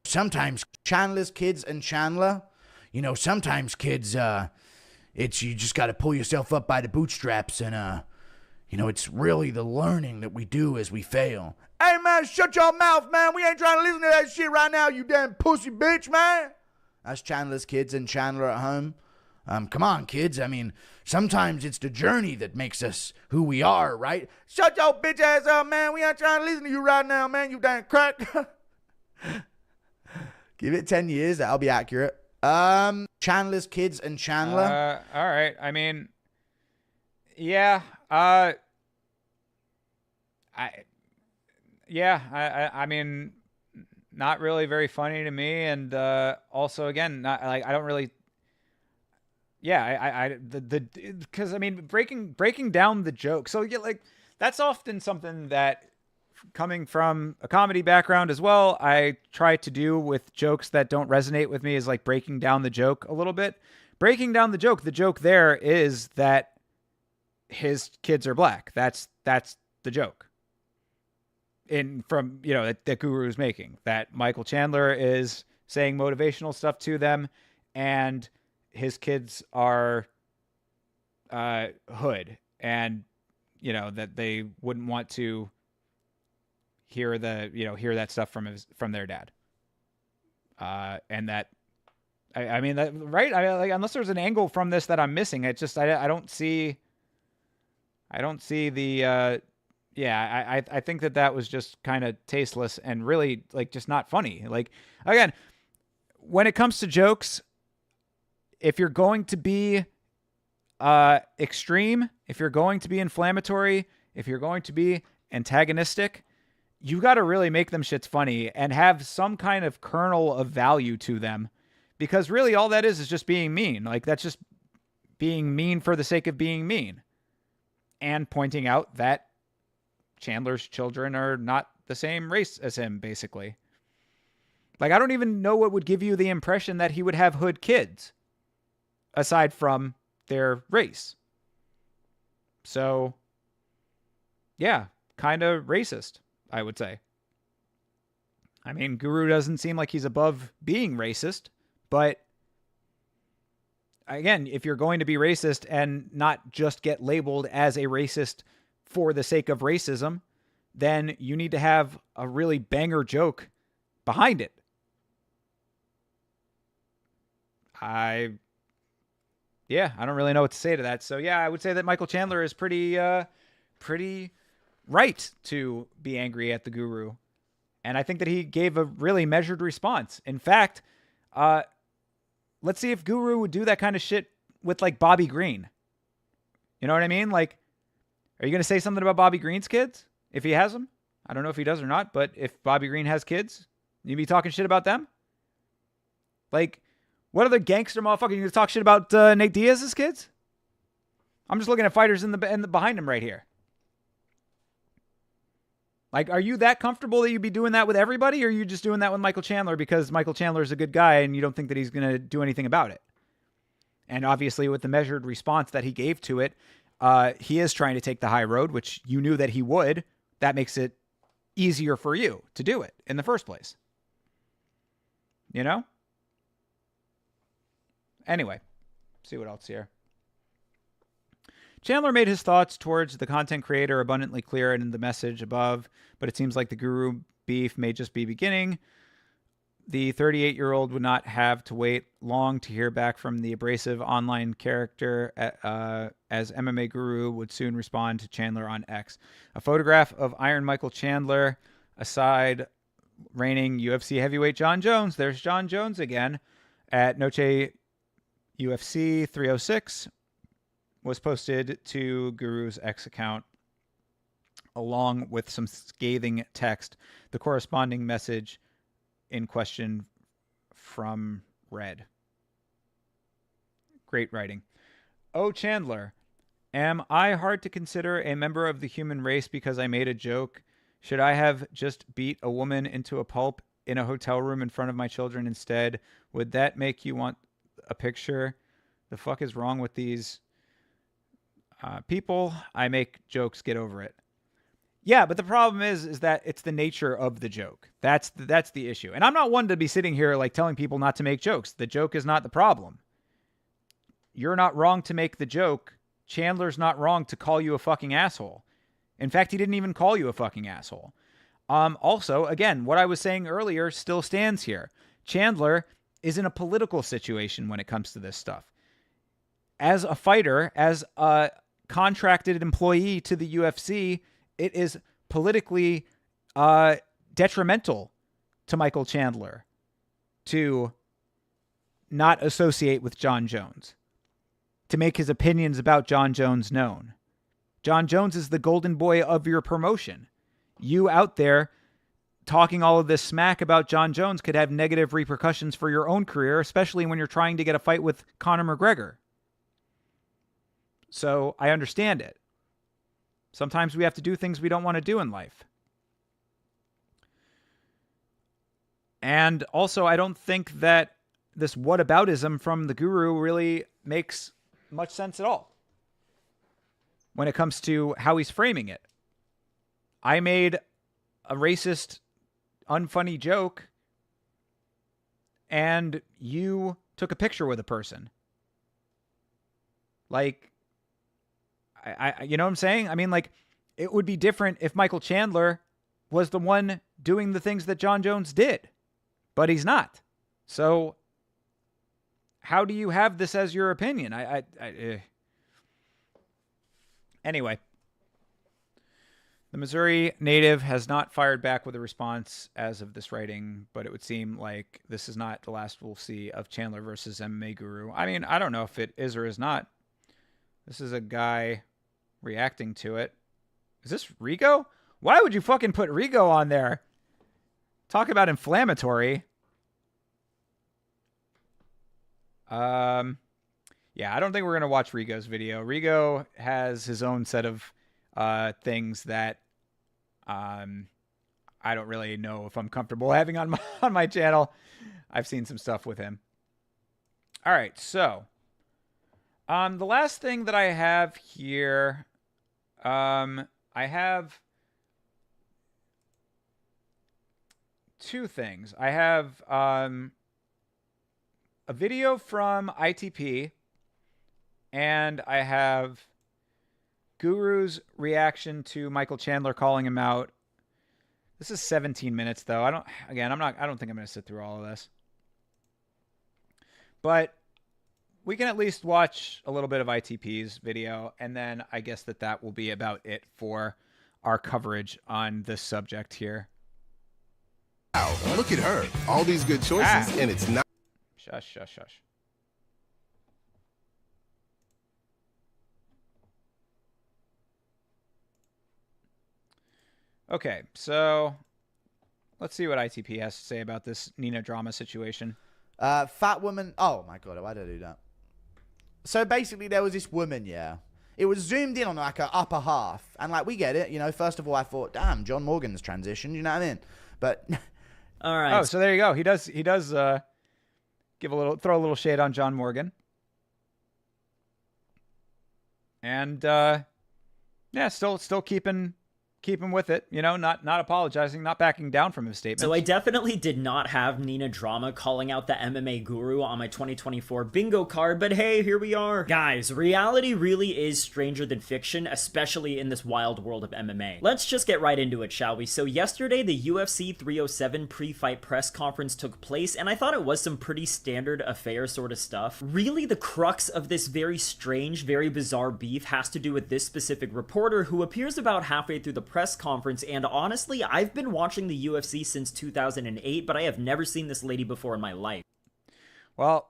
Sometimes Chandler's kids and Chandler, sometimes kids, it's you just got to pull yourself up by the bootstraps, and it's really the learning that we do as we fail. Hey man, shut your mouth, man. We ain't trying to listen to that shit right now, you damn pussy bitch, man. That's Chandler's kids and Chandler at home. Come on, kids. I mean, sometimes it's the journey that makes us who we are, right? Shut your bitch ass up, man. We ain't trying to listen to you right now, man. You damn crack. Give it 10 years. That'll be accurate. Chandler's kids and Chandler. All right. I mean, yeah. I mean, not really very funny to me, and also again, not like I don't really. Yeah, because I mean, breaking down the joke. So yeah, like that's often something that, coming from a comedy background as well, I try to do with jokes that don't resonate with me, is like breaking down the joke a little bit. Breaking down the joke. The joke there is that his kids are black. That's the joke. That Guru is making, that Michael Chandler is saying motivational stuff to them, and his kids are hood, and that they wouldn't want to hear that stuff from their dad, and that I mean that, right? Unless there's an angle from this that I'm missing, I don't see the. I think that was just kind of tasteless and really like just not funny. Like, again, when it comes to jokes, if you're going to be extreme, if you're going to be inflammatory, if you're going to be antagonistic, you got to really make them shits funny and have some kind of kernel of value to them, because really all that is just being mean. Like, that's just being mean for the sake of being mean, and pointing out that Chandler's children are not the same race as him, basically. Like, I don't even know what would give you the impression that he would have hood kids, aside from their race. So, yeah, kind of racist, I would say. I mean, Guru doesn't seem like he's above being racist, but again, if you're going to be racist and not just get labeled as a racist for the sake of racism, then you need to have a really banger joke behind it. I don't really know what to say to that. So yeah, I would say that Michael Chandler is pretty right to be angry at the Guru. And I think that he gave a really measured response. In fact, let's see if Guru would do that kind of shit with like Bobby Green. You know what I mean? Like, are you going to say something about Bobby Green's kids if he has them? I don't know if he does or not, but if Bobby Green has kids, you be talking shit about them? Like, what other gangster motherfucker you going to talk shit about Nate Diaz's kids? I'm just looking at fighters in the behind him right here. Like, are you that comfortable that you'd be doing that with everybody, or are you just doing that with Michael Chandler because Michael Chandler is a good guy and you don't think that he's going to do anything about it? And obviously, with the measured response that he gave to it, he is trying to take the high road, which you knew that he would. That makes it easier for you to do it in the first place. You know? Anyway, see what else here. Chandler made his thoughts towards the content creator abundantly clear in the message above, but it seems like the Guru beef may just be beginning. The 38-year-old would not have to wait long to hear back from the abrasive online character, as MMA Guru would soon respond to Chandler on X. A photograph of Iron Michael Chandler aside reigning UFC heavyweight John Jones. There's John Jones again at Noche UFC 306 was posted to Guru's X account along with some scathing text. The corresponding message in question from Red. Great writing. Oh, Chandler, am I hard to consider a member of the human race because I made a joke? Should I have just beat a woman into a pulp in a hotel room in front of my children instead? Would that make you want a picture? The fuck is wrong with these people? I make jokes, get over it. Yeah, but the problem is that it's the nature of the joke. That's the issue. And I'm not one to be sitting here like telling people not to make jokes. The joke is not the problem. You're not wrong to make the joke. Chandler's not wrong to call you a fucking asshole. In fact, he didn't even call you a fucking asshole. Also, again, what I was saying earlier still stands here. Chandler is in a political situation when it comes to this stuff. As a fighter, as a contracted employee to the UFC, it is politically detrimental to Michael Chandler to not associate with John Jones, to make his opinions about John Jones known. John Jones is the golden boy of your promotion. You out there talking all of this smack about John Jones could have negative repercussions for your own career, especially when you're trying to get a fight with Conor McGregor. So I understand it. Sometimes we have to do things we don't want to do in life. And also, I don't think that this whataboutism from the Guru really makes much sense at all when it comes to how he's framing it. I made a racist, unfunny joke, and you took a picture with a person. Like, I you know what I'm saying? I mean, like, it would be different if Michael Chandler was the one doing the things that John Jones did, but he's not. So how do you have this as your opinion? Anyway, the Missouri native has not fired back with a response as of this writing, but it would seem like this is not the last we'll see of Chandler versus MMA Guru. I mean, I don't know if it is or is not. This is a guy reacting to it. Is this Rigo? Why would you fucking put Rigo on there? Talk about inflammatory. Yeah, I don't think we're going to watch Rigo's video. Rigo has his own set of things that I don't really know if I'm comfortable having on my channel. I've seen some stuff with him. All right, so the last thing that I have here, I have two things. I have a video from ITP, and I have Guru's reaction to Michael Chandler calling him out. This is 17 minutes, though. I don't think I'm going to sit through all of this. But we can at least watch a little bit of ITP's video, and then I guess that will be about it for our coverage on this subject here. Wow, look at her. All these good choices, and it's not. Shush, shush, shush. Okay, so let's see what ITP has to say about this Nina drama situation. Fat woman. Oh my god, why did I do that? So basically, there was this woman. Yeah, it was zoomed in on like her upper half, and like we get it. You know, first of all, I thought, damn, John Morgan's transitioned. You know what I mean? But all right. Oh, so there you go. He does throw a little shade on John Morgan. And yeah, still keeping with it, you know, not apologizing, not backing down from his statements. So I definitely did not have Nina drama calling out the MMA Guru on my 2024 bingo card, but hey, here we are. Guys, reality really is stranger than fiction, especially in this wild world of MMA. Let's just get right into it, shall we? So yesterday, the UFC 307 pre-fight press conference took place, and I thought it was some pretty standard affair sort of stuff. Really, the crux of this very strange, very bizarre beef has to do with this specific reporter who appears about halfway through the press conference, and honestly, I've been watching the UFC since 2008, but I have never seen this lady before in my life. Well,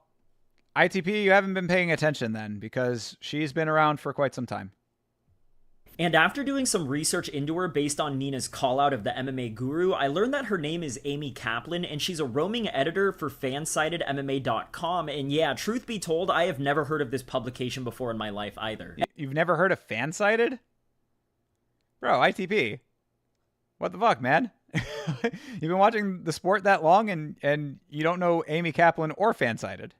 ITP, you haven't been paying attention then, because she's been around for quite some time. And after doing some research into her based on Nina's call out of the MMA Guru, I learned that her name is Amy Kaplan, and she's a roaming editor for fansidedmma.com, and yeah, truth be told, I have never heard of this publication before in my life either. You've never heard of Fansided? Bro, ITP. What the fuck, man? You've been watching the sport that long and you don't know Amy Kaplan or Fansided.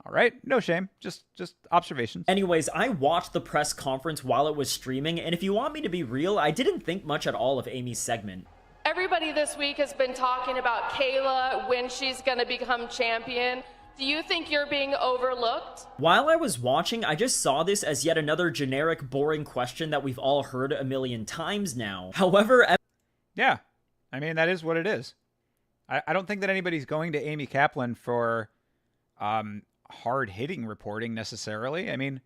All right, no shame. Just observations. Anyways, I watched the press conference while it was streaming, and if you want me to be real, I didn't think much at all of Amy's segment. Everybody this week has been talking about Kayla, when she's going to become champion. Do you think you're being overlooked? While I was watching, I just saw this as yet another generic, boring question that we've all heard a million times now. However, yeah, I mean, that is what it is. I don't think that anybody's going to Amy Kaplan for hard-hitting reporting necessarily. I mean,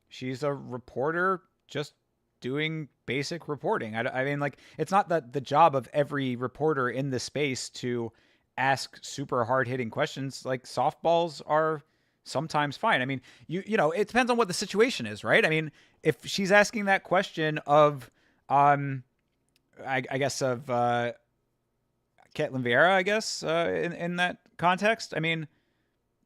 she's a reporter just doing basic reporting. I mean, like, it's not that the job of every reporter in this space to ask super hard-hitting questions. Like, softballs are sometimes fine. I mean, you know, it depends on what the situation is, right? I mean, if she's asking that question of I guess of Ketlin Vieira, I guess, in that context, I mean,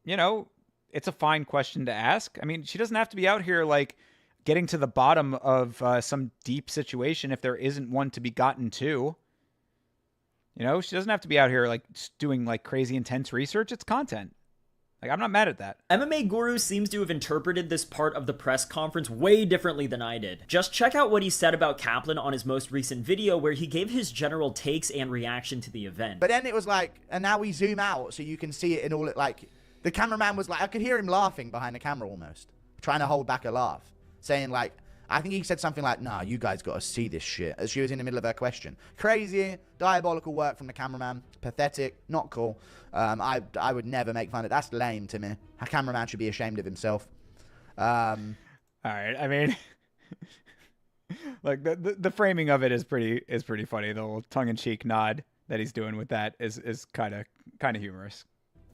you know, it's a fine question to ask. I mean, she doesn't have to be out here like getting to the bottom of some deep situation if there isn't one to be gotten to. You know, she doesn't have to be out here like doing like crazy intense research. It's content. Like, I'm not mad at that. MMA Guru seems to have interpreted this part of the press conference way differently than I did. Just check out what he said about Kaplan on his most recent video, where he gave his general takes and reaction to the event. But then it was like, and now we zoom out so you can see it in all it, like, the cameraman was like, I could hear him laughing behind the camera almost, trying to hold back a laugh, saying like, I think he said something like, nah, you guys got to see this shit, as she was in the middle of her question. Crazy, diabolical work from the cameraman. Pathetic, not cool. I would never make fun of it. That's lame to me. A cameraman should be ashamed of himself. All right, I mean, like the framing of it is pretty funny. The little tongue-in-cheek nod that he's doing with that is kind of humorous.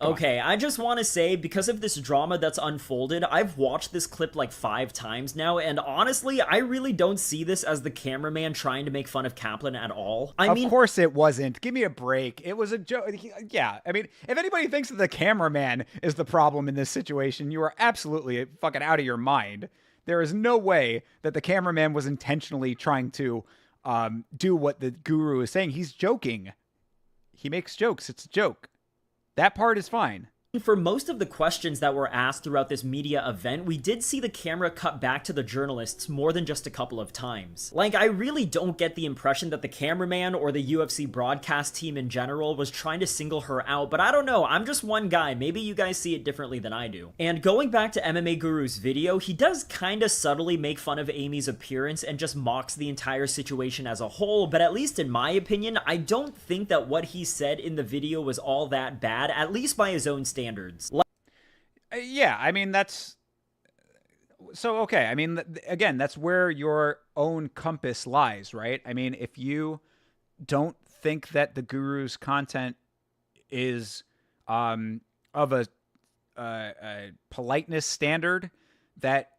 Okay, I just want to say, because of this drama that's unfolded, I've watched this clip like 5 times now, and honestly, I really don't see this as the cameraman trying to make fun of Kaplan at all. I mean, of course it wasn't. Give me a break. It was a joke. Yeah, I mean, if anybody thinks that the cameraman is the problem in this situation, you are absolutely fucking out of your mind. There is no way that the cameraman was intentionally trying to do what the guru is saying. He's joking. He makes jokes. It's a joke. That part is fine. For most of the questions that were asked throughout this media event, we did see the camera cut back to the journalists more than just a couple of times. Like, I really don't get the impression that the cameraman or the UFC broadcast team in general was trying to single her out, but I don't know, I'm just one guy, maybe you guys see it differently than I do. And going back to MMA Guru's video, he does kinda subtly make fun of Amy's appearance and just mocks the entire situation as a whole, but at least in my opinion, I don't think that what he said in the video was all that bad, at least by his own standards. Yeah, I mean, that's... So, okay. I mean, again, that's where your own compass lies, right? I mean, if you don't think that the guru's content is of a politeness standard that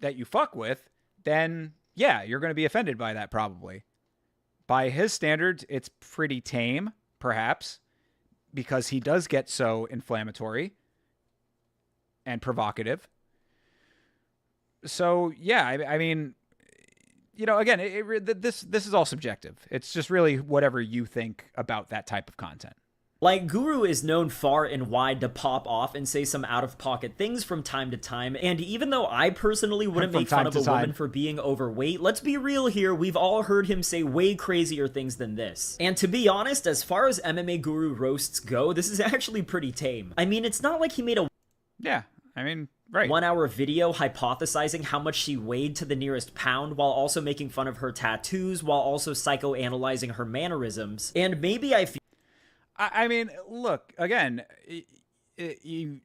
you fuck with, then yeah, you're going to be offended by that probably. By his standards, it's pretty tame, perhaps, because he does get so inflammatory and provocative. So yeah, I mean, you know, again, this is all subjective. It's just really whatever you think about that type of content. Like, Guru is known far and wide to pop off and say some out-of-pocket things from time to time, and even though I personally wouldn't make fun of a woman for being overweight, let's be real here, we've all heard him say way crazier things than this. And to be honest, as far as MMA Guru roasts go, this is actually pretty tame. I mean, it's not like he made a... Yeah, I mean... Right. 1-hour video hypothesizing how much she weighed to the nearest pound while also making fun of her tattoos while also psychoanalyzing her mannerisms. And maybe I feel... I mean, look, again, he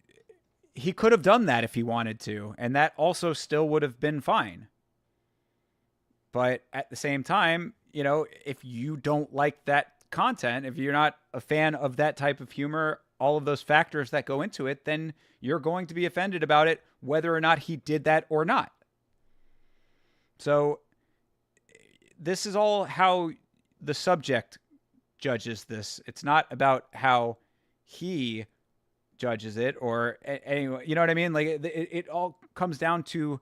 could have done that if he wanted to, and that also still would have been fine. But at the same time, you know, if you don't like that content, if you're not a fan of that type of humor, all of those factors that go into it, then you're going to be offended about it, whether or not he did that or not. So this is all how the subject judges this. It's not about how he judges it or anyway, you know what I mean? Like it all comes down to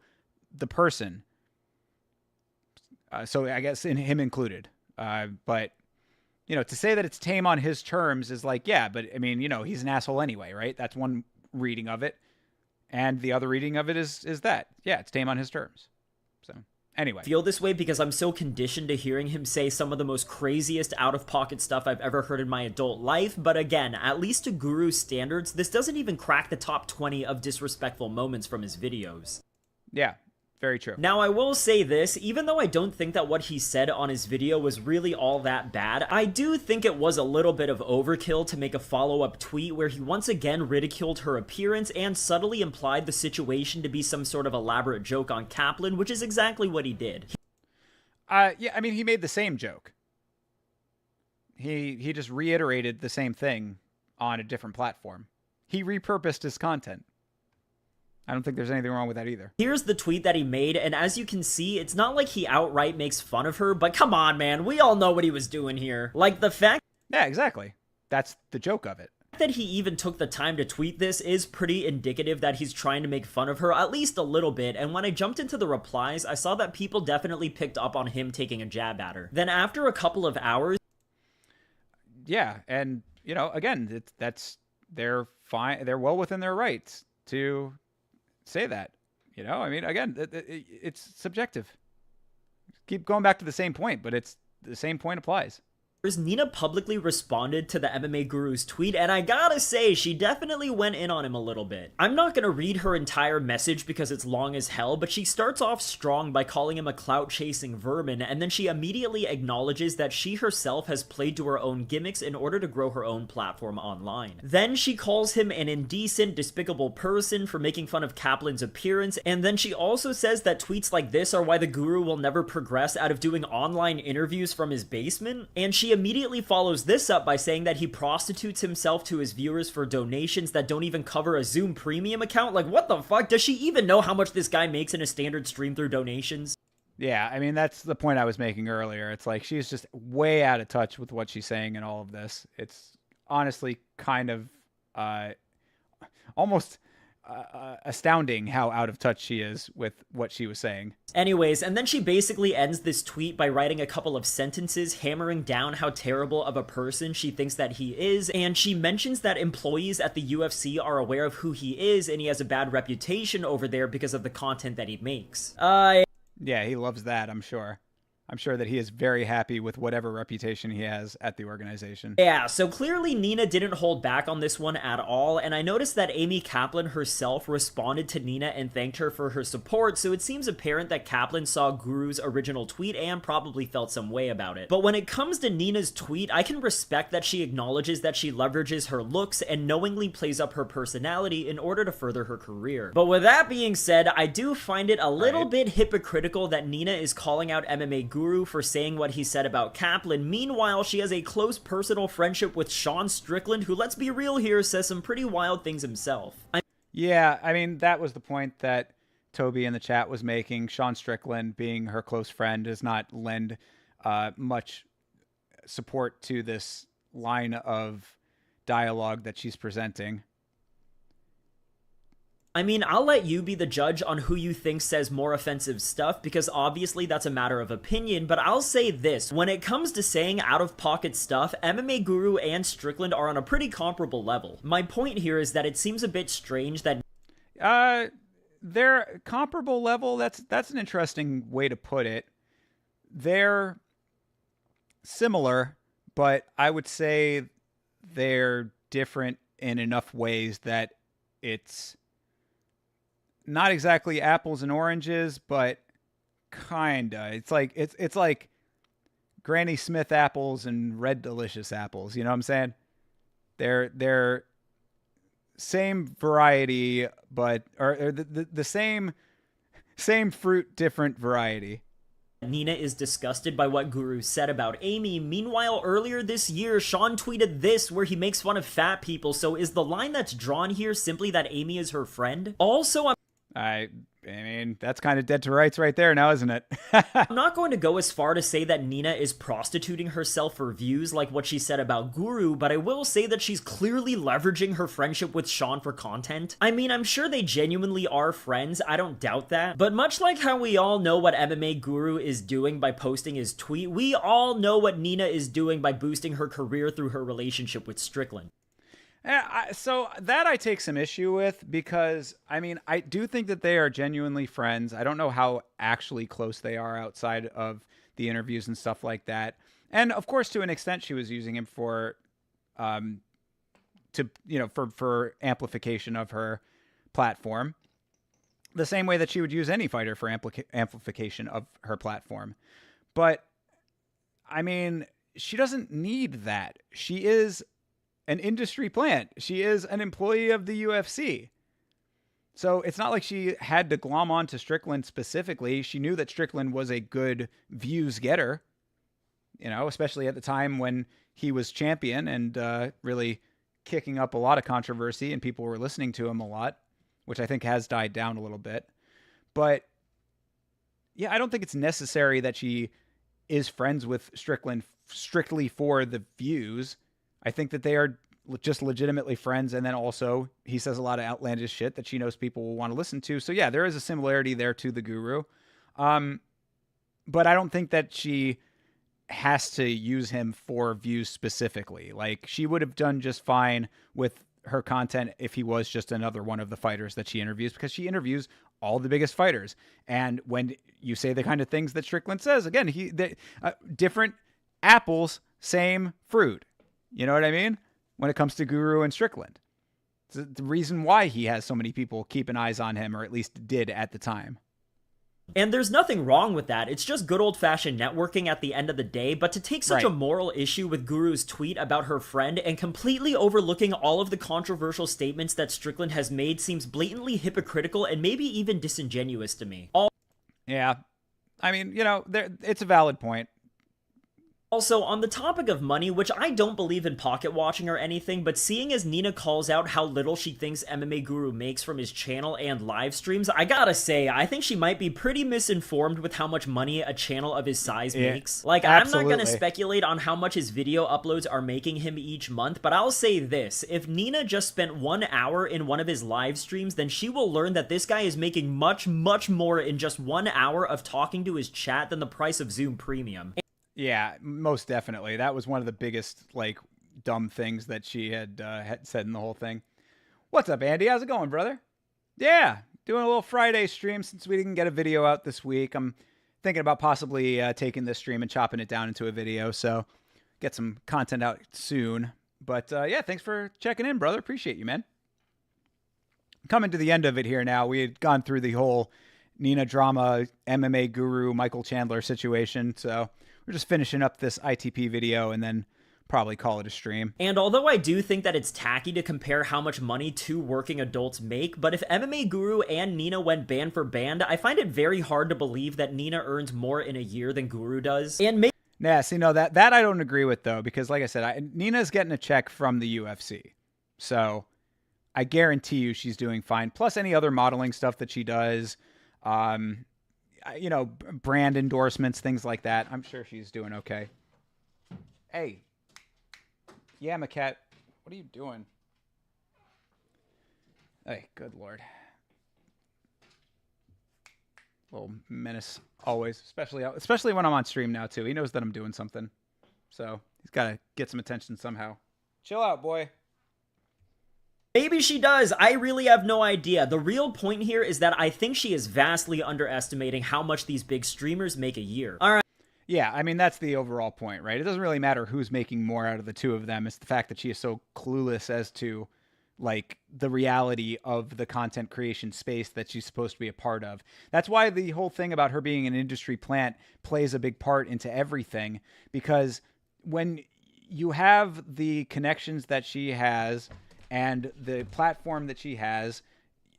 the person. So I guess in him included. But you know, to say that it's tame on his terms is like, yeah, but I mean, you know, he's an asshole anyway, right? That's one reading of it. And the other reading of it is that, yeah, it's tame on his terms. So anyway. Feel this way because I'm so conditioned to hearing him say some of the most craziest out-of-pocket stuff I've ever heard in my adult life, but again, at least to Guru's standards, this doesn't even crack the top 20 of disrespectful moments from his videos. Yeah. Very true. Now, I will say this, even though I don't think that what he said on his video was really all that bad, I do think it was a little bit of overkill to make a follow-up tweet where he once again ridiculed her appearance and subtly implied the situation to be some sort of elaborate joke on Kaplan, which is exactly what he did. Yeah, I mean, he made the same joke. He just reiterated the same thing on a different platform. He repurposed his content. I don't think there's anything wrong with that either. Here's the tweet that he made, and as you can see, it's not like he outright makes fun of her, but come on, man, we all know what he was doing here. Like, the fact... Yeah, exactly. That's the joke of it. That he even took the time to tweet this is pretty indicative that he's trying to make fun of her, at least a little bit, and when I jumped into the replies, I saw that people definitely picked up on him taking a jab at her. Then after a couple of hours... Yeah, and, you know, again, they're fine, they're well within their rights to... say that, you know, I mean, again, it's subjective. Keep going back to the same point, but it's the same point applies. Nina publicly responded to the MMA Guru's tweet, and I gotta say, she definitely went in on him a little bit. I'm not gonna read her entire message because it's long as hell, but she starts off strong by calling him a clout-chasing vermin, and then she immediately acknowledges that she herself has played to her own gimmicks in order to grow her own platform online. Then she calls him an indecent, despicable person for making fun of Kaplan's appearance, and then she also says that tweets like this are why the Guru will never progress out of doing online interviews from his basement, and she immediately follows this up by saying that he prostitutes himself to his viewers for donations that don't even cover a Zoom premium account. Like, what the fuck? Does she even know how much this guy makes in a standard stream through donations? Yeah, I mean, that's the point I was making earlier. It's like she's just way out of touch with what she's saying in all of this. It's honestly kind of almost astounding how out of touch she is with what she was saying. Anyways, and then she basically ends this tweet by writing a couple of sentences hammering down how terrible of a person she thinks that he is, and she mentions that employees at the UFC are aware of who he is and he has a bad reputation over there because of the content that he makes. Yeah, he loves that, I'm sure. I'm sure that he is very happy with whatever reputation he has at the organization. Yeah, so clearly Nina didn't hold back on this one at all, and I noticed that Amy Kaplan herself responded to Nina and thanked her for her support, so it seems apparent that Kaplan saw Guru's original tweet and probably felt some way about it. But when it comes to Nina's tweet, I can respect that she acknowledges that she leverages her looks and knowingly plays up her personality in order to further her career. But with that being said, I do find it a little bit hypocritical that Nina is calling out MMA Guru for saying what he said about Kaplan. Meanwhile, she has a close personal friendship with Sean Strickland, who, let's be real here, says some pretty wild things himself. Yeah, I mean, that was the point that Toby in the chat was making. Sean Strickland, being her close friend, does not lend much support to this line of dialogue that she's presenting. I mean, I'll let you be the judge on who you think says more offensive stuff, because obviously that's a matter of opinion, but I'll say this. When it comes to saying out-of-pocket stuff, MMA Guru and Strickland are on a pretty comparable level. My point here is that it seems a bit strange that... They're comparable level, that's an interesting way to put it. They're similar, but I would say they're different in enough ways that it's not exactly apples and oranges, but kinda. It's like Granny Smith apples and Red Delicious apples. You know what I'm saying? They're same variety, but or the same fruit, different variety. Nina is disgusted by what Guru said about Amy. Meanwhile, earlier this year, Sean tweeted this where he makes fun of fat people. So is the line that's drawn here simply that Amy is her friend? Also, I mean, that's kind of dead to rights right there now, isn't it? I'm not going to go as far to say that Nina is prostituting herself for views like what she said about Guru, but I will say that she's clearly leveraging her friendship with Sean for content. I mean, I'm sure they genuinely are friends, I don't doubt that, but much like how we all know what MMA Guru is doing by posting his tweet, we all know what Nina is doing by boosting her career through her relationship with Strickland. So that I take some issue with, because, I mean, I do think that they are genuinely friends. I don't know how actually close they are outside of the interviews and stuff like that. And, of course, to an extent, she was using him for amplification of her platform. The same way that she would use any fighter for amplification of her platform. But, I mean, she doesn't need that. She is an industry plant. She is an employee of the UFC. So it's not like she had to glom on to Strickland specifically. She knew that Strickland was a good views getter, you know, especially at the time when he was champion and really kicking up a lot of controversy and people were listening to him a lot, which I think has died down a little bit. But yeah, I don't think it's necessary that she is friends with Strickland strictly for the views. I think that they are just legitimately friends. And then also he says a lot of outlandish shit that she knows people will want to listen to. So yeah, there is a similarity there to the Guru. But I don't think that she has to use him for views specifically. Like, she would have done just fine with her content if he was just another one of the fighters that she interviews, because she interviews all the biggest fighters. And when you say the kind of things that Strickland says, again, different apples, same fruit. You know what I mean? When it comes to Guru and Strickland. It's the reason why he has so many people keeping eyes on him, or at least did at the time. And there's nothing wrong with that. It's just good old-fashioned networking at the end of the day. But to take such a moral issue with Guru's tweet about her friend and completely overlooking all of the controversial statements that Strickland has made seems blatantly hypocritical and maybe even disingenuous to me. Yeah. I mean, you know, it's a valid point. Also, on the topic of money, which I don't believe in pocket watching or anything, but seeing as Nina calls out how little she thinks MMA Guru makes from his channel and live streams, I gotta say, I think she might be pretty misinformed with how much money a channel of his size makes. Like, absolutely. I'm not gonna speculate on how much his video uploads are making him each month, but I'll say this, if Nina just spent 1 hour in one of his live streams, then she will learn that this guy is making much, much more in just 1 hour of talking to his chat than the price of Zoom Premium. Yeah, most definitely. That was one of the biggest, like, dumb things that she had said in the whole thing. What's up, Andy? How's it going, brother? Yeah, doing a little Friday stream since we didn't get a video out this week. I'm thinking about possibly taking this stream and chopping it down into a video. So get some content out soon. But yeah, thanks for checking in, brother. Appreciate you, man. Coming to the end of it here now. We had gone through the whole Nina drama, MMA Guru, Michael Chandler situation. So we're just finishing up this ITP video and then probably call it a stream. And although I do think that it's tacky to compare how much money two working adults make, but if MMA Guru and Nina went band for band, I find it very hard to believe that Nina earns more in a year than Guru does. And maybe Yeah, see, no, that I don't agree with, though, because like I said, Nina's getting a check from the UFC. So I guarantee you she's doing fine. Plus any other modeling stuff that she does, you know, brand endorsements, things like that. I'm sure she's doing okay. Hey. Yeah, Macat, what are you doing? Hey, good Lord. Little menace always, especially when I'm on stream now, too. He knows that I'm doing something. So he's got to get some attention somehow. Chill out, boy. maybe she does. I really have no idea. The real point here is that I think she is vastly underestimating how much these big streamers make a year. All right. Yeah, I mean, that's the overall point, right? It doesn't really matter who's making more out of the two of them. It's the fact that she is so clueless as to, like, the reality of the content creation space that she's supposed to be a part of. That's why the whole thing about her being an industry plant plays a big part into everything, because when you have the connections that she has and the platform that she has,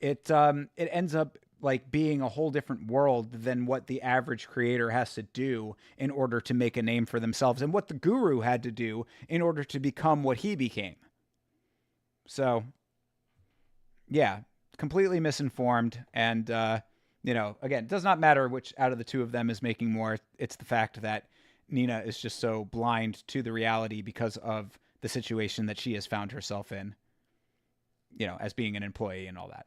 it ends up like being a whole different world than what the average creator has to do in order to make a name for themselves and what the Guru had to do in order to become what he became. So, yeah, completely misinformed. And, you know, again, it does not matter which out of the two of them is making more. It's the fact that Nina is just so blind to the reality because of the situation that she has found herself in, you know, as being an employee and all that.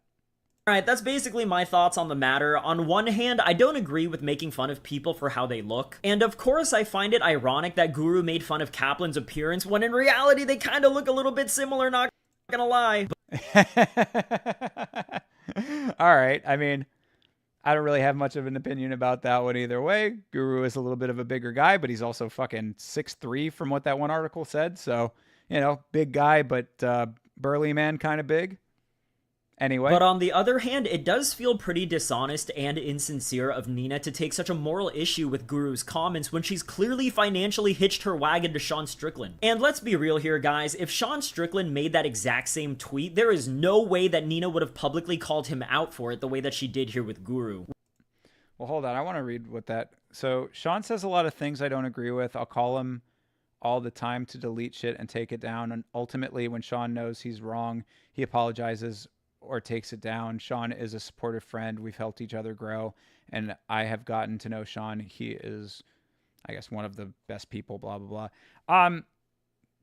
Alright, that's basically my thoughts on the matter. On one hand, I don't agree with making fun of people for how they look. And of course, I find it ironic that Guru made fun of Kaplan's appearance when in reality they kind of look a little bit similar, not gonna lie. Alright, I mean, I don't really have much of an opinion about that one either way. Guru is a little bit of a bigger guy, but he's also fucking 6'3" from what that one article said. So, you know, big guy, but burly man kind of big. Anyway. But on the other hand, it does feel pretty dishonest and insincere of Nina to take such a moral issue with Guru's comments when she's clearly financially hitched her wagon to Sean Strickland. And let's be real here, guys, if Sean Strickland made that exact same tweet, there is no way that Nina would have publicly called him out for it the way that she did here with Guru. Well, hold on, I want to read what that... So, Sean says a lot of things I don't agree with. I'll call him all the time to delete shit and take it down, and ultimately, when Sean knows he's wrong, he apologizes or takes it down. Sean is a supportive friend. We've helped each other grow, and I have gotten to know Sean. He is, I guess, one of the best people, blah, blah, blah.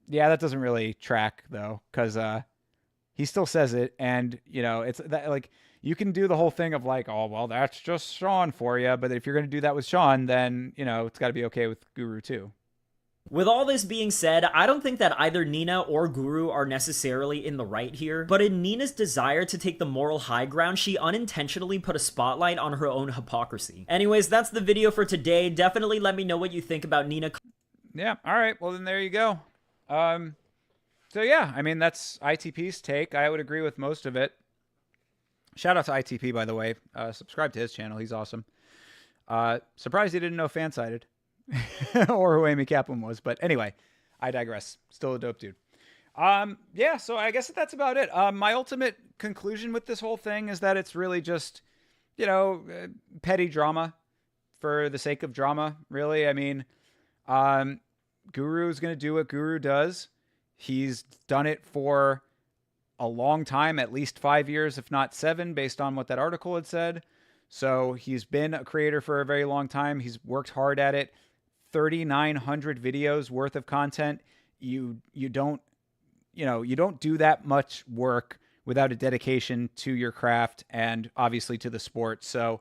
Yeah, that doesn't really track, though, because he still says it, and, you know, it's that, like, you can do the whole thing of, like, oh, well, that's just Sean for you, but if you're going to do that with Sean, then, you know, it's got to be okay with Guru, too. With all this being said, I don't think that either Nina or Guru are necessarily in the right here, but in Nina's desire to take the moral high ground, she unintentionally put a spotlight on her own hypocrisy. Anyways, that's the video for today. Definitely let me know what you think about Nina. Yeah, all right, well then there you go. So yeah, I mean, that's ITP's take. I would agree with most of it. Shout out to ITP, by the way. Subscribe to his channel, he's awesome. Surprised he didn't know Fansided. Or who Amy Kaplan was, but anyway, I digress. Still a dope dude. Yeah, so I guess that's about it. My ultimate conclusion with this whole thing is that it's really just, you know, petty drama for the sake of drama, really. I mean, Guru's going to do what Guru does. He's done it for a long time, at least 5 years, if not 7, based on what that article had said. So he's been a creator for a very long time. He's worked hard at it. 3,900 videos worth of content. You don't do that much work without a dedication to your craft and obviously to the sport. So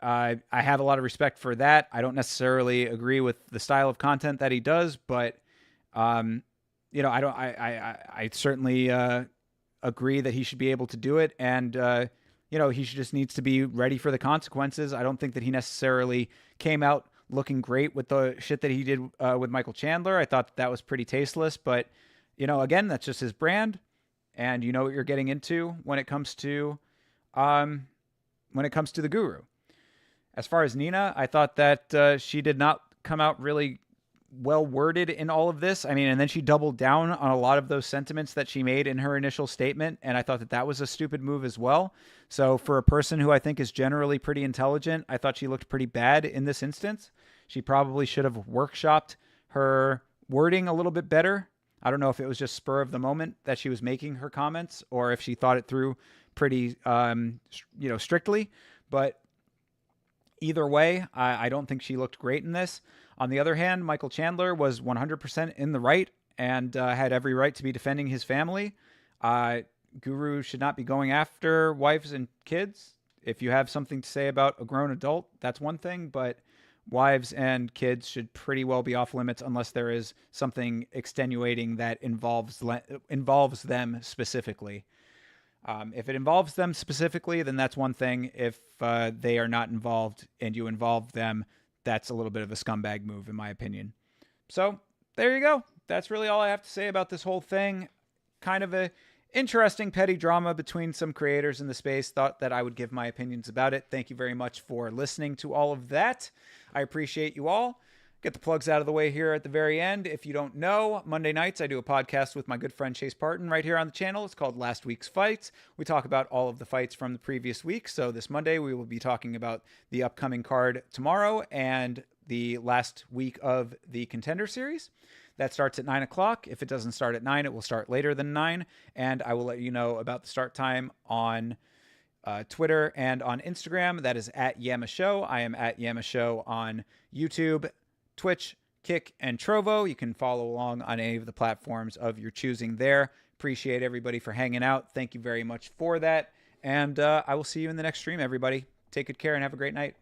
I have a lot of respect for that. I don't necessarily agree with the style of content that he does, but you know, I certainly agree that he should be able to do it. And he just needs to be ready for the consequences. I don't think that he necessarily came out looking great with the shit that he did with Michael Chandler. I thought that was pretty tasteless, but again, that's just his brand, and you know what you're getting into when it comes to the Guru. As far as Nina, I thought that she did not come out really well worded in all of this. I mean, and then she doubled down on a lot of those sentiments that she made in her initial statement, and I thought that that was a stupid move as well. So for a person who I think is generally pretty intelligent, I thought she looked pretty bad in this instance. She probably should have workshopped her wording a little bit better. I don't know if it was just spur of the moment that she was making her comments, or if she thought it through pretty, strictly. But either way, I don't think she looked great in this. On the other hand, Michael Chandler was 100% in the right and had every right to be defending his family. Guru should not be going after wives and kids. If you have something to say about a grown adult, that's one thing, but wives and kids should pretty well be off limits unless there is something extenuating that involves them specifically. If it involves them specifically, then that's one thing. If they are not involved and you involve them, that's a little bit of a scumbag move, in my opinion. So there you go. That's really all I have to say about this whole thing. Kind of a interesting petty drama between some creators in the space. Thought that I would give my opinions about it. Thank you very much for listening to all of that. I appreciate you all. Get the plugs out of the way here at the very end. If you don't know, Monday nights I do a podcast with my good friend Chase Parton right here on the channel. It's called Last Week's Fights. We talk about all of the fights from the previous week. So this Monday we will be talking about the upcoming card tomorrow and the last week of the Contender Series. That starts at 9 o'clock. If it doesn't start at 9, it will start later than 9. And I will let you know about the start time on Twitter and on Instagram. That is at Yama Show. I am at Yama Show on YouTube, Twitch, Kick, and Trovo. You can follow along on any of the platforms of your choosing there. Appreciate everybody for hanging out. Thank you very much for that. And I will see you in the next stream, everybody. Take good care and have a great night.